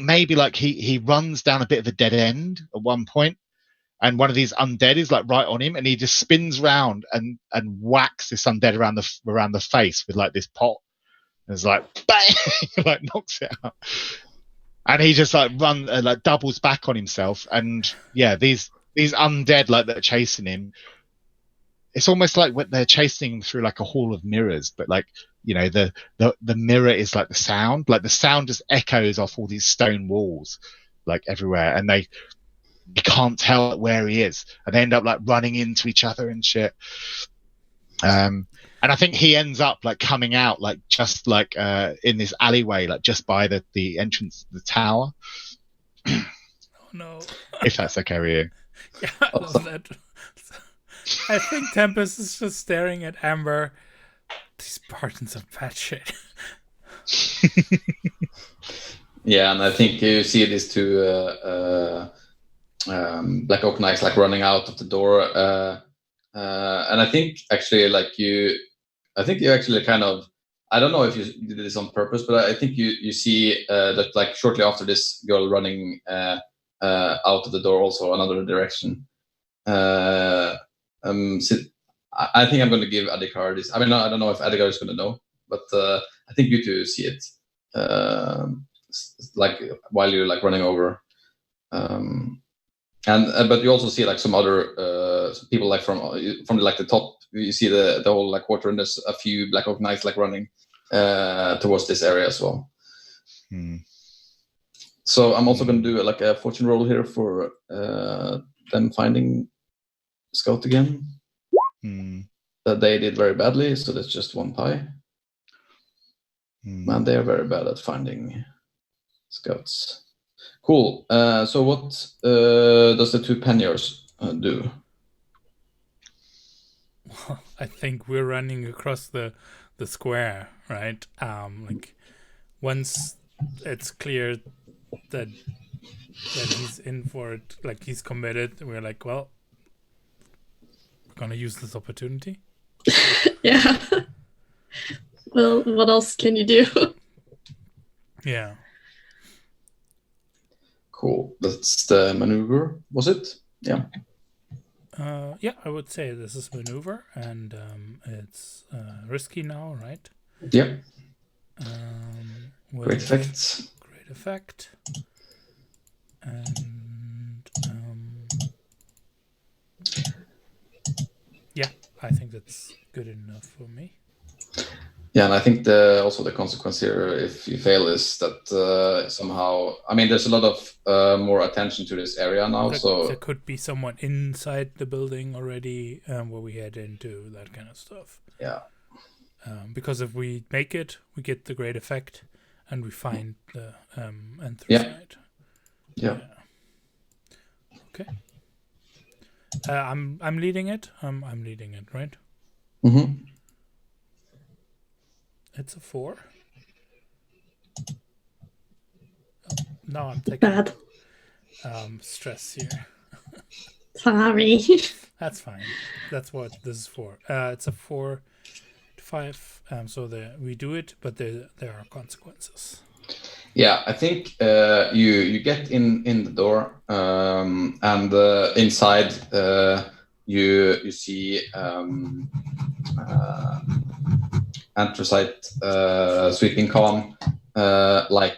Speaker 4: maybe like he runs down a bit of a dead end at one point, and one of these undead is like right on him, and he just spins round and whacks this undead around the face with like this pot. And it's like bang, like knocks it out, and he just like like doubles back on himself. And yeah, these undead like that are chasing him. It's almost like when they're chasing him through like a hall of mirrors, but like, you know, the mirror is like the sound just echoes off all these stone walls, like everywhere, and you can't tell where he is, and they end up like running into each other and shit. And I think he ends up like coming out like just like in this alleyway, like just by the entrance to the tower.
Speaker 2: Oh no!
Speaker 4: If that's okay with you.
Speaker 2: Yeah, I love that. I think Tempest is just staring at Amber. These Spartans are bad shit.
Speaker 1: Yeah, and I think you see these two Black Oak Knights like running out of the door, and I think actually you actually kind of, I don't know if you did this on purpose, but I think you see that like shortly after this girl running out of the door, also another direction. So I think I'm going to give Adhikar this. I mean, I don't know if Adhikar is going to know, but I think you two see it, like while you're like running over, and but you also see like some other people like from like the top. You see the whole like quarter, and there's a few Black Oak Knights like running towards this area as well. So I'm also going to do like a fortune roll here for them finding Scout again. That they did very badly, so that's just 1 pie. Man, they are very bad at finding scouts. Cool. So what does the 2 panniers do?
Speaker 2: Well, I think we're running across the square, right? Like once it's clear that he's in for it, like he's committed, we're like, well, we're gonna use this opportunity.
Speaker 3: Yeah. Well, what else can you do?
Speaker 2: Yeah.
Speaker 1: Cool. That's the maneuver, was it? Yeah.
Speaker 2: Yeah, I would say this is maneuver, and it's risky now, right?
Speaker 1: Yeah.
Speaker 2: Great
Speaker 1: effect.
Speaker 2: Great effect. And yeah, I think that's good enough for me.
Speaker 1: Yeah, and I think also the consequence here, if you fail, is that somehow, I mean, there's a lot of more attention to this area now.
Speaker 2: There could be someone inside the building already where we head into, that kind of stuff.
Speaker 1: Yeah.
Speaker 2: Because if we make it, we get the great effect, and we find the anthracite.
Speaker 1: Yeah.
Speaker 2: Okay. I'm leading it. I'm leading it, right?
Speaker 1: Mm-hmm.
Speaker 2: It's a 4. No, I'm taking
Speaker 3: Bad.
Speaker 2: stress here.
Speaker 3: Sorry.
Speaker 2: That's fine. That's what this is for. It's a 4 to 5. So we do it, but there are consequences.
Speaker 1: Yeah, I think you get in the door, and inside you see anthracite sweeping column lying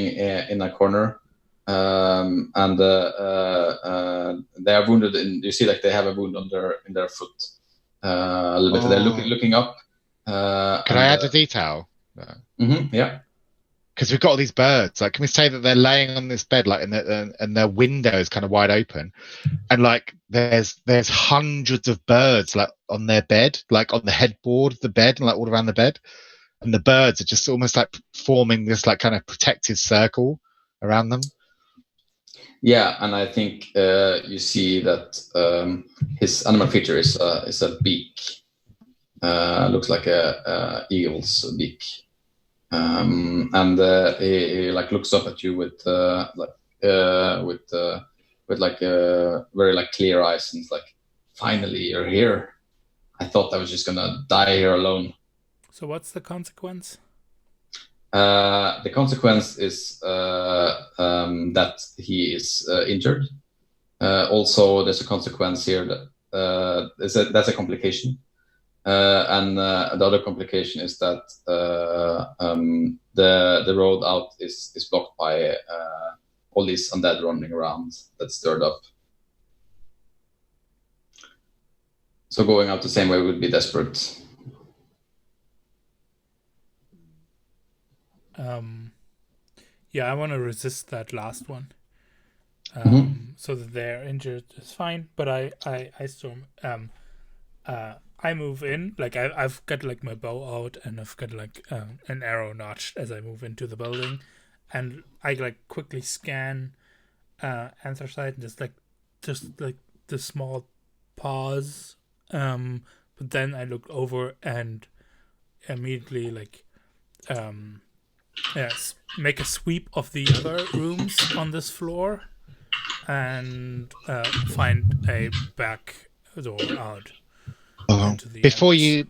Speaker 1: in a corner, and they are wounded. You see, like they have a wound in their foot. A little bit. They're looking up.
Speaker 4: Can I add a detail?
Speaker 1: Yeah.
Speaker 4: Because we've got all these birds. Like, can we say that they're laying on this bed, like, and their window is kind of wide open, and like there's hundreds of birds like on their bed, like on the headboard of the bed, and like all around the bed, and the birds are just almost like forming this like kind of protective circle around them.
Speaker 1: Yeah, and I think you see that his animal feature is a beak. Looks like a eagle's beak. And he like looks up at you with like very like clear eyes, and it's like, finally you're here. I thought I was just gonna die here alone.
Speaker 2: So what's the consequence?
Speaker 1: The consequence is that he is injured. Also, there's a consequence here that that's a complication. And the other complication is that the road out is blocked by all these undead running around that's stirred up. So going out the same way would be desperate.
Speaker 2: Yeah, I want to resist that last one. So that they're injured is fine, but I storm. I move in, like I've got like my bow out, and I've got like an arrow notched as I move into the building, and I like quickly scan Anthracite, and just like the small pause, but then I look over and immediately like make a sweep of the other rooms on this floor, and find a back door out. Before
Speaker 4: you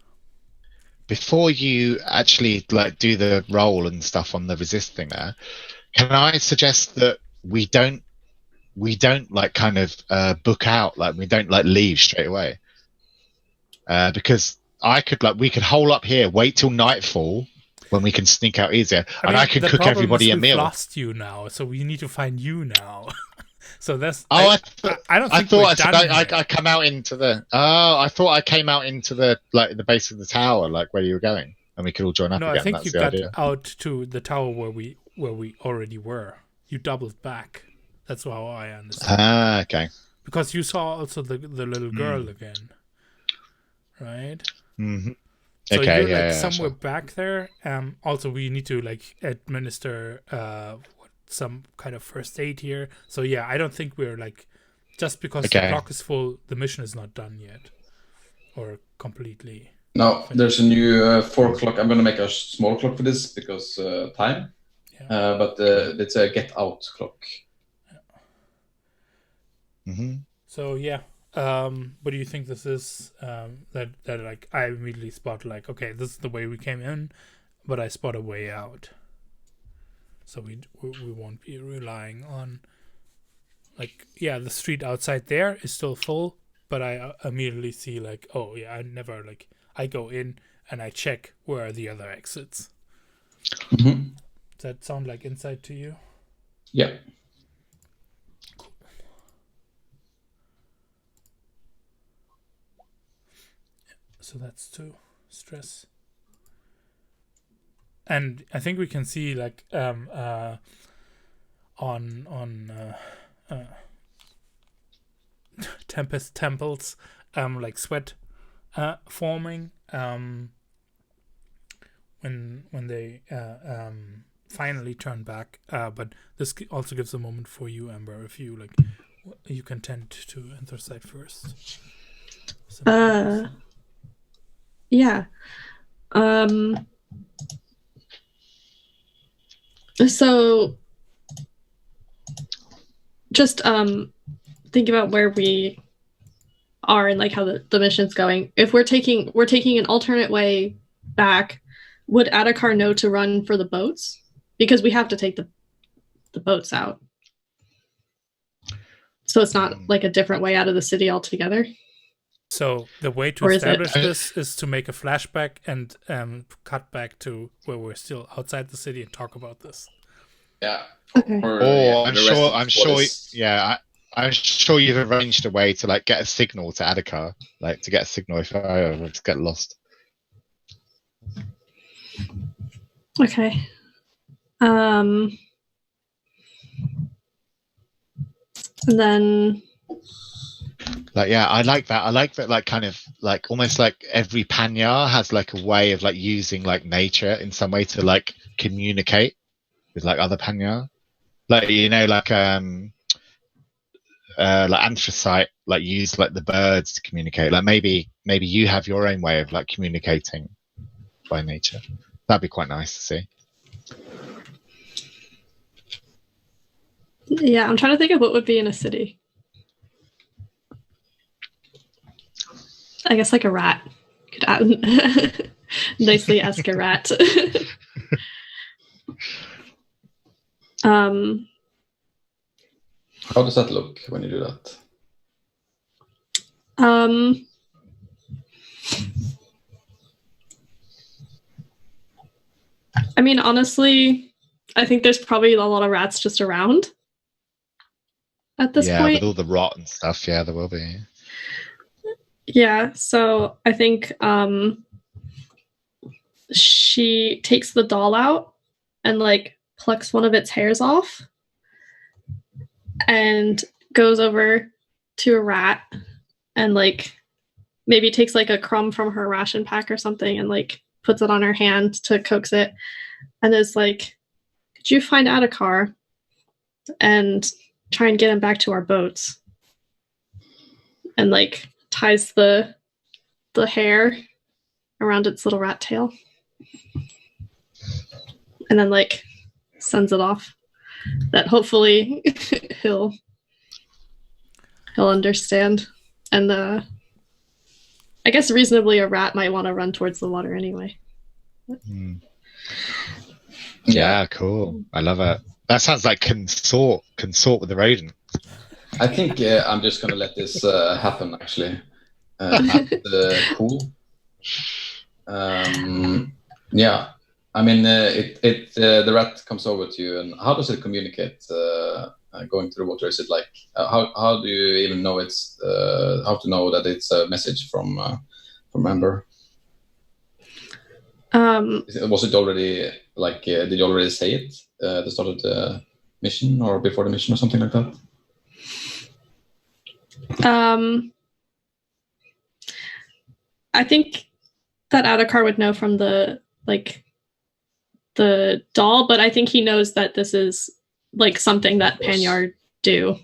Speaker 4: actually like do the roll and stuff on the resist thing there, can I suggest that we don't like kind of book out, like we don't like leave straight away, because we could hole up here, wait till nightfall when we can sneak out easier, and I could cook everybody a meal.
Speaker 2: We've lost you now, so we need to find you now. So that's.
Speaker 4: I come out into the. Oh, I thought I came out into the like the base of the tower, like where you were going, and we could all join up again.
Speaker 2: No, I think
Speaker 4: that's
Speaker 2: you
Speaker 4: the
Speaker 2: got
Speaker 4: idea.
Speaker 2: out to the tower where we already were. You doubled back. That's how I understand.
Speaker 4: Ah, okay.
Speaker 2: Because you saw also the little girl again, right?
Speaker 4: Mm-hmm.
Speaker 2: So
Speaker 4: okay,
Speaker 2: you're like somewhere
Speaker 4: sure.
Speaker 2: back there. Also, we need to like administer some kind of first aid here. So yeah, I don't think we're like, just because the clock is full, the mission is not done yet or completely.
Speaker 1: No, there's a new 4 o'clock. I'm gonna make a small clock for this because time. Yeah. But it's a get out clock.
Speaker 2: Yeah. Mm-hmm. So yeah. What do you think this is? That like I immediately spot like, okay, this is the way we came in, but I spot a way out. So we won't be relying on, like, yeah, the street outside there is still full, but I immediately see like, oh yeah, I go in and I check where are the other exits.
Speaker 1: Mm-hmm.
Speaker 2: Does that sound like insight to you?
Speaker 1: Yeah.
Speaker 2: Cool. So that's 2 stress. And I think we can see like on Tempest temples like sweat forming when they finally turn back. But this also gives a moment for you, Amber, if you like, you can tend to Anthracite first.
Speaker 3: Yeah. So just think about where we are and like how the mission's going. If we're taking an alternate way back, would Adhikar know to run for the boats? Because we have to take the boats out. So it's not like a different way out of the city altogether.
Speaker 2: So the way to
Speaker 3: Or is it?
Speaker 2: establish this is to make a flashback and cut back to where we're still outside the city and talk about this.
Speaker 1: Yeah.
Speaker 3: Okay.
Speaker 1: Or,
Speaker 4: Or
Speaker 1: the rest of the
Speaker 4: I'm
Speaker 1: squad
Speaker 4: sure,
Speaker 1: is-
Speaker 4: yeah, I'm sure you've arranged a way to like get a signal to Adhikar, like to get a signal if I ever to get lost.
Speaker 3: Okay. And then
Speaker 4: Like, yeah, I like that. I like that, like, kind of like almost like every Panyar has like a way of like using like nature in some way to like communicate with like other Panyar. Like, you know, like anthracite like use like the birds to communicate. Like maybe you have your own way of like communicating by nature. That'd be quite nice to see.
Speaker 3: yeah, I'm trying to think of what would be in a city. I guess like a rat. Could add nicely ask a rat.
Speaker 1: How does that look when you do that?
Speaker 3: I mean, honestly, I think there's probably a lot of rats just around at this point.
Speaker 4: With all the rot and stuff, yeah, there will be.
Speaker 3: Yeah, so I think she takes the doll out and like plucks one of its hairs off and goes over to a rat and like maybe takes like a crumb from her ration pack or something and like puts it on her hand to coax it and is like, could you find Adhikar and try and get him back to our boats? And like ties the hair around its little rat tail and then like sends it off. That hopefully he'll understand. And I guess reasonably a rat might want to run towards the water anyway.
Speaker 4: Yeah, cool. I love it. That sounds like consort with the rodent.
Speaker 1: I think I'm just gonna let this happen. Actually, cool. Yeah, I mean, the rat comes over to you, and how does it communicate going through the water? Is it like how do you even know it's how to know that it's a message from Amber? Was it already like did you already say it at the start of the mission or before the mission or something like that?
Speaker 3: I think that Adhikar would know from the doll, but I think he knows that this is like something that Panyar do.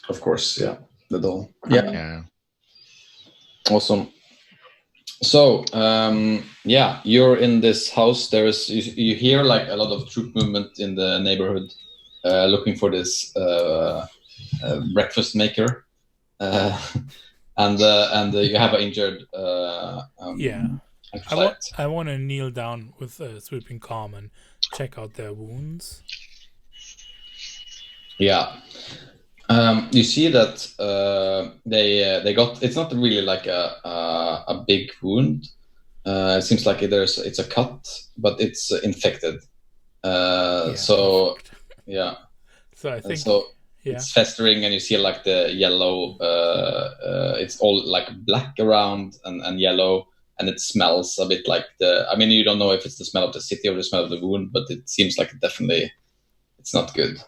Speaker 1: Of course, yeah, the doll.
Speaker 4: Yeah.
Speaker 1: Awesome. So, yeah, you're in this house. There's you hear like a lot of troop movement in the neighborhood, looking for this breakfast maker, and you have an injured.
Speaker 2: I want to kneel down with Sweeping Calm and check out their wounds.
Speaker 1: Yeah. You see that they got. It's not really like a big wound. It seems like it's a cut, but it's infected. So yeah.
Speaker 2: So I think
Speaker 1: it's festering, and you see like the yellow. It's all like black around and yellow, and it smells a bit like the. I mean, you don't know if it's the smell of the city or the smell of the wound, but it seems like definitely it's not good.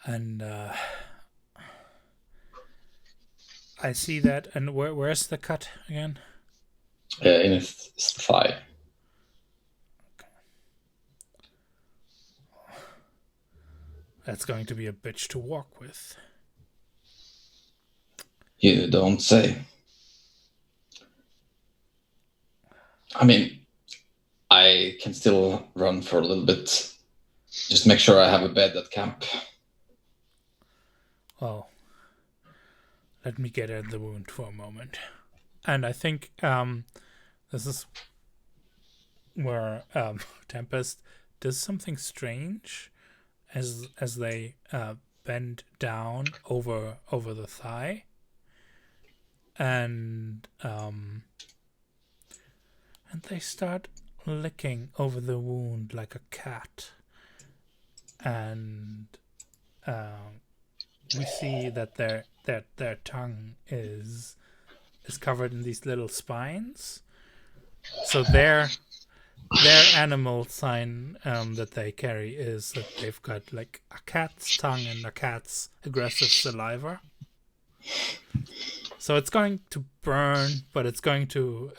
Speaker 2: And I see that. And where's the cut again?
Speaker 1: In his thigh.
Speaker 2: Okay. That's going to be a bitch to walk with.
Speaker 1: You don't say. I mean, I can still run for a little bit. Just make sure I have a bed at camp.
Speaker 2: Well, let me get at the wound for a moment. And I think this is where Tempest does something strange as they bend down over the thigh. and they start licking over the wound like a cat, and we see that their tongue is covered in these little spines. So their animal sign that they carry is that they've got like a cat's tongue and a cat's aggressive saliva. So it's going to burn, but it's going to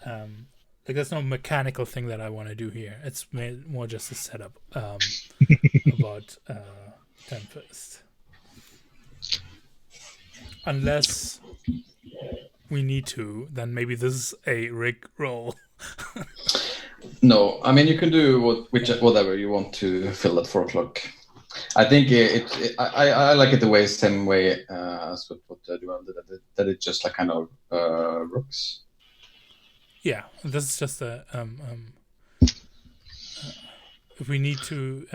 Speaker 2: like there's no mechanical thing that I want to do here. It's more just a setup about Tempest. Unless we need to, then maybe this is a rig roll.
Speaker 1: No, I mean you can do whatever you want to fill at 4 o'clock. I think I like it the same way as what Duval did. That it just like kind of rooks.
Speaker 2: Yeah, this is just a if we need to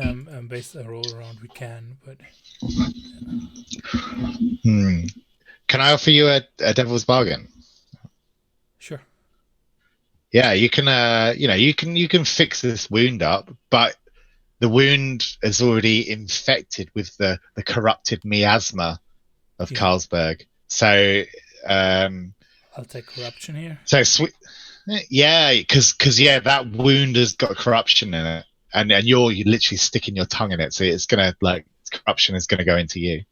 Speaker 2: base a roll around, we can. But
Speaker 4: Can I offer you a devil's bargain?
Speaker 2: Sure.
Speaker 4: Yeah, you can. You can fix this wound up, but the wound is already infected with the corrupted miasma of Carlsberg. So
Speaker 2: I'll take corruption here.
Speaker 4: So because that wound has got corruption in it, and you're literally sticking your tongue in it, so it's gonna corruption is gonna go into you.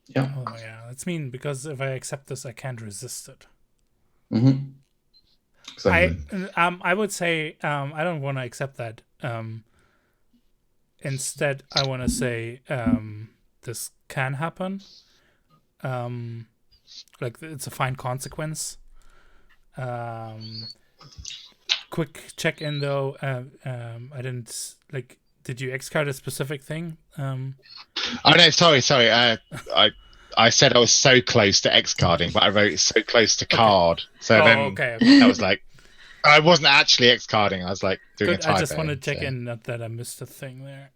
Speaker 1: Yeah.
Speaker 2: Oh yeah, that's mean because if I accept this, I can't resist it.
Speaker 1: Mm-hmm. Exactly.
Speaker 2: I would say I don't want to accept that. Instead, I want to say this can happen. Like it's a fine consequence. Quick check in though. I didn't like. Did you X-card a specific thing?
Speaker 4: Oh no, sorry. I said I was so close to X-carding, but I wrote so close to card. So
Speaker 2: okay.
Speaker 4: I was like, I wasn't actually X-carding. I was like doing a typo.
Speaker 2: I just want to check in, not that I missed a thing there.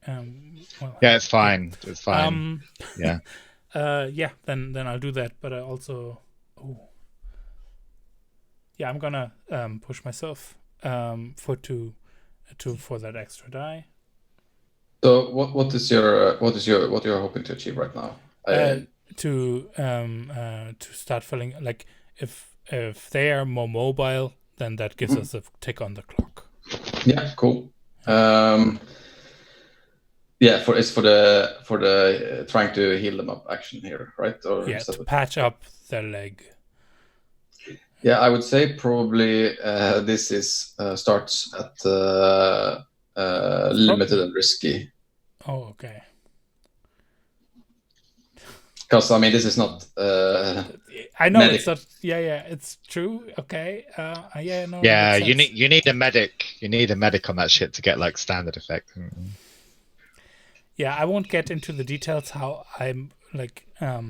Speaker 4: Yeah, it's fine. It's fine. Yeah.
Speaker 2: Yeah. Then I'll do that. But I also, I'm gonna push myself for that extra die.
Speaker 1: So what you're hoping to achieve right now?
Speaker 2: To start feeling like if they are more mobile, then that gives us a tick on the clock.
Speaker 1: Yeah, cool. For the trying to heal them up action here, right? Or
Speaker 2: to patch up their leg.
Speaker 1: Yeah, I would say probably this is starts at limited and risky.
Speaker 2: Oh, okay.
Speaker 1: Because I mean, this is not.
Speaker 2: I know medic. It's not. Yeah, it's true. Okay. No.
Speaker 4: Yeah, you need a medic. You need a medic on that shit to get like standard effect.
Speaker 2: Yeah, I won't get into the details how I'm like how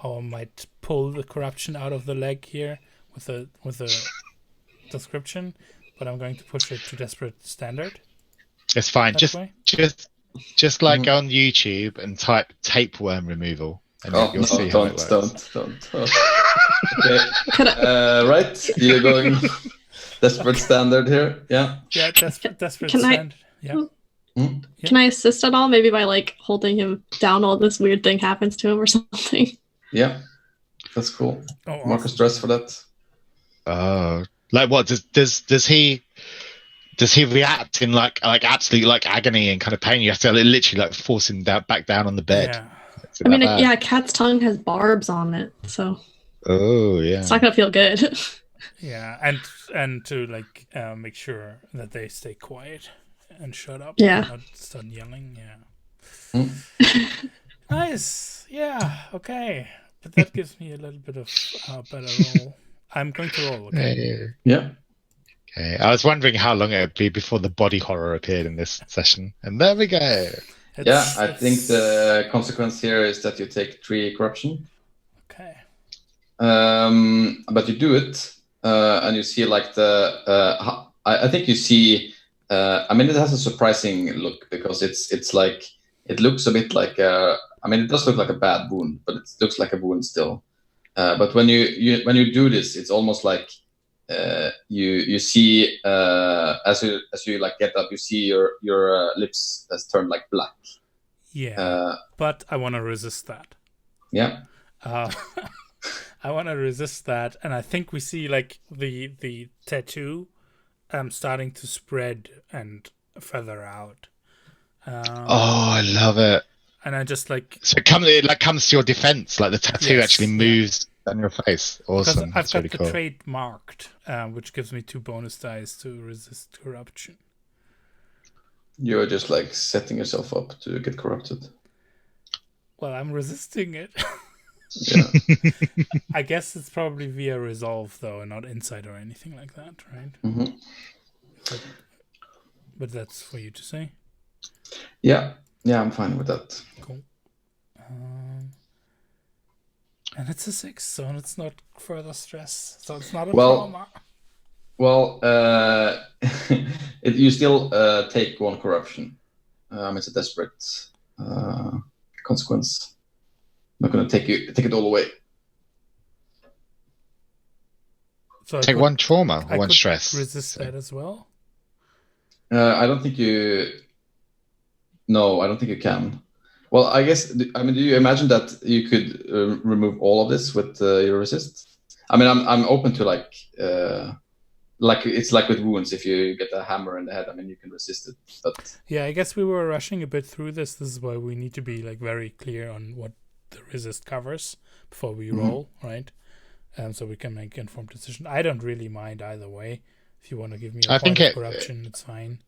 Speaker 2: I might pull the corruption out of the leg here with a description, but I'm going to push it to desperate standard.
Speaker 4: It's fine. Just like go on YouTube and type tapeworm removal, and you'll see how it works.
Speaker 1: Don't. Okay. Right, you're going desperate standard here. Yeah.
Speaker 2: Yeah, desperate standard. Yeah.
Speaker 3: Can I assist at all? Maybe by like holding him down while this weird thing happens to him or something.
Speaker 1: Yeah, that's cool.
Speaker 2: Oh,
Speaker 1: Mark a stress for that.
Speaker 4: Like what does he react in like absolute like agony and kind of pain? You have to literally like force him back down on the bed.
Speaker 2: Yeah.
Speaker 3: I mean, a cat's tongue has barbs on it, so.
Speaker 4: Oh yeah.
Speaker 3: It's not gonna feel good.
Speaker 2: Yeah, and to like make sure that they stay quiet and shut up.
Speaker 3: Yeah.
Speaker 2: And not start yelling. Yeah. Nice. Yeah. Okay. But that gives me a little bit of better roll. I'm going to roll. Okay.
Speaker 1: Yeah.
Speaker 4: Okay. I was wondering how long it would be before the body horror appeared in this session, and there we go.
Speaker 1: I think the consequence here is that you take 3 corruption.
Speaker 2: Okay.
Speaker 1: But you do it, and you see like I think you see. I mean, it has a surprising look because it's like it looks a bit like it does look like a bad wound, but it looks like a wound still. But when you do this, it's almost like you see as you like get up, you see your lips has turned like black.
Speaker 2: Yeah, but I want to resist that.
Speaker 1: Yeah.
Speaker 2: I want to resist that, and I think we see like the tattoo starting to spread and feather out.
Speaker 4: I love it.
Speaker 2: And I just like,
Speaker 4: So it comes to your defense, like the tattoo
Speaker 2: Yes,
Speaker 4: actually moves on your face.
Speaker 2: because
Speaker 4: Awesome.
Speaker 2: I've
Speaker 4: That's
Speaker 2: got
Speaker 4: really
Speaker 2: the
Speaker 4: cool.
Speaker 2: trait marked, which gives me 2 bonus dice to resist corruption.
Speaker 1: You're just like setting yourself up to get corrupted.
Speaker 2: Well, I'm resisting it.
Speaker 1: Yeah.
Speaker 2: I guess it's probably via resolve though, and not insight or anything like that, right?
Speaker 1: Mm-hmm.
Speaker 2: But that's for you to say.
Speaker 1: Yeah, I'm fine with that.
Speaker 2: Cool. And it's a 6, so it's not further stress. So it's not a trauma.
Speaker 1: Well, you still take 1 corruption. It's a desperate consequence. I'm not going to take it all away.
Speaker 2: So
Speaker 4: Take 1 trauma or 1
Speaker 2: could
Speaker 4: stress.
Speaker 2: Resist that as well.
Speaker 1: I don't think you. No, I don't think you can. Well, I guess. I mean, do you imagine that you could remove all of this with your resist? I mean, I'm open to like it's like with wounds. If you get a hammer in the head, I mean, you can resist it. But
Speaker 2: yeah, I guess we were rushing a bit through this. This is why we need to be like very clear on what the resist covers before we roll, right? So we can make informed decision. I don't really mind either way. If you want to give me a point of corruption, it's fine.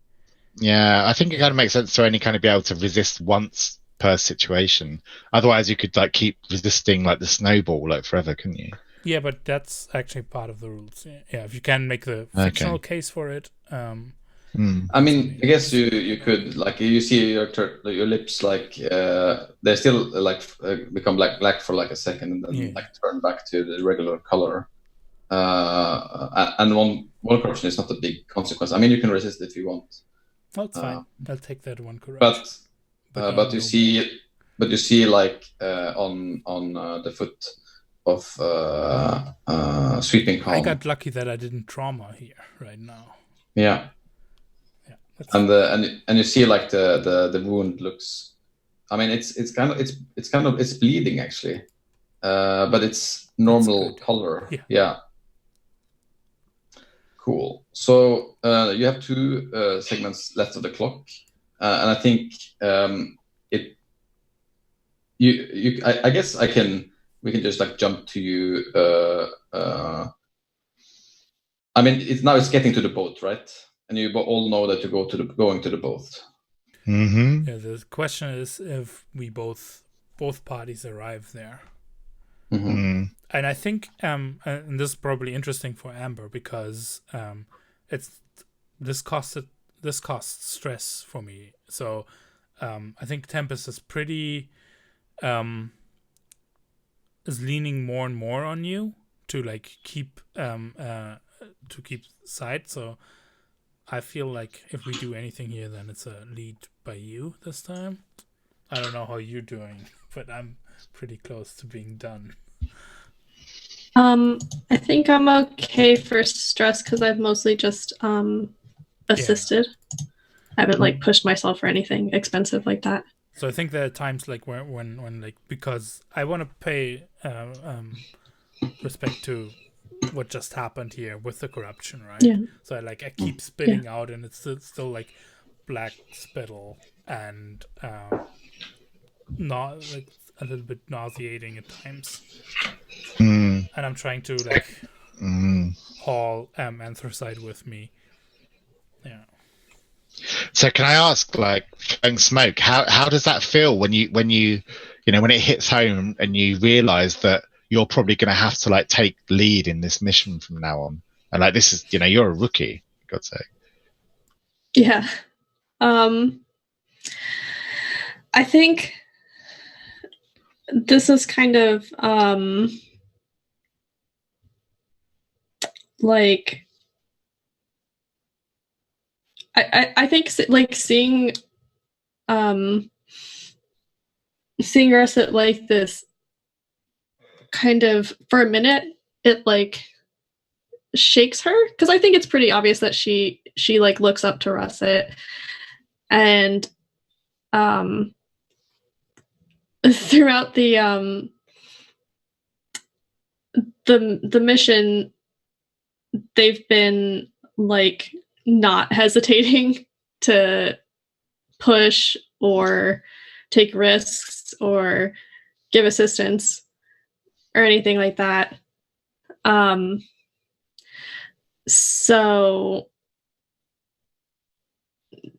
Speaker 4: Yeah, I think it kind of makes sense to only kind of be able to resist once per situation. Otherwise, you could like keep resisting like the snowball like forever, couldn't you?
Speaker 2: Yeah, but that's actually part of the rules. Yeah, if you can make the fictional case for it.
Speaker 1: I mean, I guess you could like you see your lips like they still like become black for like a second and then like turn back to the regular color. And one corruption is not a big consequence. I mean, you can resist if you want.
Speaker 2: Oh, it's fine. I'll take that 1 corruption.
Speaker 1: But you see like on the foot of sweeping calm.
Speaker 2: I got lucky that I didn't trauma here right now.
Speaker 1: Yeah. And you see like the wound looks. I mean, it's bleeding actually, but it's normal color. Yeah. Cool. So you have 2 segments left of the clock, and I think I guess we can just like jump to you. I mean, it's getting to the boat, right? And you all know that you're going to the boat.
Speaker 4: Mm-hmm.
Speaker 2: Yeah. The question is if we both parties arrive there.
Speaker 1: Mm-hmm.
Speaker 2: And I think, and this is probably interesting for Amber because this costs stress for me. So I think Tempest is pretty is leaning more and more on you to like keep sight. So I feel like if we do anything here, then it's a lead by you this time. I don't know how you're doing, but I'm pretty close to being done.
Speaker 3: I think I'm okay for stress because I've mostly just assisted. I haven't like pushed myself for anything expensive like that.
Speaker 2: So I think there are times like when like, because I want to pay respect to what just happened here with the corruption, right?
Speaker 3: Yeah.
Speaker 2: So I keep spitting out, and it's still like black spittle and not like a little bit nauseating at times. And I'm trying to like haul anthracite with me. Yeah.
Speaker 4: So can I ask, like, throwing smoke, how does that feel when it hits home and you realize that you're probably going to have to like take lead in this mission from now on, and like this is, you're a rookie, for God's sake.
Speaker 3: Yeah. I think this is kind of like I think like seeing Russet like this kind of, for a minute, it like shakes her, because I think it's pretty obvious that she like looks up to Russet, and throughout the mission, they've been like not hesitating to push or take risks or give assistance or anything like that. So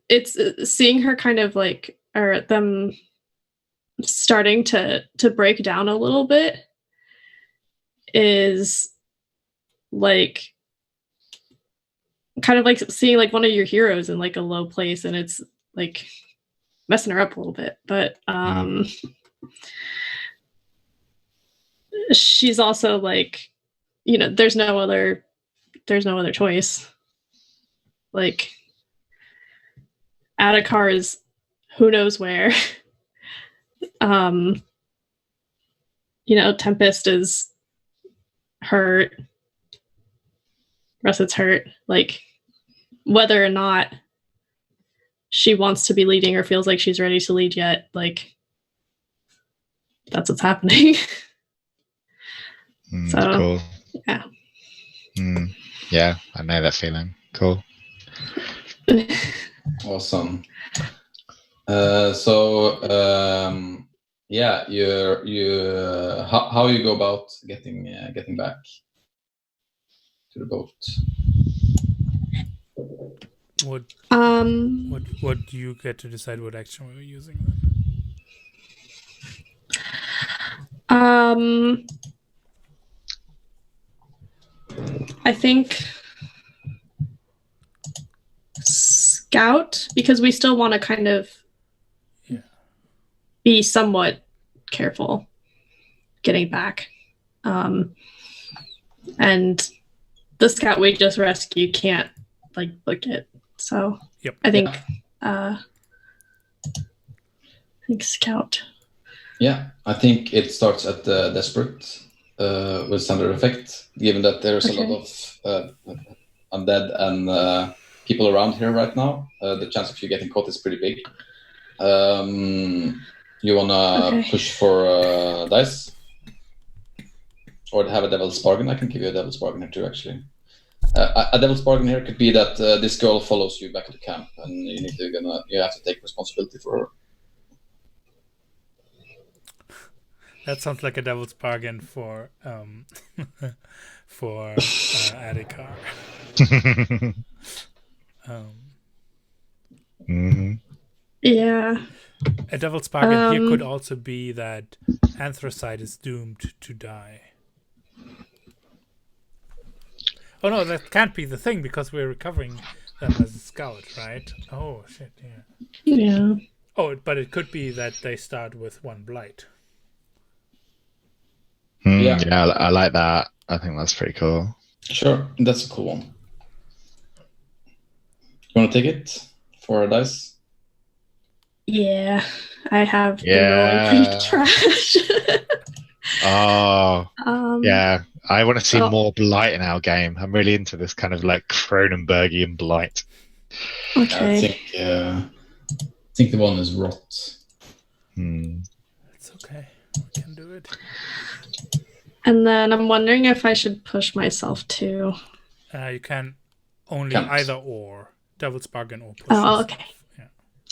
Speaker 3: it's seeing her kind of like, or them starting to break down a little bit is like kind of like seeing like one of your heroes in like a low place, and it's like messing her up a little bit. But she's also like, you know, there's no other choice. Like, Adhikar is who knows where. You know, Tempest is hurt. Russet's hurt. Like, whether or not she wants to be leading or feels like she's ready to lead yet, like, that's what's happening. So,
Speaker 4: cool.
Speaker 3: Yeah.
Speaker 4: Yeah, I know that feeling. Cool.
Speaker 1: Awesome. Yeah, how you go about getting back to the boat?
Speaker 2: What do you get to decide what action we're using then?
Speaker 3: I think Scout, because we still want to kind of be somewhat careful getting back. And the Scout we just rescued can't like book it. So I think Scout.
Speaker 1: Yeah, I think it starts at the Desperate with standard effect, given that there's a lot of undead and people around here right now. The chance of you getting caught is pretty big. You wanna push for dice? Or have a Devil's Bargain? I can give you a Devil's Bargain here too, actually. A Devil's Bargain here could be that this girl follows you back to camp, and you have to take responsibility for her.
Speaker 2: That sounds like a Devil's Bargain for Adhikar.
Speaker 3: Yeah.
Speaker 2: A Devil's Bargain here could also be that Anthracite is doomed to die. Oh no, that can't be the thing, because we're recovering them as a scout, right? Oh shit,
Speaker 3: yeah.
Speaker 2: Oh, but it could be that they start with 1 blight.
Speaker 4: Yeah, I like that. I think that's pretty cool.
Speaker 1: Sure, that's a cool one. You want to take it for a dice?
Speaker 3: Yeah, I have been rolling pretty trash.
Speaker 4: Yeah, I want to see more blight in our game. I'm really into this kind of like Cronenbergian blight.
Speaker 3: Okay.
Speaker 1: I think the one is rot.
Speaker 2: It's okay. We can do it.
Speaker 3: And then I'm wondering if I should push myself too.
Speaker 2: You can only either or. Devil's Bargain or push.
Speaker 3: Oh, okay.
Speaker 2: Yeah.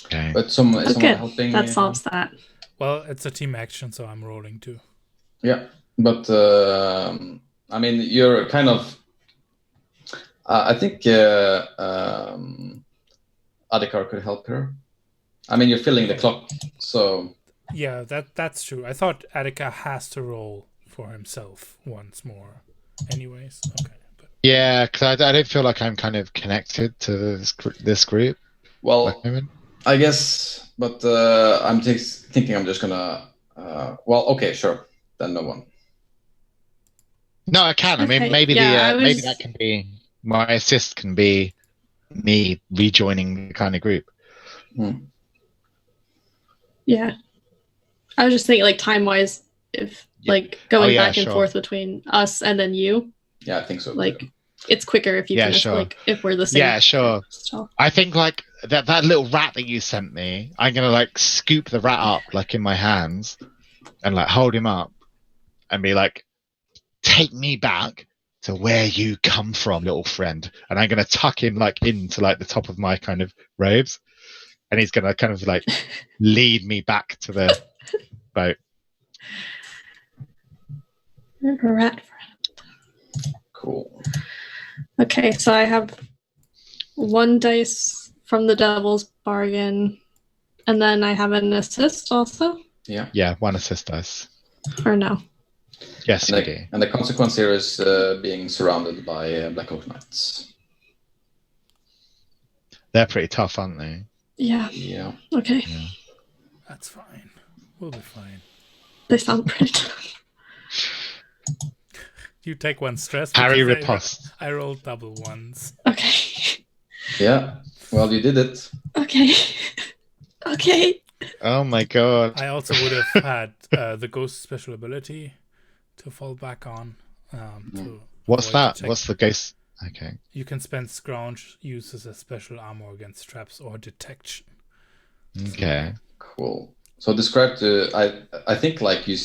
Speaker 4: Okay.
Speaker 1: But someone helping.
Speaker 3: That solves that.
Speaker 2: Well, it's a team action, so I'm rolling too.
Speaker 1: Yeah, but I mean, you're kind of. I think Adhikar could help her. I mean, you're filling the clock, so.
Speaker 2: Yeah, that's true. I thought Adhikar has to roll for himself once more. Anyways, okay. But...
Speaker 4: Yeah, because I don't feel like I'm kind of connected to this group.
Speaker 1: Well, I guess, but I'm thinking I'm just gonna. Well, okay, sure. Then no one.
Speaker 4: No, I can.
Speaker 3: Okay.
Speaker 4: I mean, maybe maybe that can be my assist. Can be me rejoining the kind of group.
Speaker 3: Yeah, I was just thinking, like, time-wise, if like going
Speaker 4: yeah,
Speaker 3: back and
Speaker 4: sure.
Speaker 3: forth between us and then you.
Speaker 1: Yeah, I think so.
Speaker 3: Like it's quicker if you
Speaker 4: Yeah,
Speaker 3: can
Speaker 4: sure.
Speaker 3: like if we're the same.
Speaker 4: Yeah, sure.
Speaker 3: So.
Speaker 4: I think like that little rat that you sent me, I'm gonna like scoop the rat up like in my hands and like hold him up and be like, take me back to where you come from, little friend. And I'm gonna tuck him like into like the top of my kind of robes, and he's gonna kind of like lead me back to the boat.
Speaker 3: Rat friend.
Speaker 1: Cool.
Speaker 3: Okay, so I have 1 dice from the Devil's Bargain, and then I have an assist also.
Speaker 1: Yeah,
Speaker 4: 1 assist dice.
Speaker 3: Or no?
Speaker 4: Yes,
Speaker 1: and
Speaker 4: you do.
Speaker 1: And the consequence here is being surrounded by Black Oak Knights.
Speaker 4: They're pretty tough, aren't they?
Speaker 3: Yeah.
Speaker 1: Yeah.
Speaker 3: Okay.
Speaker 4: Yeah.
Speaker 2: That's fine. We'll be fine.
Speaker 3: They sound pretty tough.
Speaker 2: You take 1 stress.
Speaker 4: Harry
Speaker 2: because
Speaker 4: riposte.
Speaker 2: I rolled double ones.
Speaker 3: Okay.
Speaker 1: Yeah. Well, you did it.
Speaker 3: Okay. Okay.
Speaker 4: Oh my god.
Speaker 2: I also would have had the ghost special ability to fall back on. To
Speaker 4: What's
Speaker 2: avoid the
Speaker 4: that?
Speaker 2: check.
Speaker 4: What's the ghost? Okay.
Speaker 2: You can spend scrounge uses as special armor against traps or detection.
Speaker 4: Okay.
Speaker 1: Cool. So describe to I think like you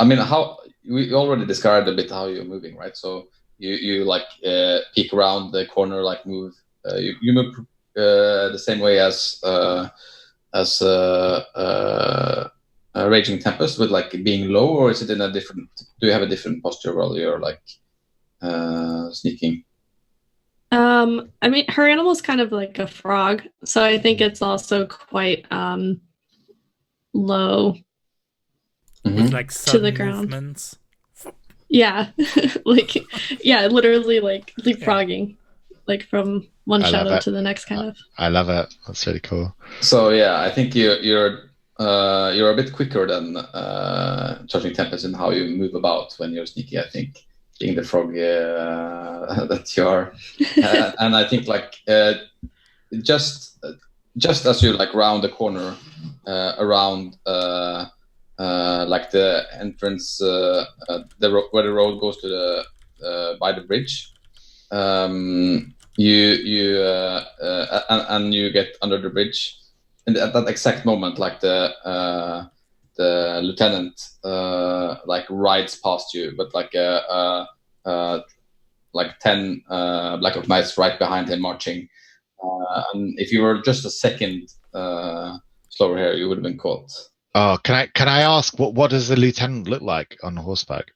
Speaker 1: I mean how we already described a bit how you're moving, right? So you like peek around the corner, like move. You move the same way as Raging Tempest, with like being low, or is it in a different? Do you have a different posture while you're like sneaking?
Speaker 3: I mean, her animal's kind of like a frog, so I think it's also quite low
Speaker 2: With like
Speaker 3: to
Speaker 2: sudden
Speaker 3: the ground.
Speaker 2: movements.
Speaker 3: Yeah, like literally like leapfrogging, like from one
Speaker 4: I love
Speaker 3: shadow
Speaker 4: it.
Speaker 3: to the next, kind of.
Speaker 4: I love it. That's really cool.
Speaker 1: So yeah, I think you're a bit quicker than Charging Tempest in how you move about when you're sneaky. I think being the frog that you are, and I think like just as you like round the corner around like the entrance, where the road goes to the by the bridge. And you get under the bridge, and at that exact moment, like the lieutenant like rides past you, but like 10 Black Oak Knights right behind him marching. And if you were just a second slower here, you would have been caught.
Speaker 4: Oh, can I ask what does the lieutenant look like on horseback?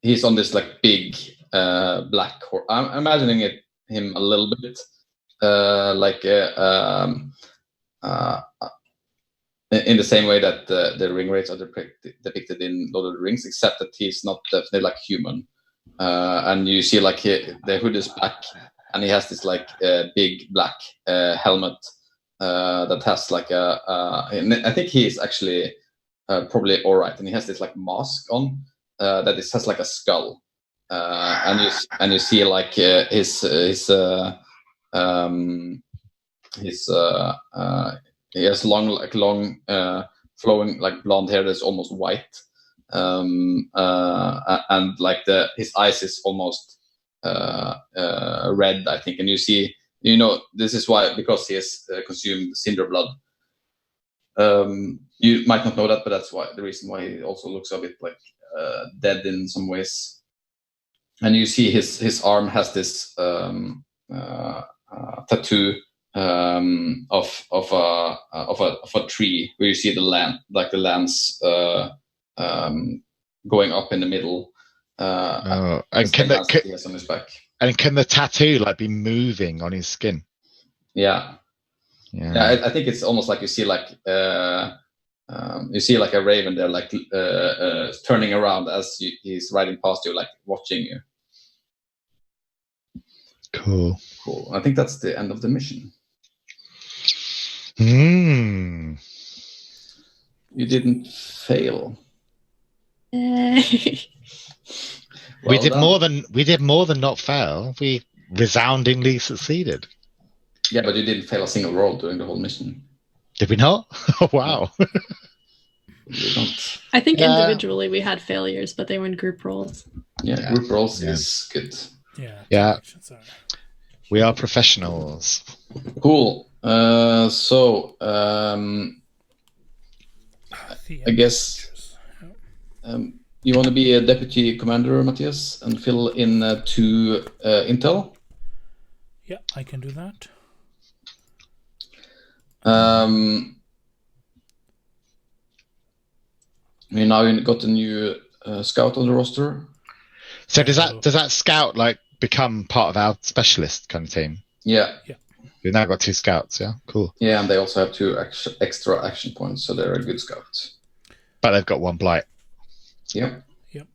Speaker 1: He's on this like big black horse. I'm imagining him a little bit in the same way that the ring rates are depicted in Lord of the Rings, except that he's not definitely like human. And you see like the hood is black, and he has this like big black helmet that has like I think he is actually probably all right, and he has this like mask on that has like a skull, and you see like his he has long flowing like blonde hair that's almost white, and like his eyes is almost red, I think, and you see, this is why, because he has consumed cinder blood. You might not know that, but that's the reason why he also looks a bit like dead in some ways. And you see his arm has this tattoo of a tree, where you see the lance going up in the middle.
Speaker 4: And can
Speaker 1: he has on his back.
Speaker 4: And can the tattoo like be moving on his skin?
Speaker 1: Yeah. I think it's almost like you see like a raven there, like turning around as he's riding past you, like watching you.
Speaker 4: Cool.
Speaker 1: I think that's the end of the mission.
Speaker 4: You
Speaker 1: didn't fail.
Speaker 4: We did more than not fail. We resoundingly succeeded.
Speaker 1: Yeah, but you didn't fail a single roll during the whole mission.
Speaker 4: Did we not? Oh, wow.
Speaker 1: You don't.
Speaker 3: I think
Speaker 4: Yeah.
Speaker 3: individually we had failures, but they were in group rolls.
Speaker 1: Yeah, group rolls is good.
Speaker 2: Yeah.
Speaker 4: Yeah.
Speaker 2: Directions are-
Speaker 4: We are professionals.
Speaker 1: Cool. So
Speaker 2: The
Speaker 1: I guess
Speaker 2: Yeah.
Speaker 1: you want to be a deputy commander, Matthias, and fill in to intel.
Speaker 2: Yeah, I can do that.
Speaker 1: We now got a new scout on the roster.
Speaker 4: So does that scout like become part of our specialist kind of team?
Speaker 1: Yeah.
Speaker 4: We've now got 2 scouts. Yeah, cool.
Speaker 1: Yeah, and they also have 2 extra action points, so they're a good scout.
Speaker 4: But they've got 1 blight.
Speaker 1: Yep.
Speaker 2: Yep.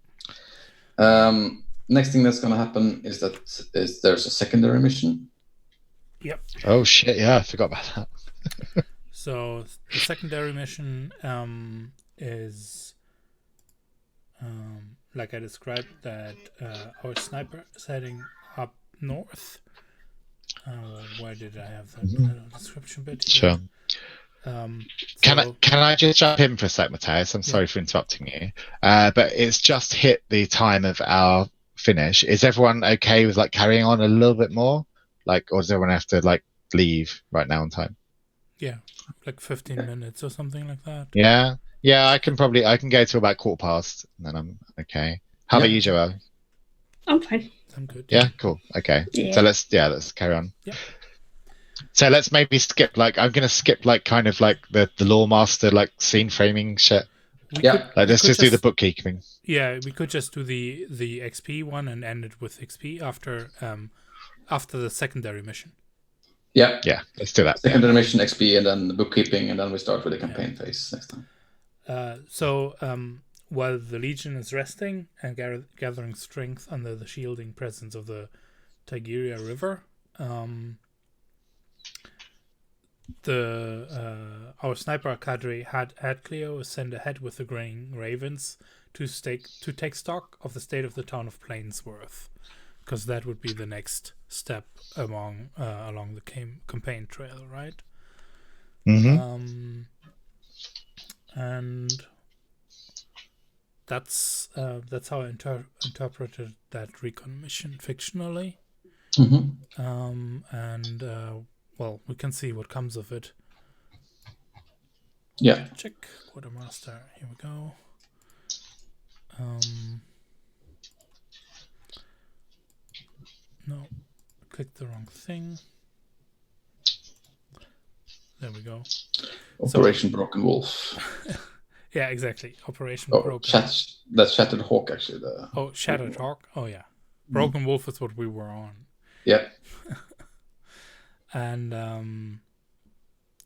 Speaker 1: Next thing that's going to happen is that there's a secondary mission.
Speaker 2: Yep.
Speaker 4: Oh shit! Yeah, I forgot about that.
Speaker 2: So the secondary mission is like I described, that our sniper is heading up north. Where did I have that little description bit?
Speaker 4: Sure. Can I just jump in for a sec, Matthias? I'm sorry for interrupting you, but it's just hit the time of our finish. Is everyone okay with like carrying on a little bit more, like, or does everyone have to like leave right now on time?
Speaker 2: Yeah, like 15 minutes or something like that.
Speaker 4: Yeah, I can go to about 15:15, and then I'm okay. How about you, Joelle?
Speaker 3: I'm fine.
Speaker 2: I'm good.
Speaker 4: Yeah, cool. Okay,
Speaker 3: Yeah.
Speaker 4: so let's carry on.
Speaker 2: Yeah.
Speaker 4: So let's maybe skip like I'm gonna skip like kind of like the lore master like scene framing shit. Let's just do the bookkeeping.
Speaker 2: Yeah, we could just do the XP one and end it with XP after the secondary mission.
Speaker 1: Yeah,
Speaker 4: let's do that.
Speaker 1: Secondary mission, XP, and then the bookkeeping, and then we start with the campaign phase next time.
Speaker 2: So while the Legion is resting and gathering strength under the shielding presence of the Tigria River, our sniper cadre had Cleo send ahead with the Graying Ravens to take stock of the state of the town of Plainsworth, because that would be the next step along the campaign trail, right?
Speaker 4: Mm-hmm.
Speaker 2: And that's how I interpreted that recon mission fictionally. Well, we can see what comes of it.
Speaker 1: Yeah.
Speaker 2: Check quartermaster. Here we go. No, clicked the wrong thing. There we go.
Speaker 1: Operation Broken Wolf.
Speaker 2: Yeah, exactly. Operation Broken.
Speaker 1: That's Shattered Hawk, actually.
Speaker 2: Shattered Hawk. Oh yeah, Broken Wolf is what we were on.
Speaker 1: Yeah.
Speaker 2: And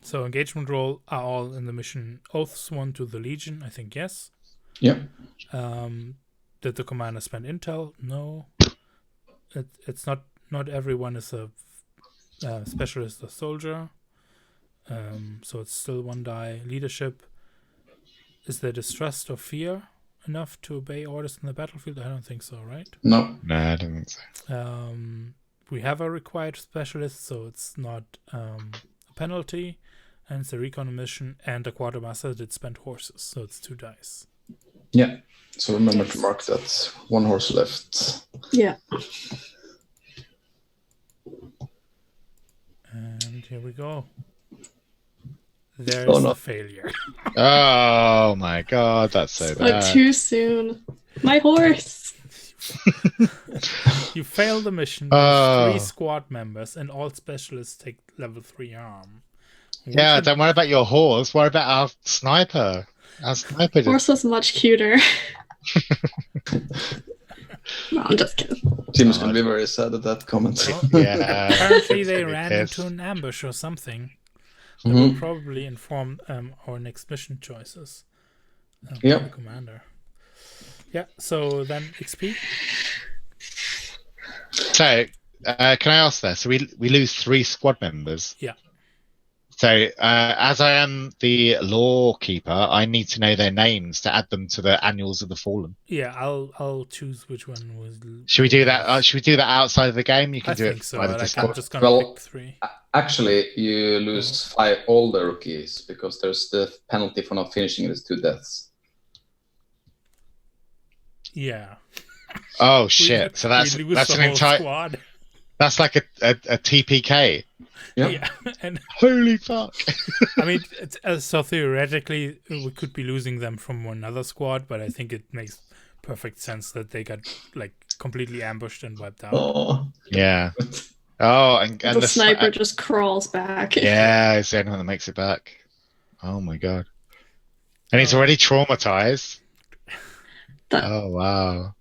Speaker 2: so engagement role are all in the mission. Oaths sworn to the Legion, I think yes.
Speaker 1: Yeah.
Speaker 2: Did the commander spend intel? No. It's not everyone is a specialist or soldier. So it's still 1 die. Leadership. Is there distrust or fear enough to obey orders in the battlefield? I don't think so, right?
Speaker 1: No,
Speaker 4: I don't think
Speaker 2: so. We have a required specialist, so it's not a penalty, and it's a recon mission, and the quartermaster did spend horses, so it's 2 dice.
Speaker 1: Yeah. So remember to mark that. 1 horse left.
Speaker 3: Yeah.
Speaker 2: And here we go. There's a failure.
Speaker 4: Oh my god, that's so bad.
Speaker 3: Too soon. My horse.
Speaker 2: You fail the mission with 3 squad members, and all specialists take level 3 arm.
Speaker 4: Don't worry about your horse. Worry about our sniper. Our sniper.
Speaker 3: Horse was much cuter. No, I'm just kidding.
Speaker 1: Tim's gonna be very sad at that comment.
Speaker 2: Well, apparently they ran into an ambush or something. That will probably inform our next mission choices. The commander. Yeah, so then XP.
Speaker 4: So, can I ask there? So we lose 3 squad members.
Speaker 2: Yeah.
Speaker 4: So, as I am the law keeper, I need to know their names to add them to the Annuals of the Fallen.
Speaker 2: Yeah, I'll choose which one was.
Speaker 4: Should we do that? Should we do that outside of the game? You can
Speaker 2: I
Speaker 4: do
Speaker 2: think
Speaker 4: it
Speaker 2: so.
Speaker 4: by the
Speaker 2: Like,
Speaker 4: Discord.
Speaker 2: I'm just gonna pick 3.
Speaker 1: Actually, you lose all the rookies because there's the penalty for not finishing it is 2 deaths.
Speaker 2: Yeah.
Speaker 4: Oh shit! So that's
Speaker 2: we lose the
Speaker 4: an
Speaker 2: whole
Speaker 4: entire.
Speaker 2: squad.
Speaker 4: That's like a TPK.
Speaker 1: Yep.
Speaker 2: Yeah, and
Speaker 4: Holy fuck!
Speaker 2: I mean, so theoretically, we could be losing them from another squad, but I think it makes perfect sense that they got like completely ambushed and wiped out.
Speaker 1: Oh.
Speaker 4: Yeah. Oh, and
Speaker 3: the sniper just crawls back.
Speaker 4: Yeah, it's the only one that makes it back. Oh my god! And he's already traumatized. Oh wow!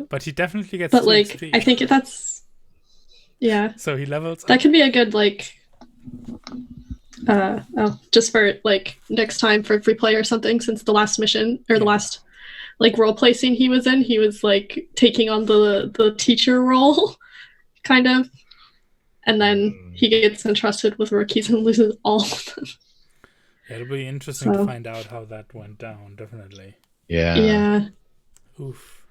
Speaker 2: But he definitely gets.
Speaker 3: But like,
Speaker 2: XP.
Speaker 3: I think that's
Speaker 2: So he levels.
Speaker 3: That could be a good like. Just for like next time for free play or something. Since the last mission or the last like role play scene he was in, he was like taking on the teacher role, kind of, and then he gets entrusted with rookies and loses all of them.
Speaker 2: Yeah, it'll be interesting to find out how that went down. Definitely.
Speaker 4: Yeah.
Speaker 3: Yeah.
Speaker 2: Oof.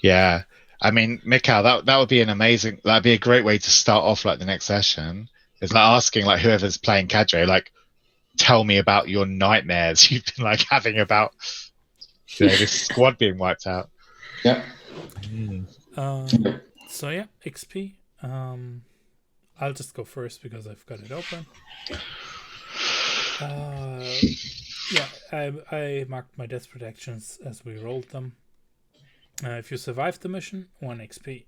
Speaker 4: Yeah. I mean, Mikhail, that would be that'd be a great way to start off like the next session. It's like asking like whoever's playing Cadre, like, tell me about your nightmares you've been like having about this squad being wiped out.
Speaker 1: Yeah.
Speaker 2: So yeah, XP. I'll just go first because I've got it open. I marked my death protections as we rolled them. If you survived the mission, 1 XP.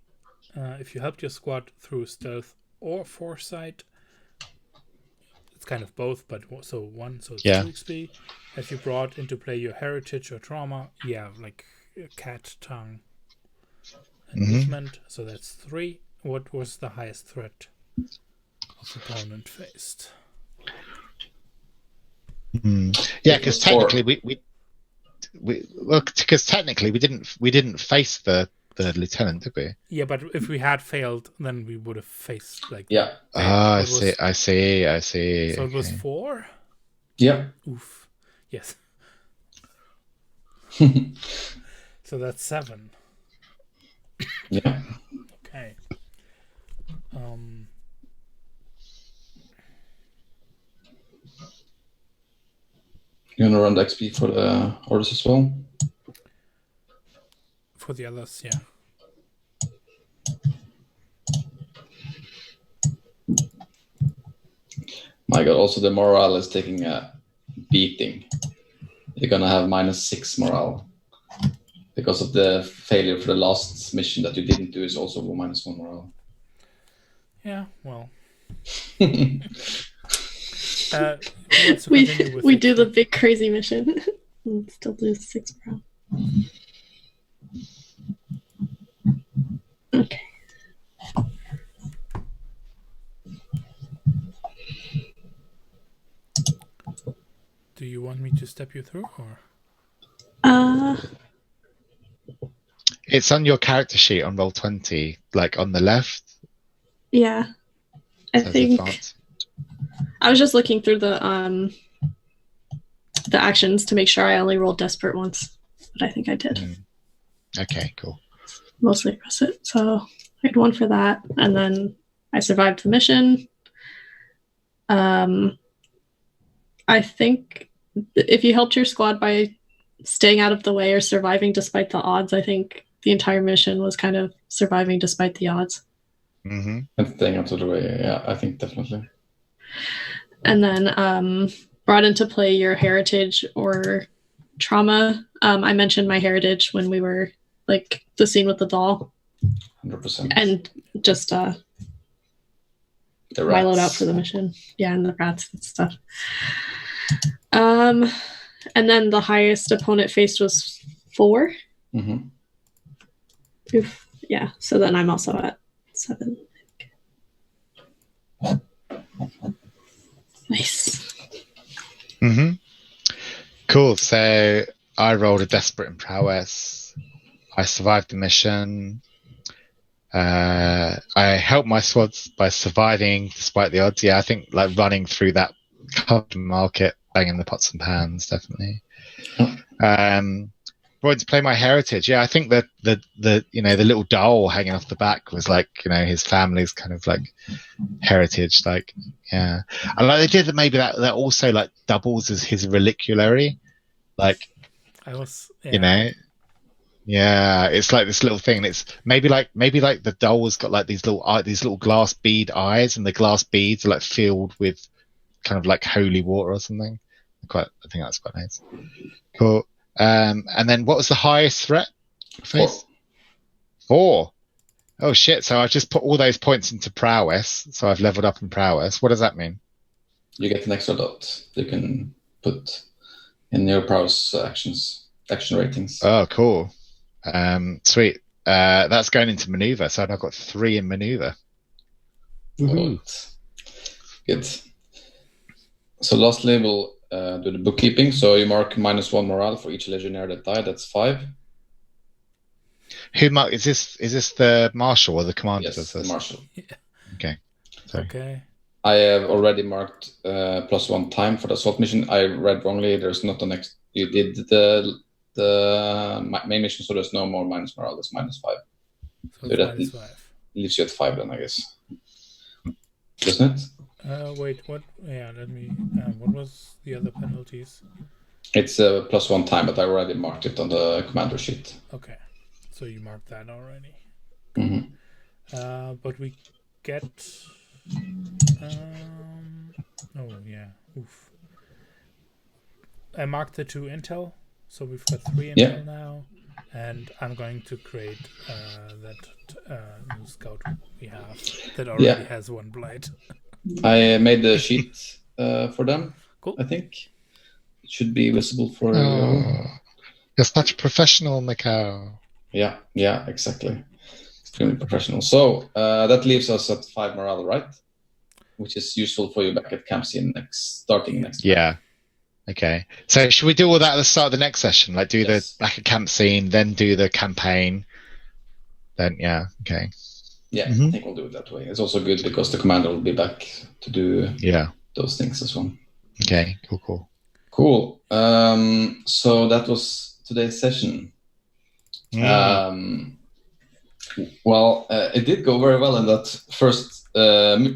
Speaker 2: If you helped your squad through stealth or foresight, it's kind of both, but so 1, so it's 2 XP. If you brought into play your heritage or trauma, like cat tongue and movement, so that's 3. What was the highest threat of opponent faced?
Speaker 4: Yeah, because technically we didn't face the lieutenant, did we?
Speaker 2: Yeah, but if we had failed, then we would have faced like.
Speaker 1: Yeah.
Speaker 4: I see.
Speaker 2: So it was 4.
Speaker 1: Yeah.
Speaker 2: Oof. Yes. So that's 7.
Speaker 1: Yeah.
Speaker 2: Okay.
Speaker 1: You wanna run the XP for the orders as well?
Speaker 2: For the others, yeah.
Speaker 1: My god, also the morale is taking a beating. You're gonna have -6 morale. Because of the failure for the last mission that you didn't do is also -1 morale.
Speaker 2: Yeah, well.
Speaker 3: We do the big crazy mission. And still lose 6 morale. Okay.
Speaker 2: Do you want me to step you through, or?
Speaker 4: It's on your character sheet on Roll20, like on the left.
Speaker 3: Yeah, I think
Speaker 4: advanced.
Speaker 3: I was just looking through the actions to make sure I only rolled desperate once, but I think I did.
Speaker 4: Okay, cool.
Speaker 3: Mostly across it. So I had 1 for that, and then I survived the mission. I think if you helped your squad by staying out of the way or surviving despite the odds, I think the entire mission was kind of surviving despite the odds.
Speaker 1: And staying out of the way, yeah, I think definitely.
Speaker 3: And then brought into play your heritage or trauma. I mentioned my heritage when we were like the scene with the doll.
Speaker 1: 100%.
Speaker 3: And just my loadout for the mission. Yeah, and the rats and stuff. And then the highest opponent faced was 4. Oof. Yeah, so then I'm also at 7. Nice.
Speaker 4: Cool. So I rolled a desperate in prowess. I survived the mission. I helped my squads by surviving despite the odds. Yeah, I think like running through that covered market, banging the pots and pans, definitely. Wanted to play my heritage. Yeah, I think that the the little doll hanging off the back was like his family's kind of like heritage. Like yeah, and like they did that. Maybe that also like doubles as his reliquary. Like yeah, it's like this little thing. And it's maybe like the doll's got like these little glass bead eyes, and the glass beads are like filled with kind of like holy water or something. I think that's quite nice. Cool. And then what was the highest threat? 4. Oh shit! So I just put all those points into prowess. So I've leveled up in prowess. What does that mean?
Speaker 1: You get an extra dot you can put in your prowess action ratings.
Speaker 4: Oh, cool. Sweet. That's going into maneuver. So I've got 3 in maneuver.
Speaker 1: Good. So lastly, we'll do the bookkeeping. So you mark -1 morale for each legionnaire that died. That's 5.
Speaker 4: Who is this? Is this the marshal or the commander?
Speaker 1: Yes, the marshal.
Speaker 2: Yeah.
Speaker 4: Okay. Sorry.
Speaker 2: Okay.
Speaker 1: I have already marked +1 time for the assault mission. I read wrongly. There's not the next. You did the main mission, so there's no more minus morale. There's -5.
Speaker 2: So that
Speaker 1: leaves you at 5 then, I guess. Doesn't it?
Speaker 2: Wait, what? Yeah, let me. What was the other penalties?
Speaker 1: It's +1 time, but I already marked it on the commander sheet.
Speaker 2: Okay, so you marked that already.
Speaker 1: Mm-hmm.
Speaker 2: But we get. Oh yeah. Oof. I marked the 2 intel, so we've got 3 intel now, and I'm going to create that new scout we have that already has 1 blight.
Speaker 1: I made the sheet for them.
Speaker 2: Cool.
Speaker 1: I think it should be visible for you.
Speaker 4: You're such a professional, Mikhail.
Speaker 1: Yeah, exactly. Extremely professional. So that leaves us at 5 morale, right? Which is useful for you back at camp scene starting next.
Speaker 4: Yeah. Okay. So should we do all that at the start of the next session? Like do the back at camp scene, then do the campaign. Then okay.
Speaker 1: Yeah, I think we'll do it that way. It's also good because the commander will be back to do those things as well.
Speaker 4: Okay,
Speaker 1: cool. So that was today's session. Well, it did go very well in that first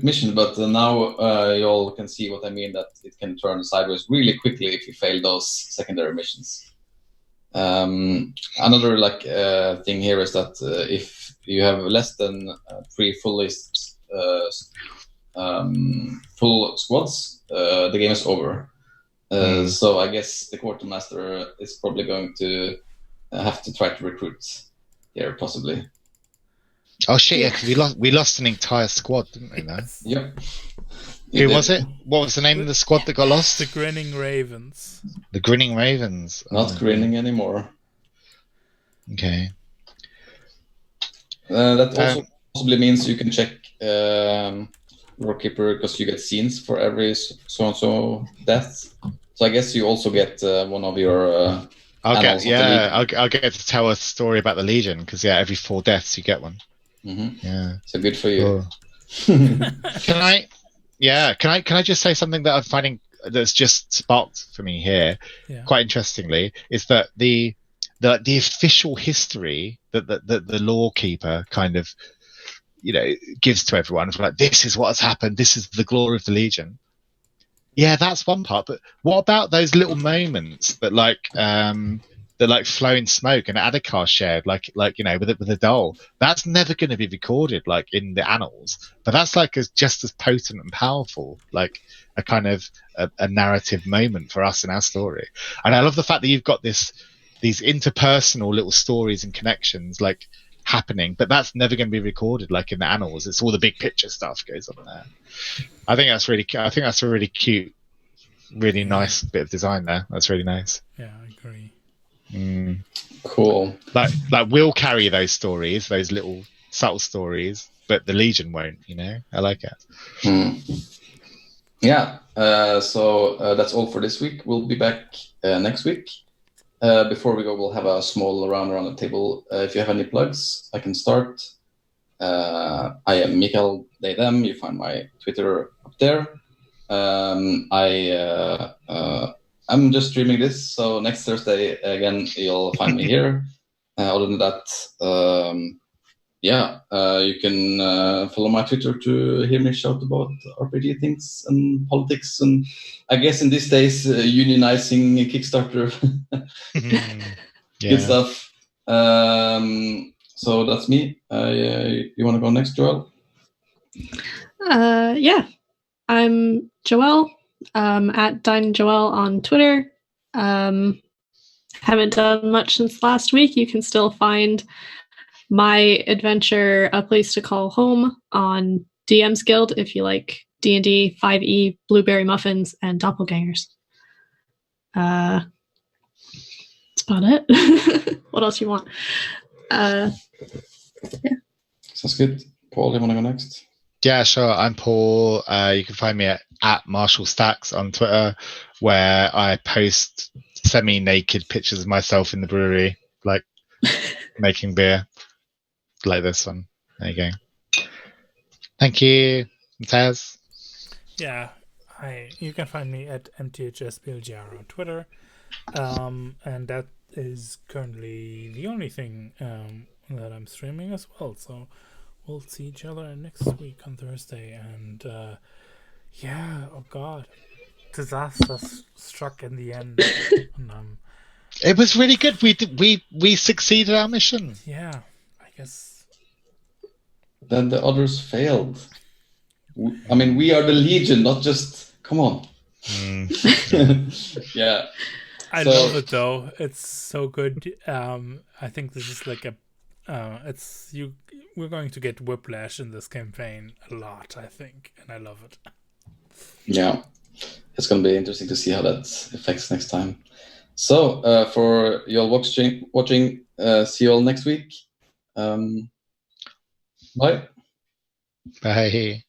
Speaker 1: mission, but now you all can see what I mean, that it can turn sideways really quickly if you fail those secondary missions. Another thing here is that if you have less than 3 full squads, the game is over. So I guess the quartermaster is probably going to have to try to recruit here, possibly.
Speaker 4: Oh shit! Yeah, because we lost an entire squad, didn't we? No?
Speaker 1: Yep.
Speaker 4: Who was it? What was the name of the squad that got lost?
Speaker 2: The Grinning Ravens.
Speaker 4: The Grinning Ravens.
Speaker 1: Not grinning anymore.
Speaker 4: Okay.
Speaker 1: That also possibly means you can check Rockkeeper because you get scenes for every so-and-so death. So I guess you also get one of your...
Speaker 4: I'll get to tell a story about the Legion because every 4 deaths you get one.
Speaker 1: Mm-hmm.
Speaker 4: Yeah.
Speaker 1: So good for you.
Speaker 4: Can I just say something that I'm finding that's just sparked for me here, quite interestingly, is that the official history that the lore keeper kind of gives to everyone, it's like, this is what has happened, this is the glory of the Legion. Yeah, that's one part, but what about those little moments that flowing smoke and Adhikar shared, with a doll? That's never going to be recorded in the annals, but that's just as potent and powerful, a kind of a narrative moment for us in our story. And I love the fact that you've got these interpersonal little stories and connections happening, but that's never going to be recorded in the annals. It's all the big picture stuff goes on there. I think that's a really cute, really nice bit of design there. That's really nice.
Speaker 2: Yeah, I agree.
Speaker 1: Cool.
Speaker 4: We'll carry those stories, those little subtle stories, but the Legion won't. I like it.
Speaker 1: Yeah. So that's all for this week. We'll be back next week. Before we go, we'll have a small round around the table. If you have any plugs, I can start. I am Mikael Deidem. You find my Twitter up there. I'm just streaming this, so next Thursday again you'll find me here. Other than that, you can follow my Twitter to hear me shout about RPG things and politics, and I guess in these days unionizing Kickstarter, good stuff. So that's me. You want to go next, Joel?
Speaker 3: Yeah, I'm Joelle. At Dine Joelle on Twitter. Haven't done much since last week. You can still find my adventure, A Place to Call Home, on DM's Guild if you like D&D, 5e, blueberry muffins, and doppelgangers. That's about it. What else you want? Yeah.
Speaker 1: Sounds good. Paul, you want to go next?
Speaker 4: Yeah, sure. I'm Paul. You can find me at Marshall Stacks on Twitter, where I post semi-naked pictures of myself in the brewery, like making beer, like this one. There you go. Thank you, Taz.
Speaker 2: Yeah, you can find me at mthsplgr on Twitter, and that is currently the only thing that I'm streaming as well. So we'll see each other next week on Thursday, and oh god, disaster struck in the end. And,
Speaker 4: it was really good. We succeeded our mission.
Speaker 2: Yeah, I guess.
Speaker 1: Then the others failed. I mean, we are the Legion, not just. Come on. Yeah.
Speaker 2: I love it though. It's so good. I think this is like we're going to get whiplash in this campaign a lot, I think, and I love it.
Speaker 1: Yeah, it's going to be interesting to see how that affects next time. So for you all watching, see you all next week. Bye.
Speaker 4: Bye.